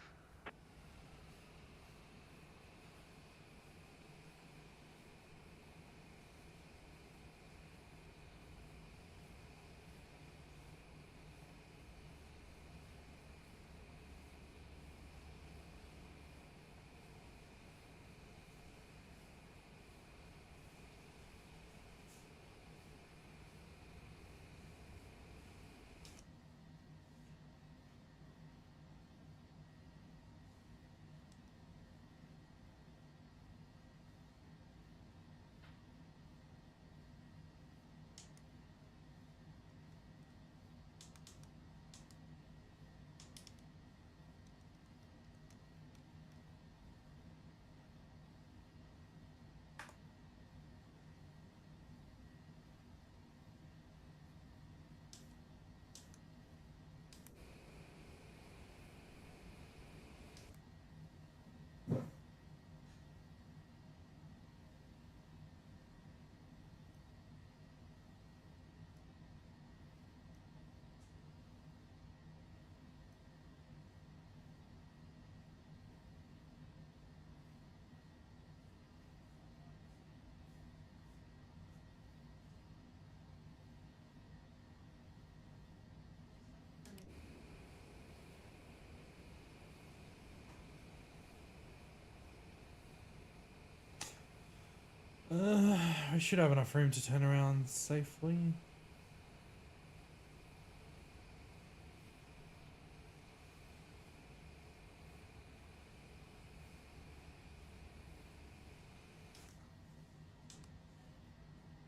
I should have enough room to turn around safely.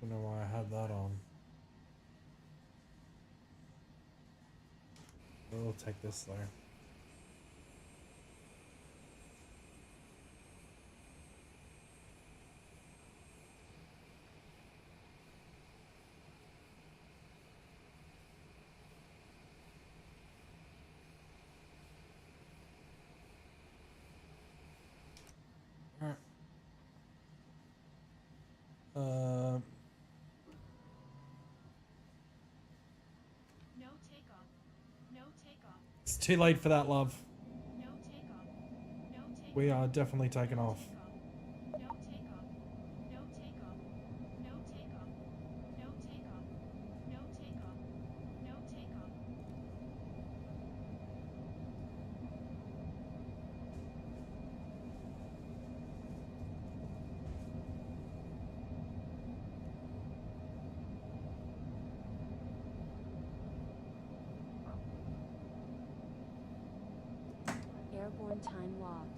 Don't know why I had that on. We'll take this though. No takeoff. No takeoff. It's too late for that, love. No takeoff. No takeoff. We are definitely taking off. No takeoff. No takeoff. No takeoff. No takeoff. No takeoff. No takeoff. Airborne time logged.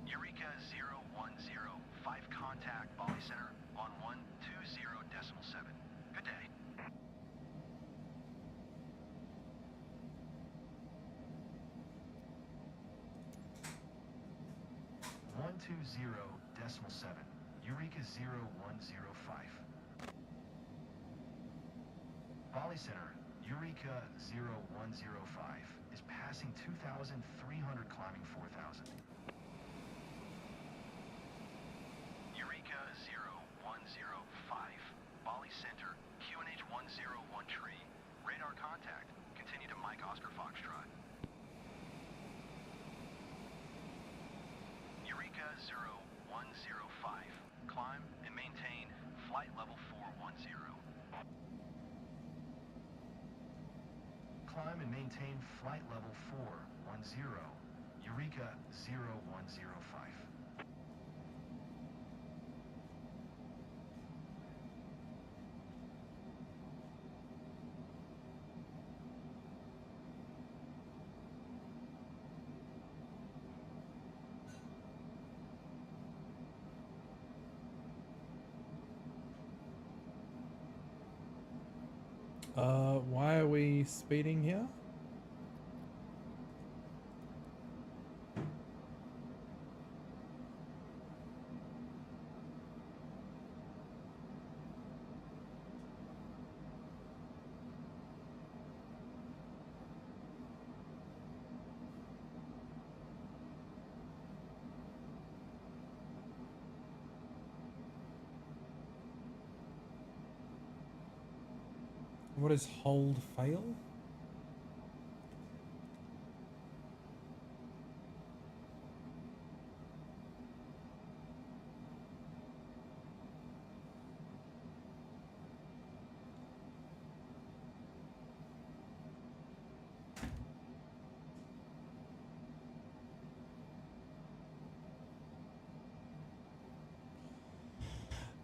Eureka 0105 contact Bali Center on 120.7. Good day. One two zero decimal seven. Eureka 0105. Bali Center, Eureka 0105 is passing 2,300 climbing 4,000. Eureka 0105. Bali Center, QNH 101 tree. Radar contact. Continue to Mike Oscar Foxtrot. Eureka 0105. Climb and maintain flight level 410. Climb and maintain flight level 410. Eureka 0105. Why are we speeding here? What is hold fail?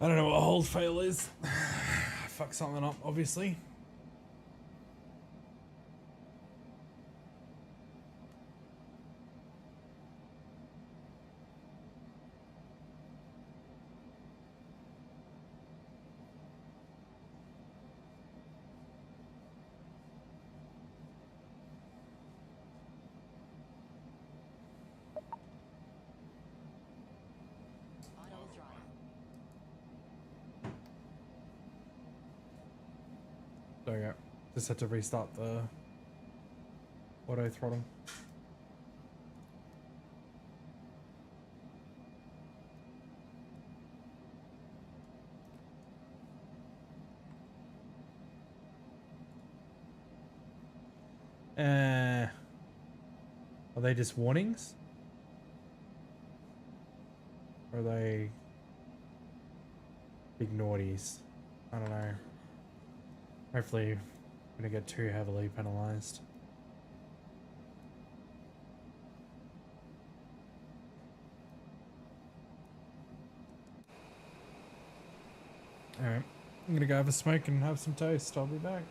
I don't know what hold fail is. Fuck something up, obviously. Auto throttle. There we go. Just had to restart the auto throttle. Are they just warnings? Or are they big naughties? I don't know. Hopefully I'm gonna get too heavily penalized. Alright. I'm gonna go have a smoke and have some toast. I'll be back.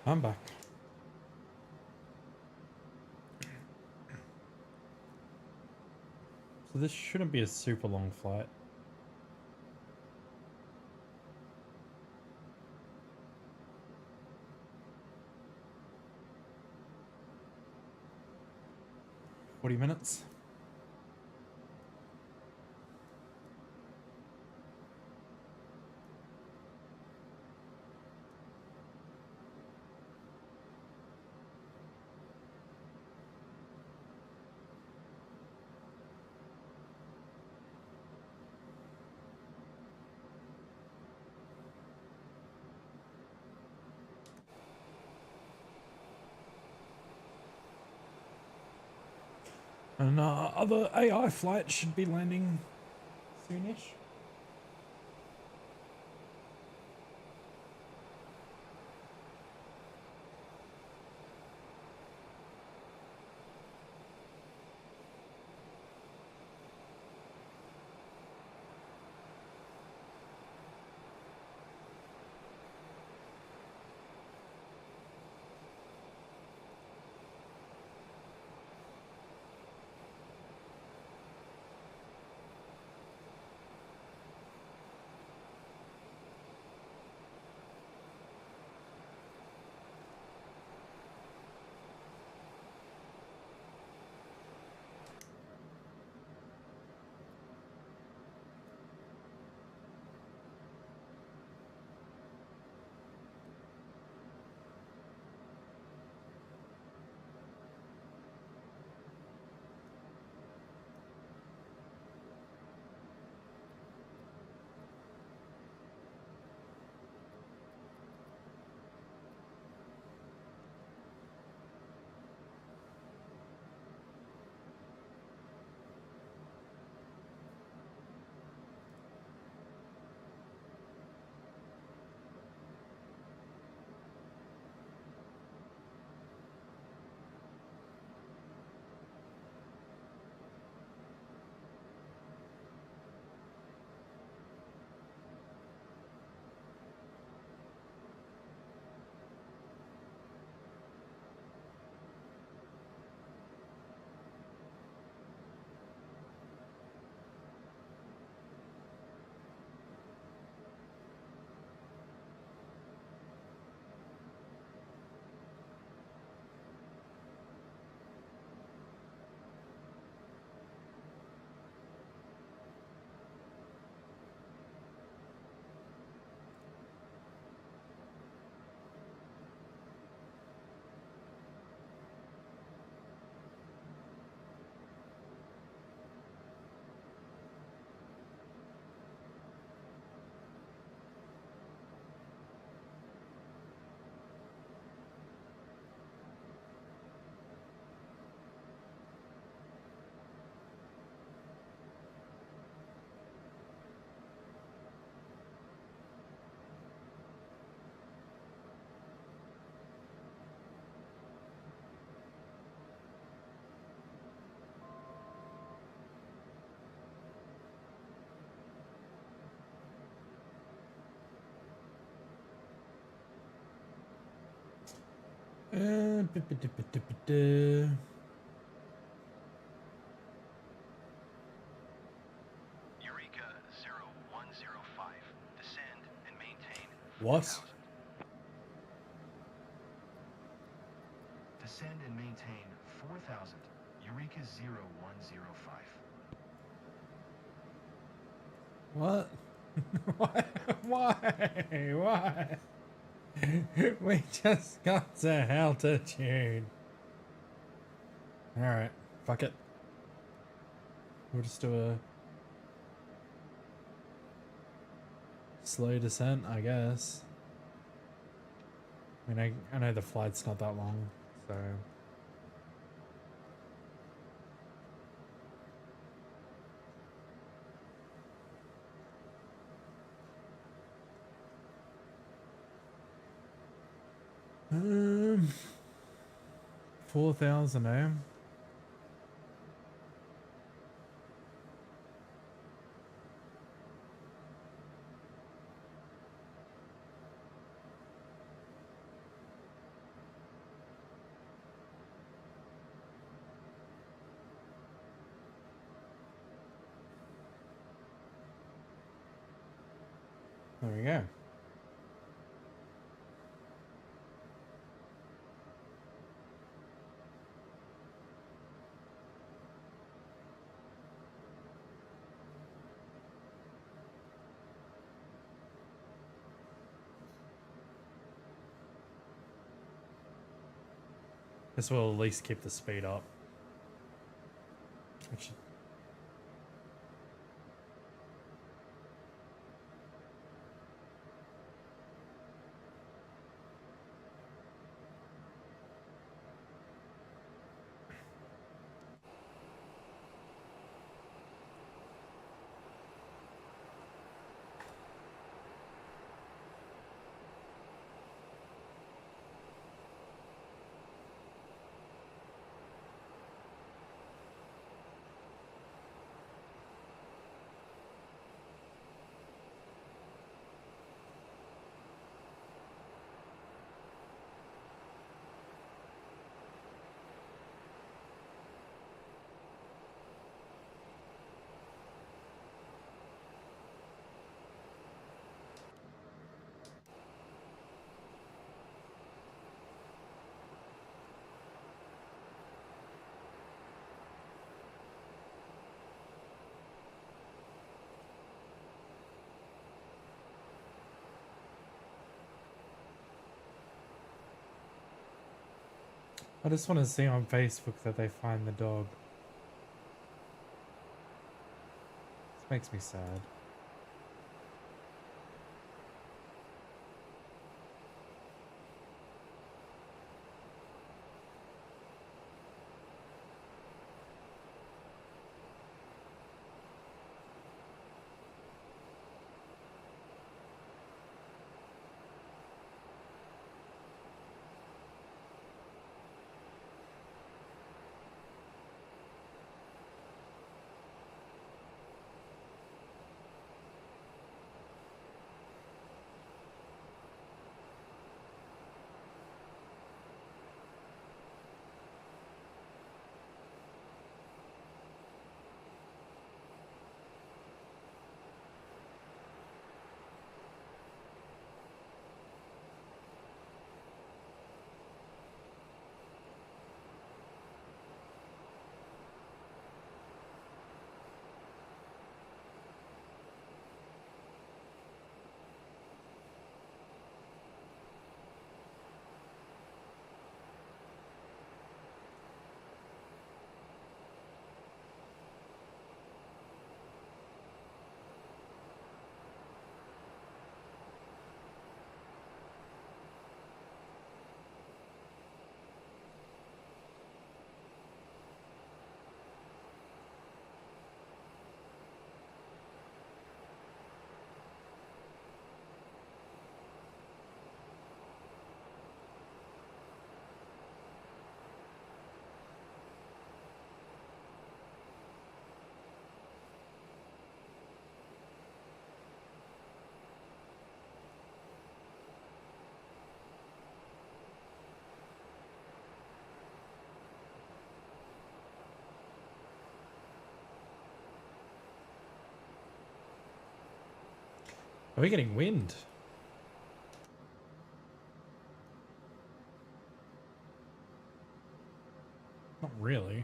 I'm back. So this shouldn't be a super long flight. $40 minutes. And other AI flights should be landing soonish. Eureka 0105. Descend and maintain What? 4,000. Descend and maintain 4,000. Eureka 0105. What? Why? Why? We just got to altitude. Alright, fuck it. We'll just do a slow descent, I guess. I mean, I know the flight's not that long, so... Um, 4,000, eh? There we go. This will at least keep the speed up. Which I just want to see on Facebook that they find the dog. This makes me sad. Are we getting wind? Not really.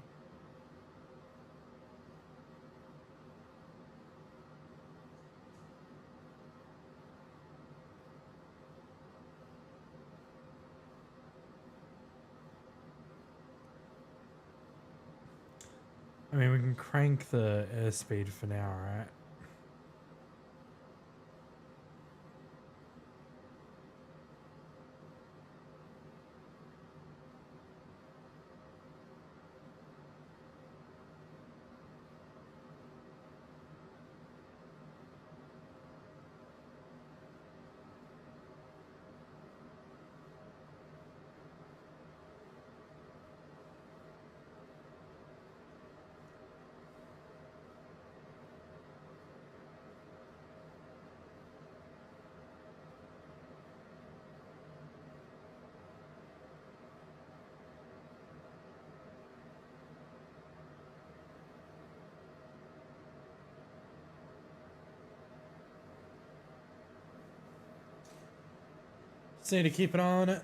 I mean, we can crank the airspeed for now, right? Just need to keep an eye on it.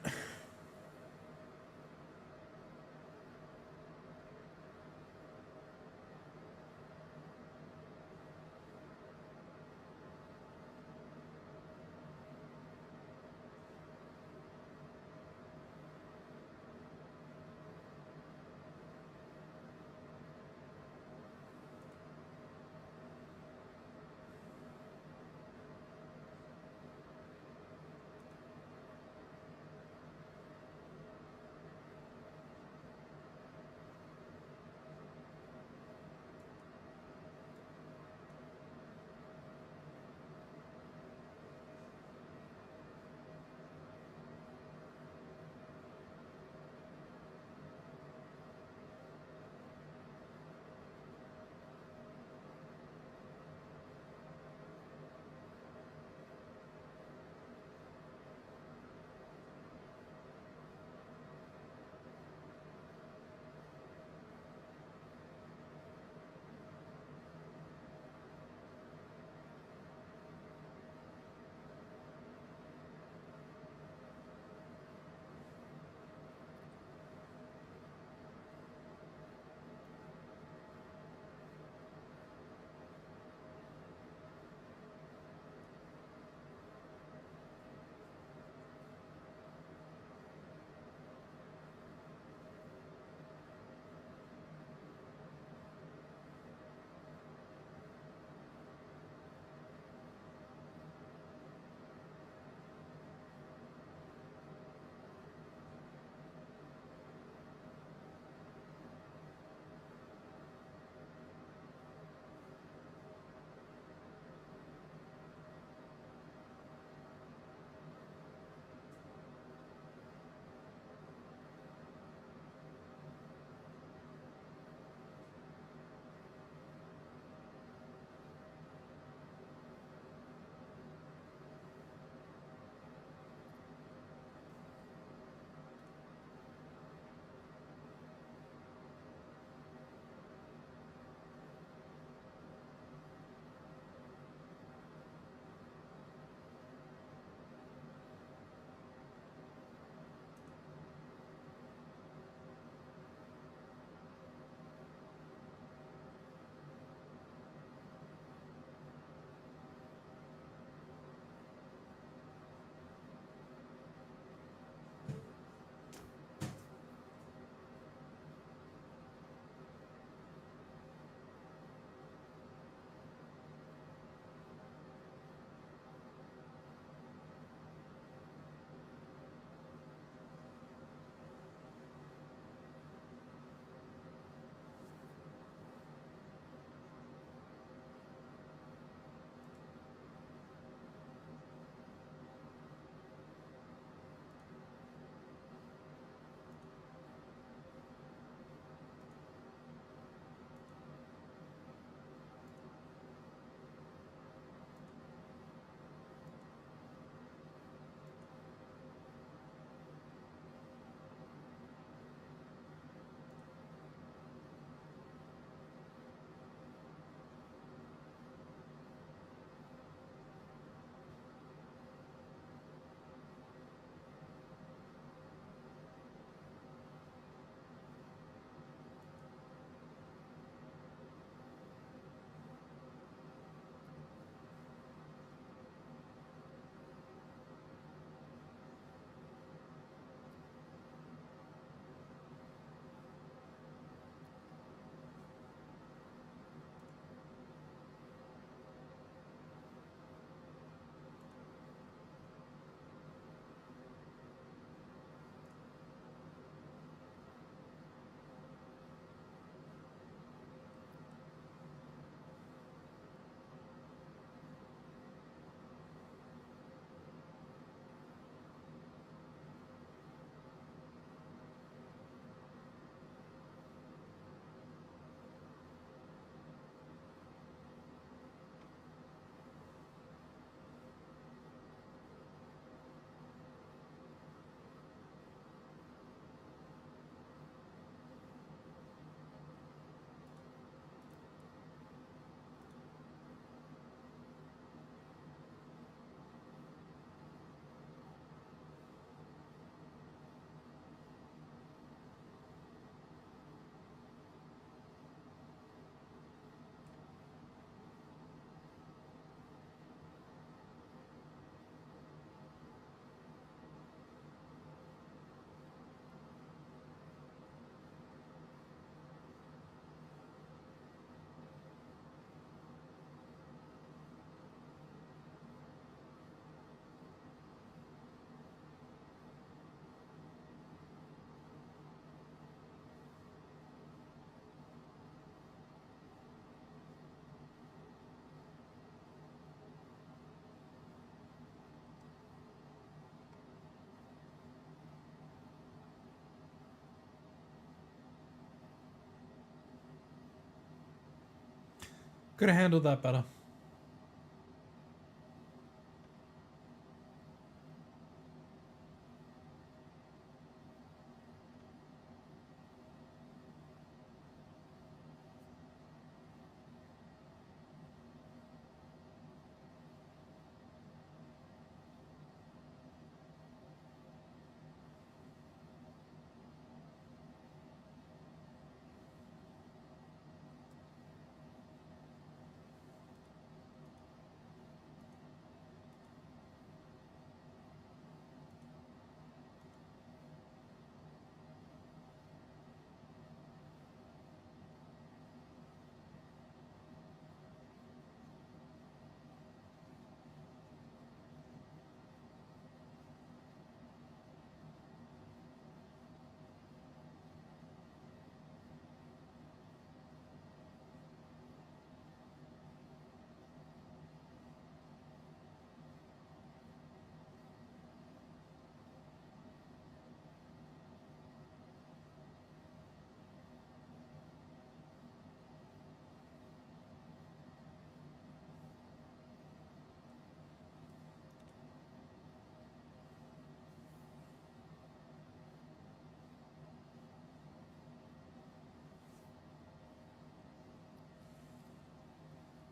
Could have handled that better.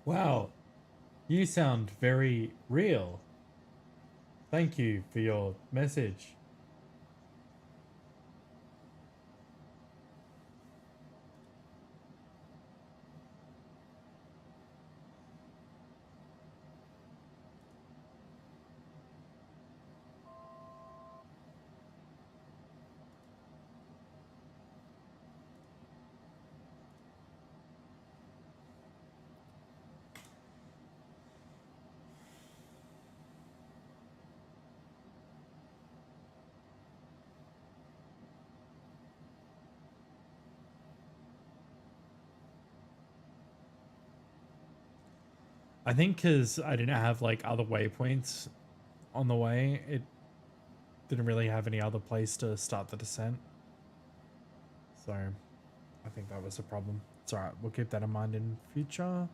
Wow, you sound very real. Thank you for your message. I think because I didn't have like other waypoints on the way, it didn't really have any other place to start the descent. So I think that was a problem. It's alright, we'll keep that in mind in future.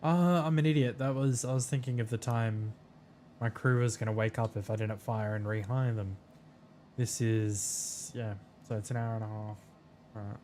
I'm an idiot. I was thinking of the time my crew was gonna wake up if I didn't fire and rehire them. This is, yeah, so it's an hour and a half. Alright.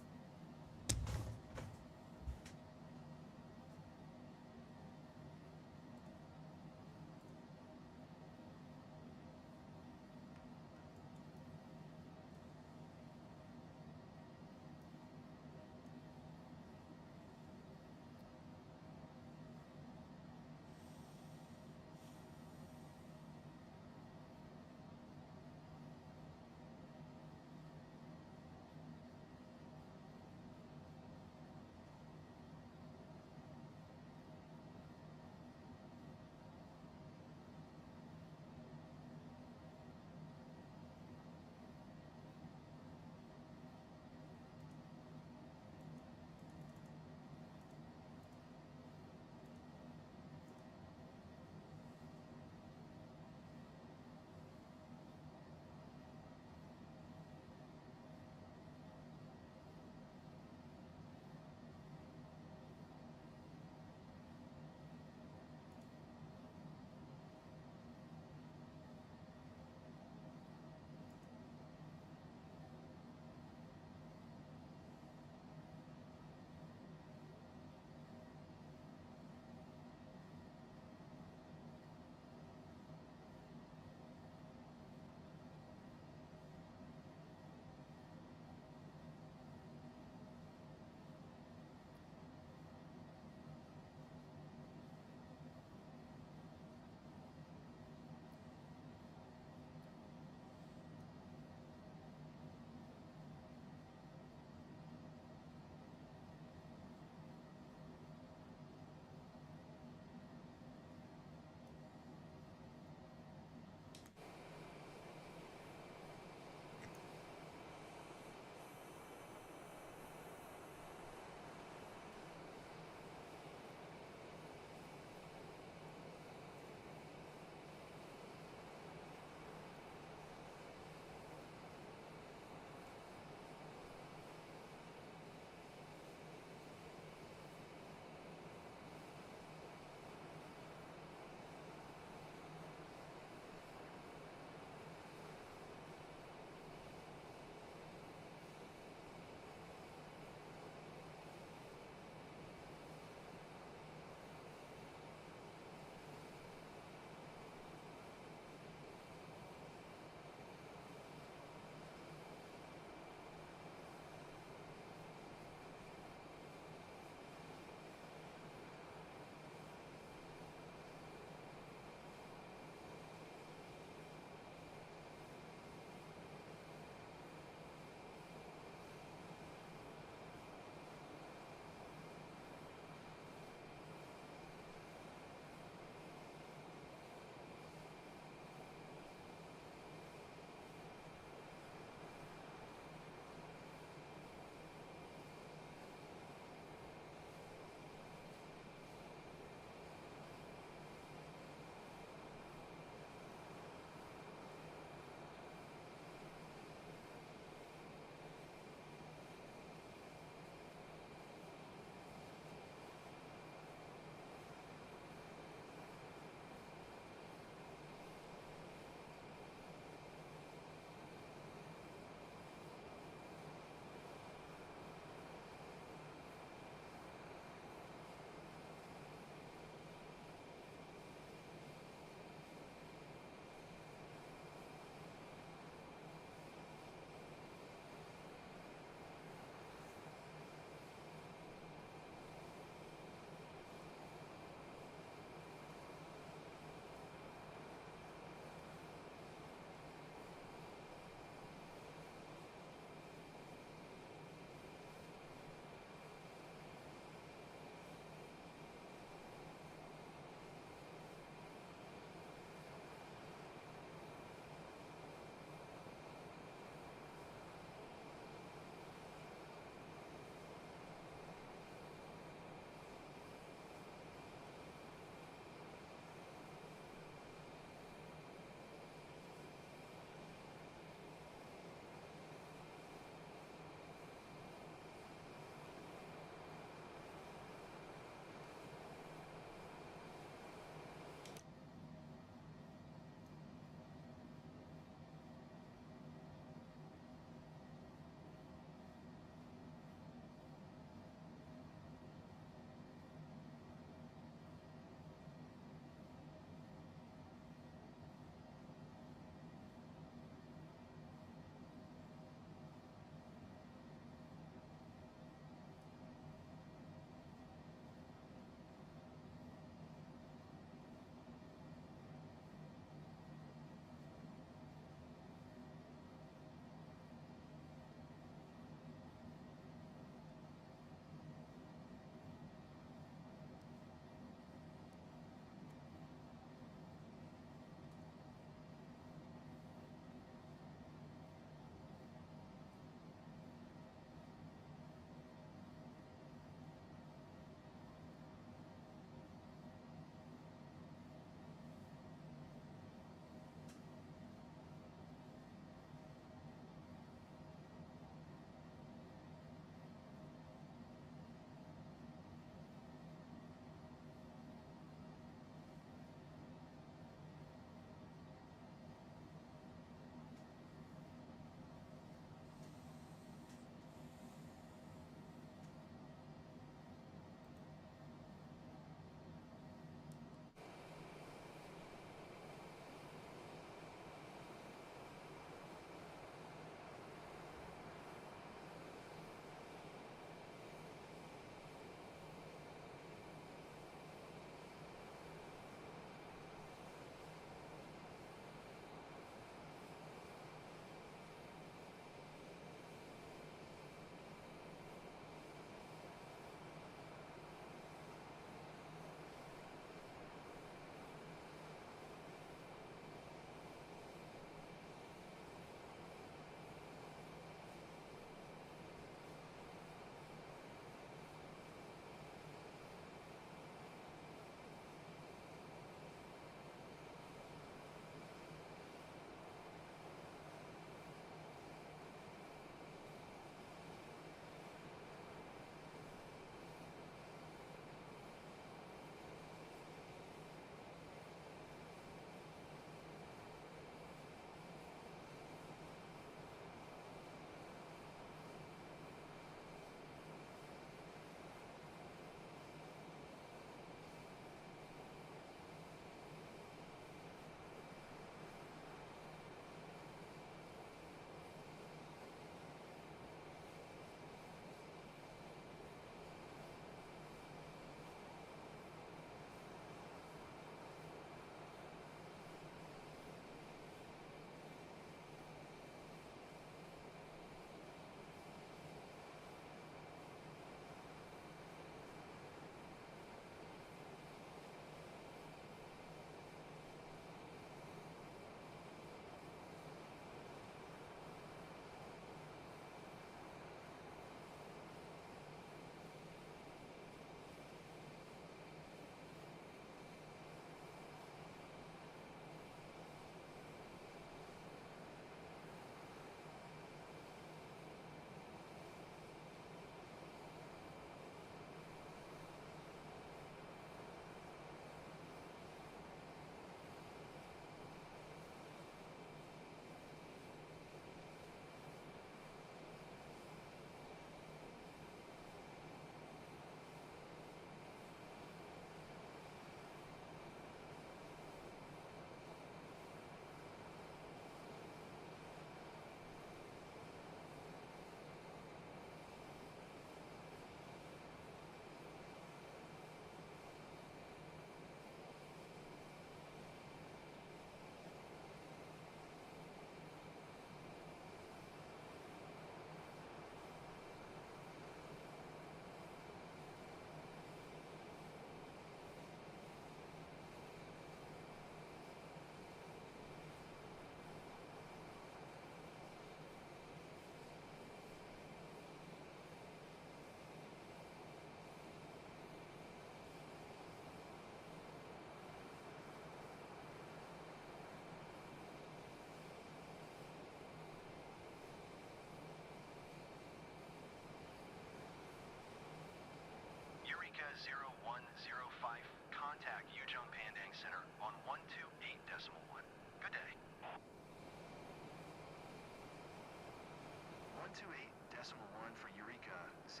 128.1 for Eureka 0105.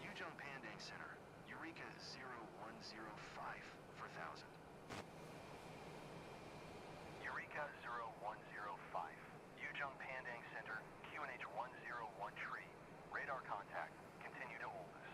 Yuzhong Pandang Center, Eureka 0105 for 1000. Eureka 0105, Yuzhong Pandang Center, QNH 101 tree. Radar contact. Continue to hold this.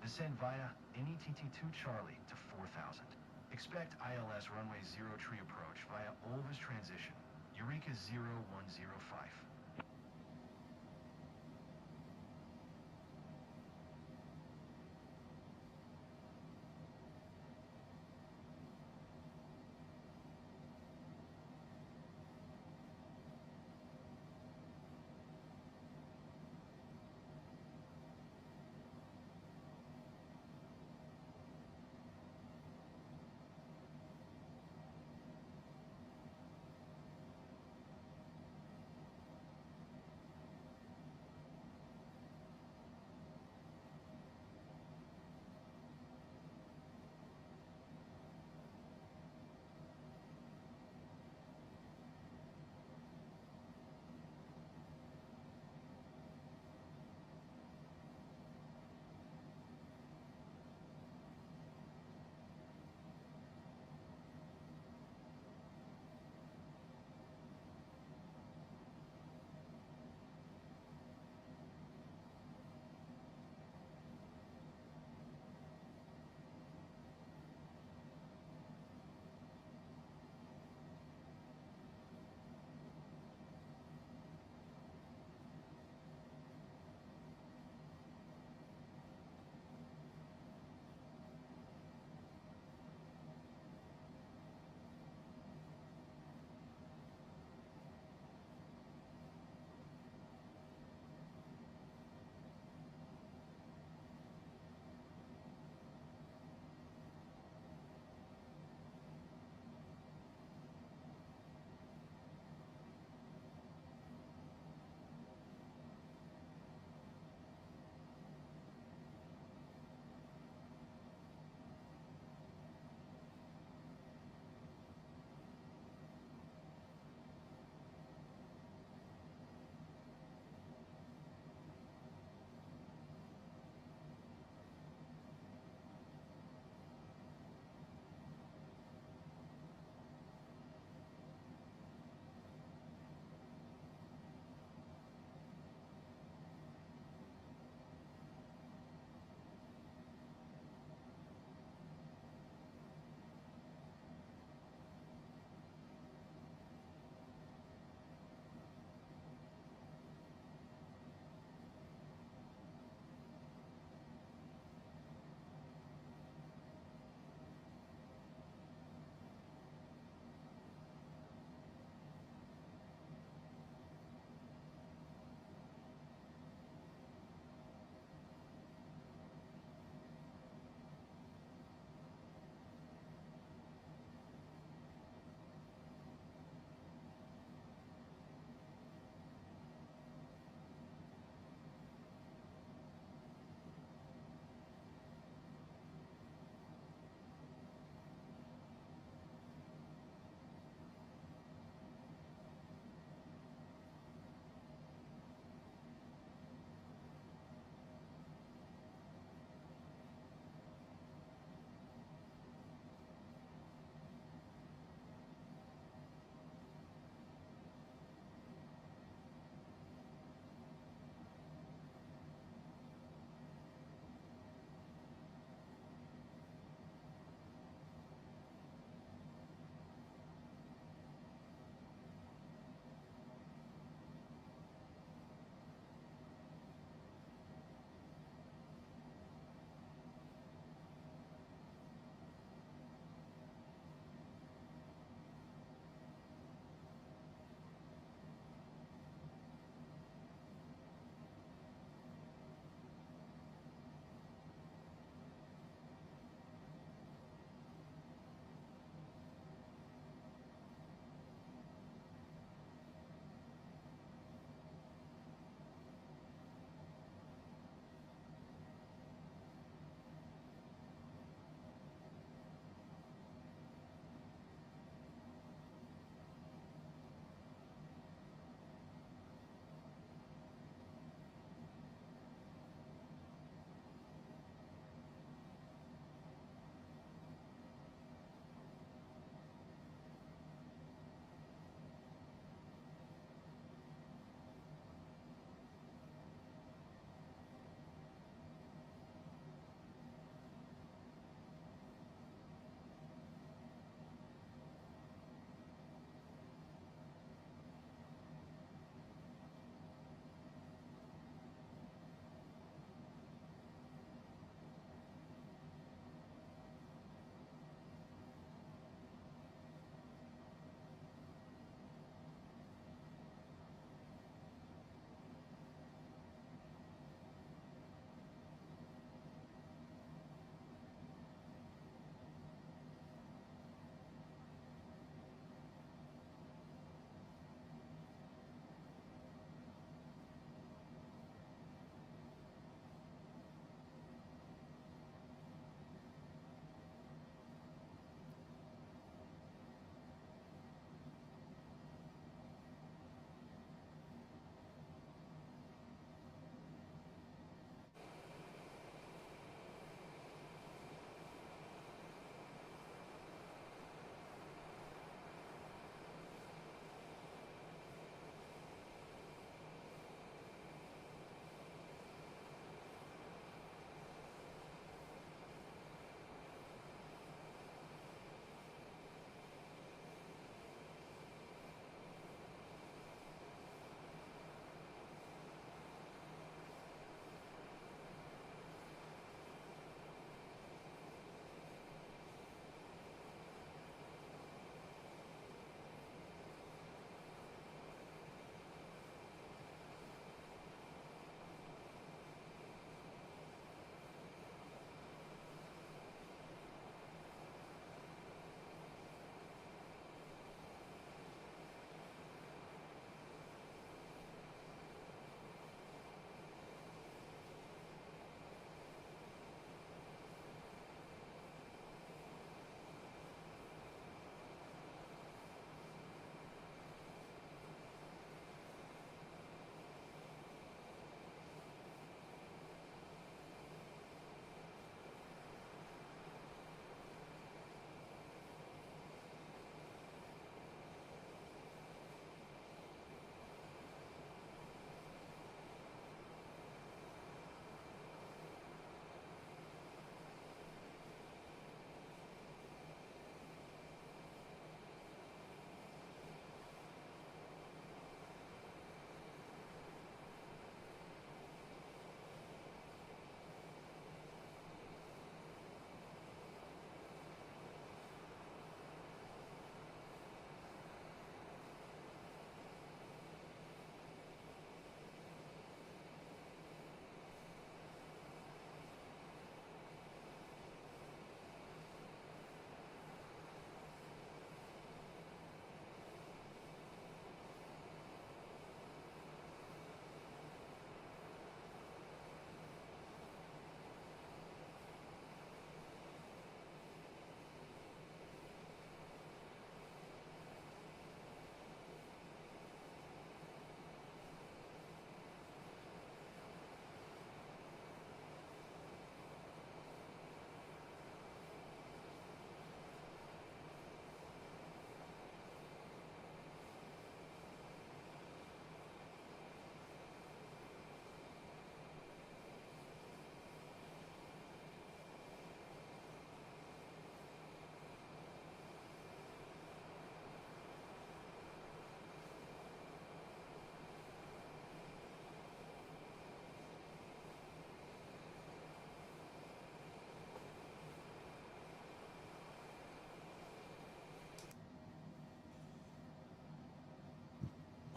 Descend via NETT2 Charlie to 4,000. Expect ILS runway 0 tree approach via Olvis transition, Eureka 0105.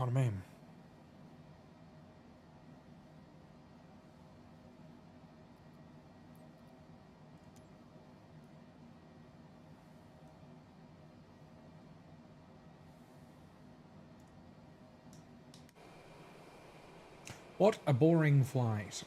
what I mean. What a boring flight.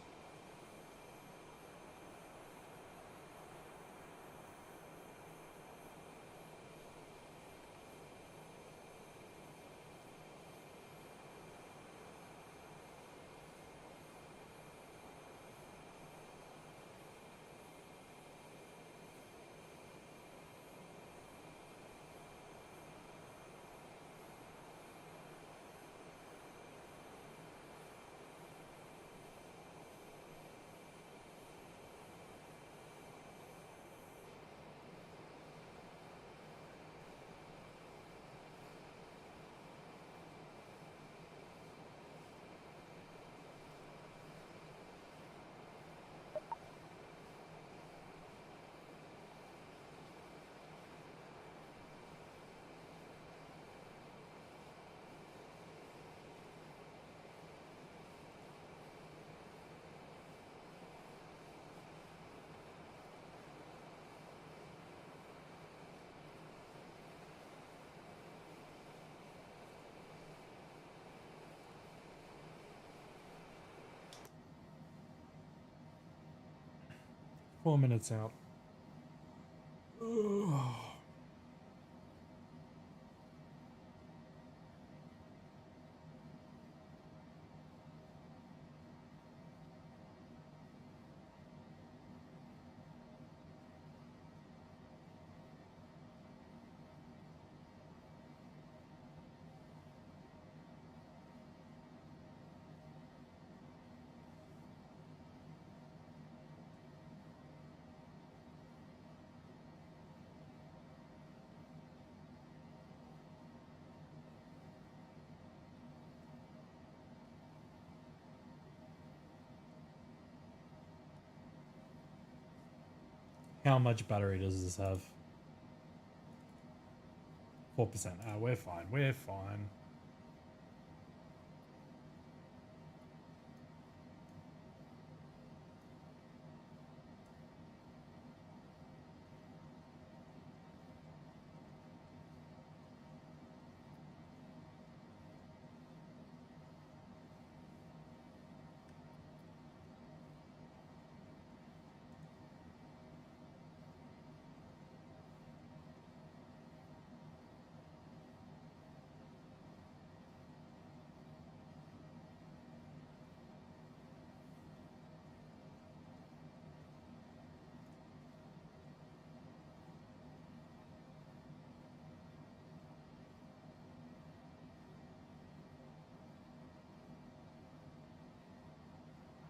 Four minutes out. Ugh. How much battery does this have? 4%. Ah, we're fine. We're fine.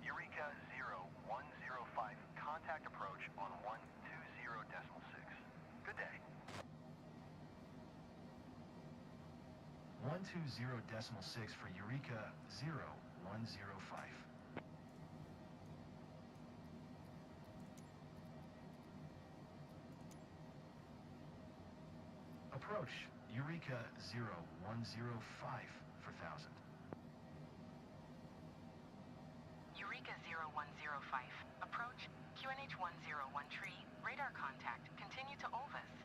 Eureka 0105, contact approach on 120.6. Good day. 120.6 for Eureka 0105. Approach Eureka 0105 for 1000. Eureka 0105. Approach QNH 101 tree. Radar contact. Continue to Olvis.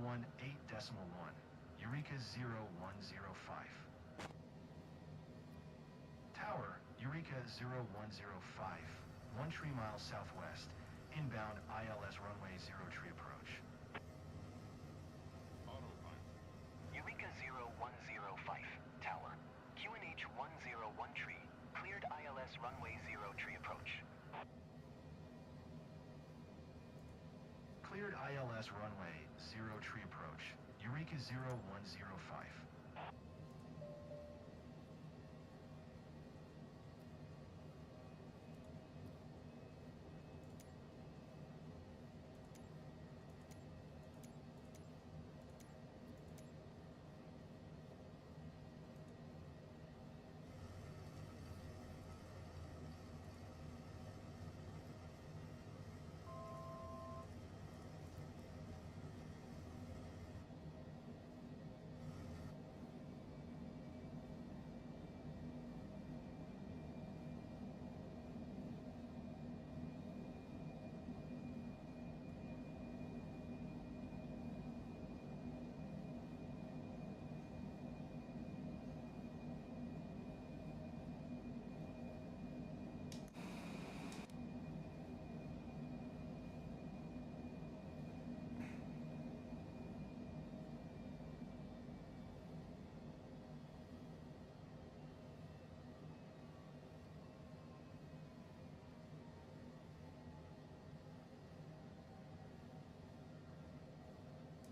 118.1, Eureka 0105. Tower, Eureka 0105, 1 tree mile southwest, inbound ILS runway 0 tree approach. Eureka 0105, Tower. QNH 101 tree, cleared ILS runway 0 tree approach. Cleared ILS runway 0 tree approach, Eureka 0105.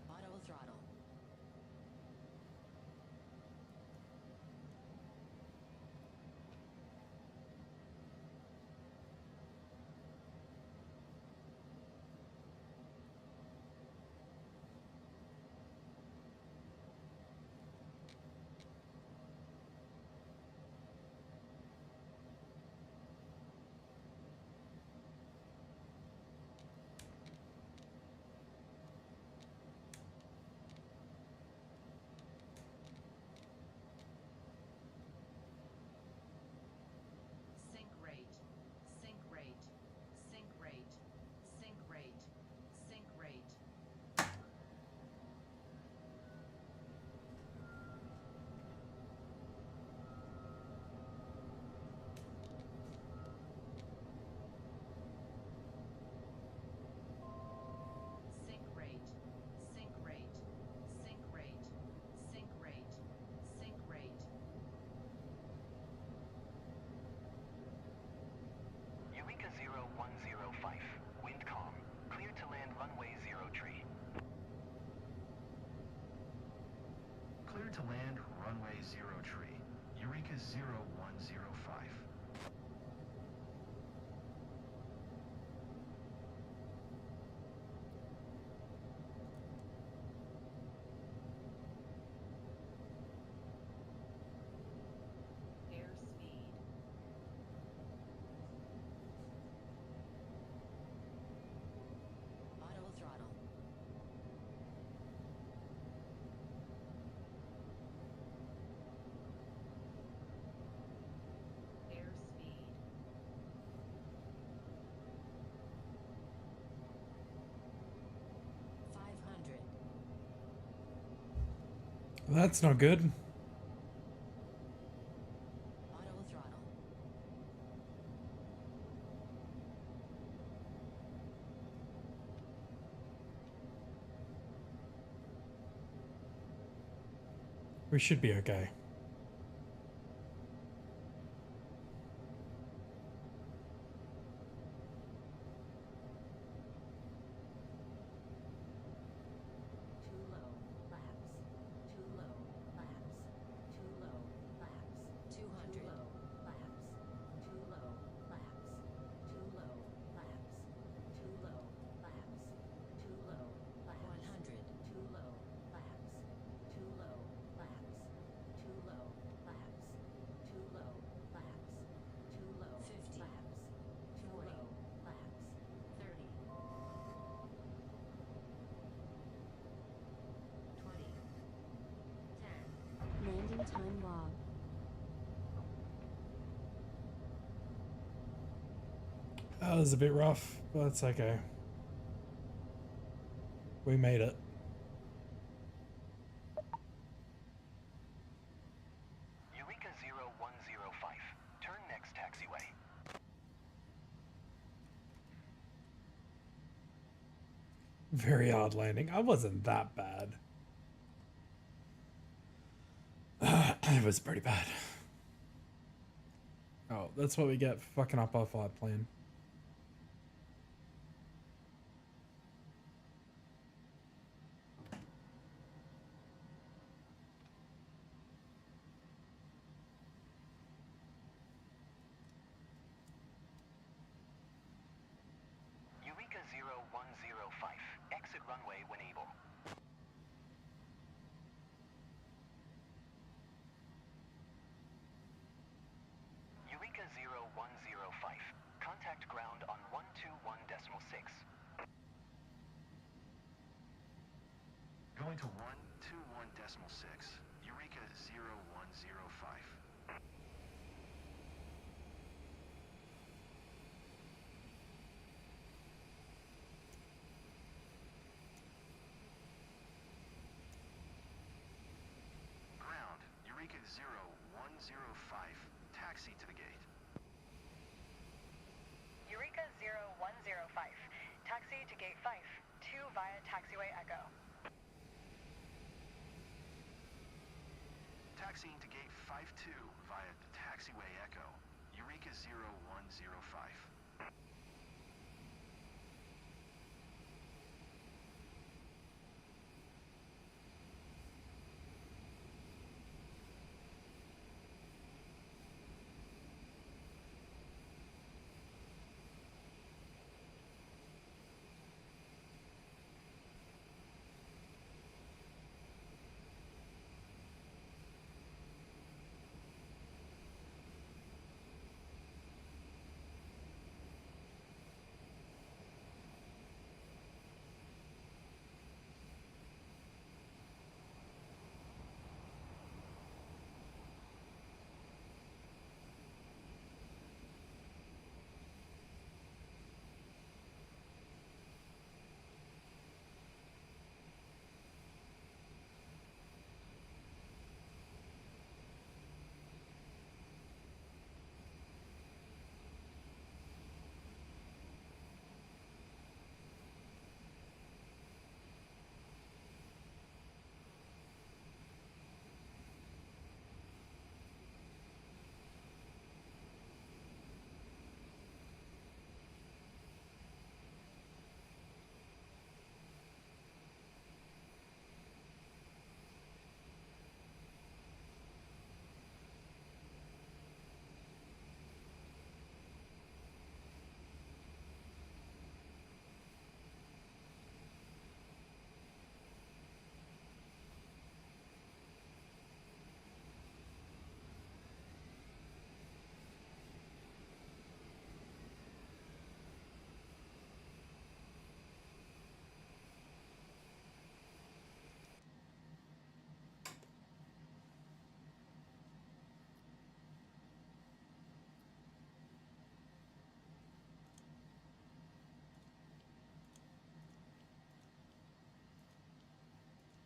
Auto throttle. Sync rate. Sync rate. Sync rate. Sync rate. Sync rate. Sync rate. Sync rate. Sync rate. Sync rate. Sync rate. Eureka 0105, wind calm, clear to land runway 0 tree. Cleared to land runway 0 tree, Eureka 0105. Airspeed. Auto throttle. Airspeed. $500. That's not good. Auto throttle. We should be okay. Too low. Laps. Too low. Laps. Too low. Laps. 200. Too low. Laps. Too low. Laps. Too low. Laps. Too low. Laps. Too low. Laps. 100. Too low. Laps. Too low. Laps. Too low. Laps. Too low. Laps. Too low. 50. Laps. Too 40. Low. Laps. 30. 20. 10. Landing time log. That was a bit rough, but it's okay. We made it. Very hard landing. I wasn't that bad. It was pretty bad. Oh, that's what we get for fucking up our flight plan. Eureka 0105. Exit runway when able. Eureka 0105. Contact ground on 121.6. Going to 121.6. Eureka 0105. Ground, Eureka 0105. Taxi to the gate. Eureka 0105. Taxi to gate 5. 2 via taxiway Echo. Taxiing to gate 52 via the taxiway Echo. Eureka 0105.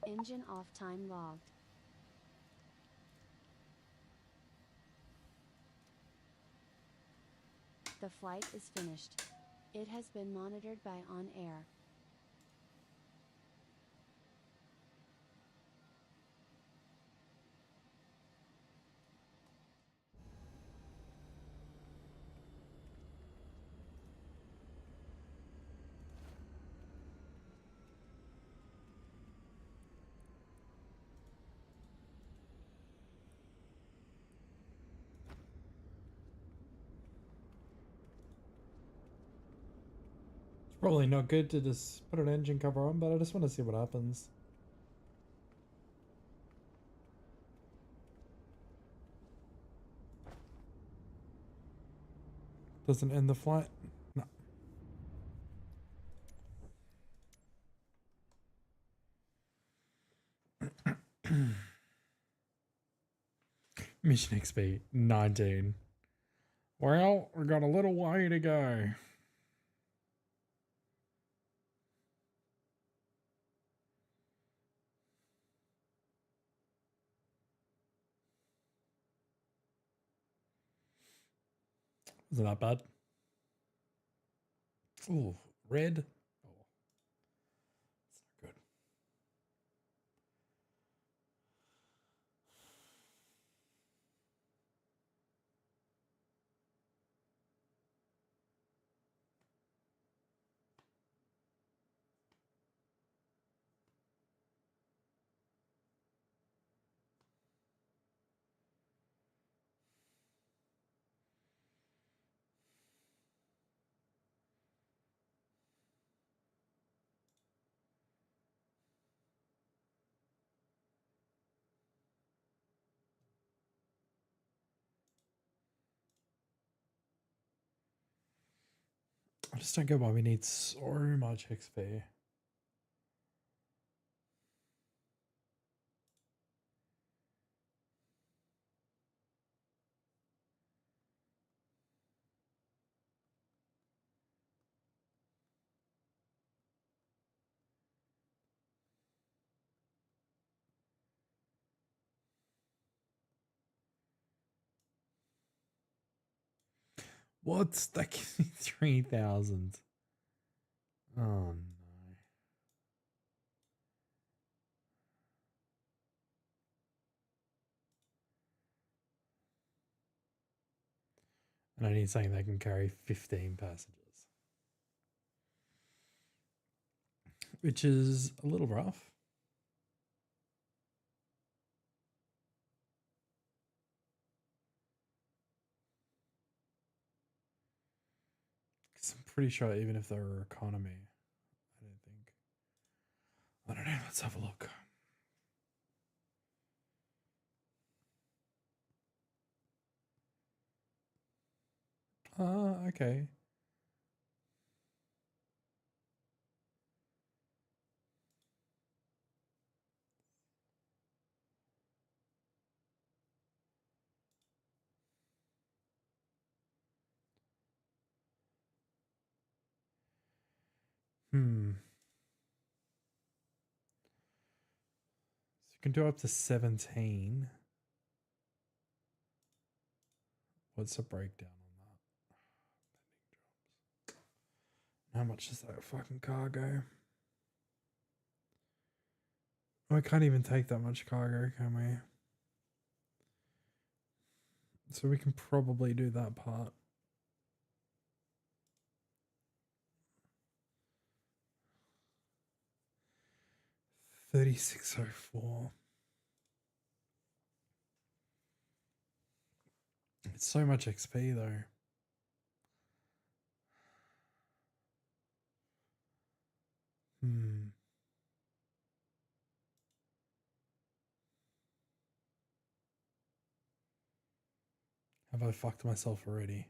Engine off time logged. The flight is finished. It has been monitored by OnAir. Probably not good to just put an engine cover on, but I just want to see what happens. Doesn't end the flight. No. Mission XP 19. Well, we got a little way to go. Isn't that bad? Ooh, red. Oh. I just don't get why we need so much XP. What's that? 3,000. Oh no. And I need something that can carry 15 passengers. Which is a little rough. Because I'm pretty sure even if they were economy, I don't think. I don't know, let's have a look. Okay. So you can do up to 17. What's the breakdown on that? How much is that fucking cargo? Oh, I can't even take that much cargo, can we? So we can probably do that part. $36.04. It's so much XP though. Have I fucked myself already?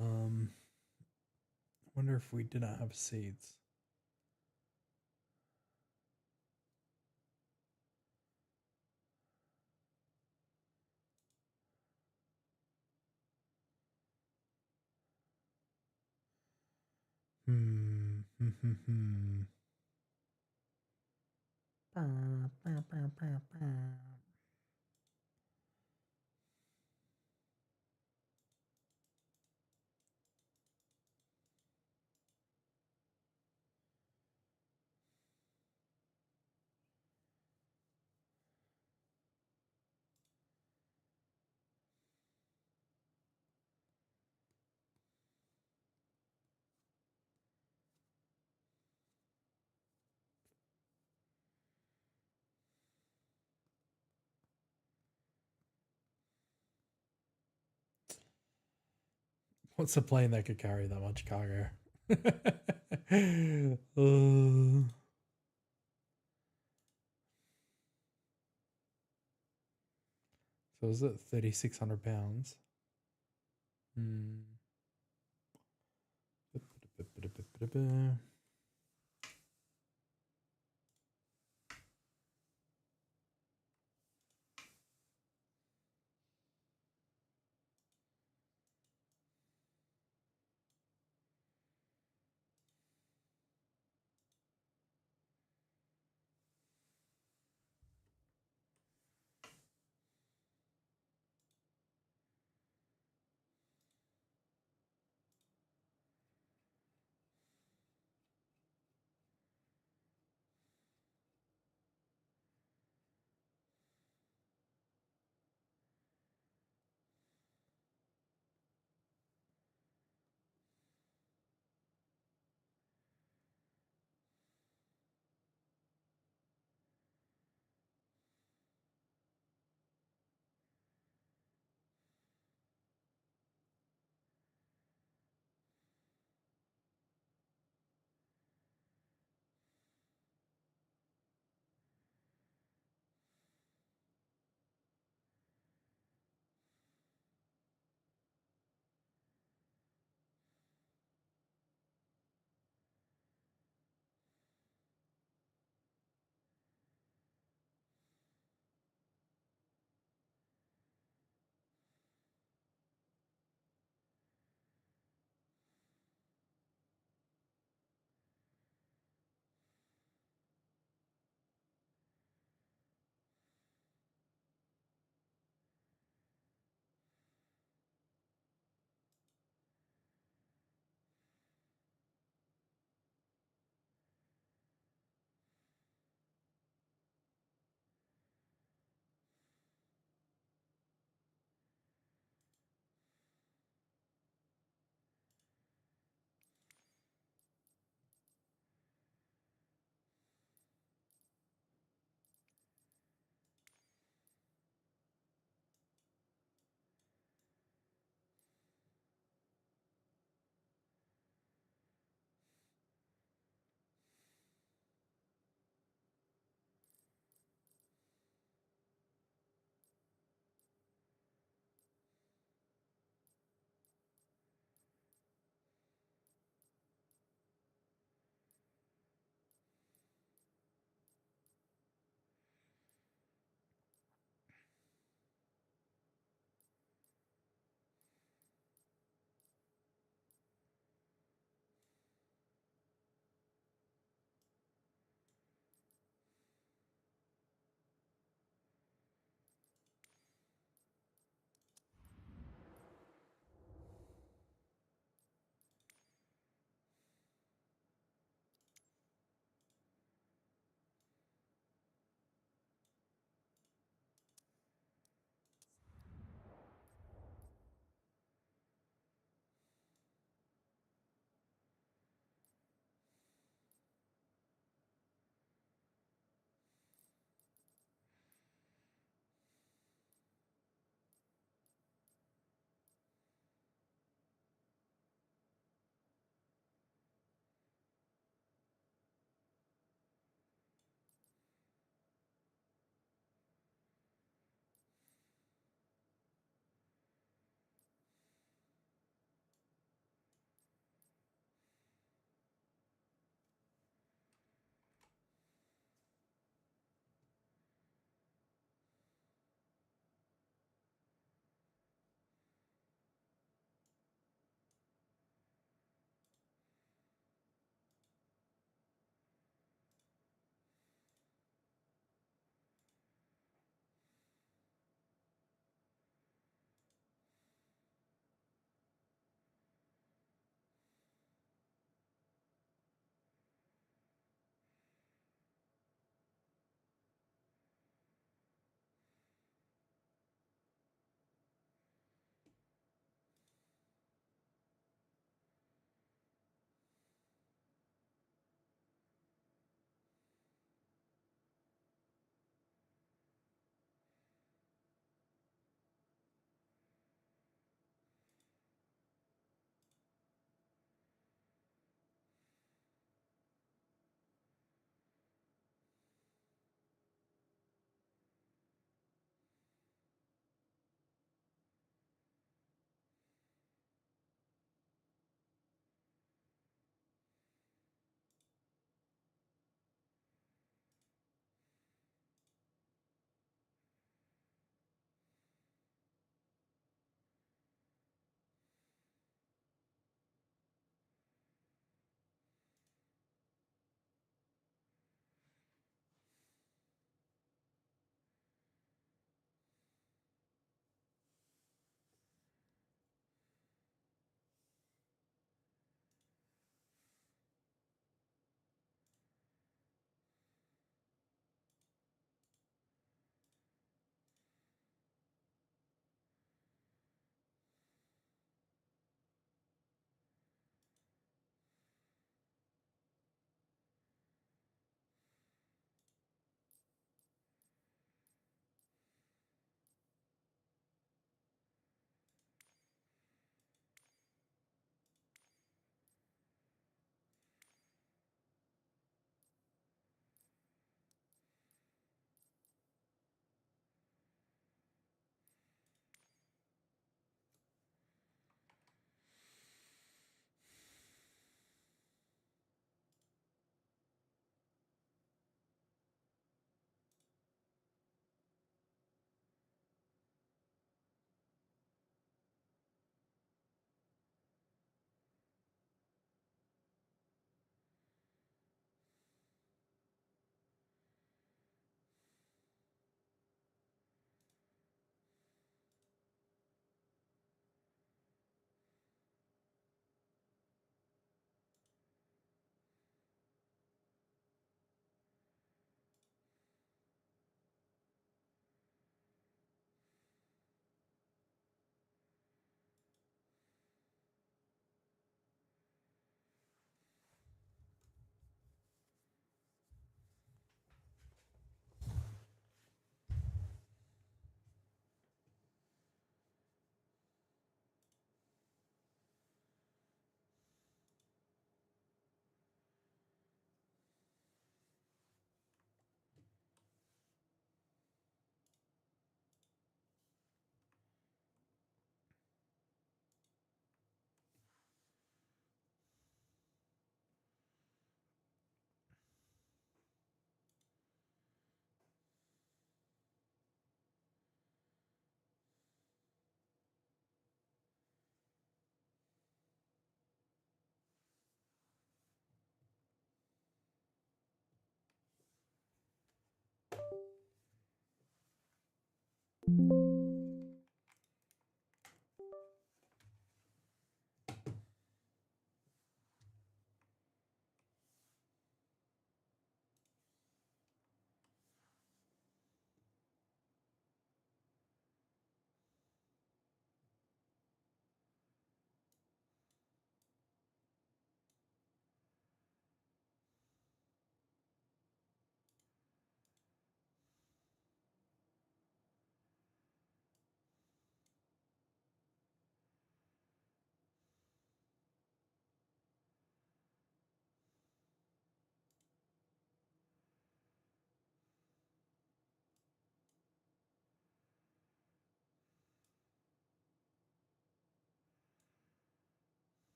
I wonder if we didn't have seeds. What's a plane that could carry that much cargo? So is it 3,600 pounds?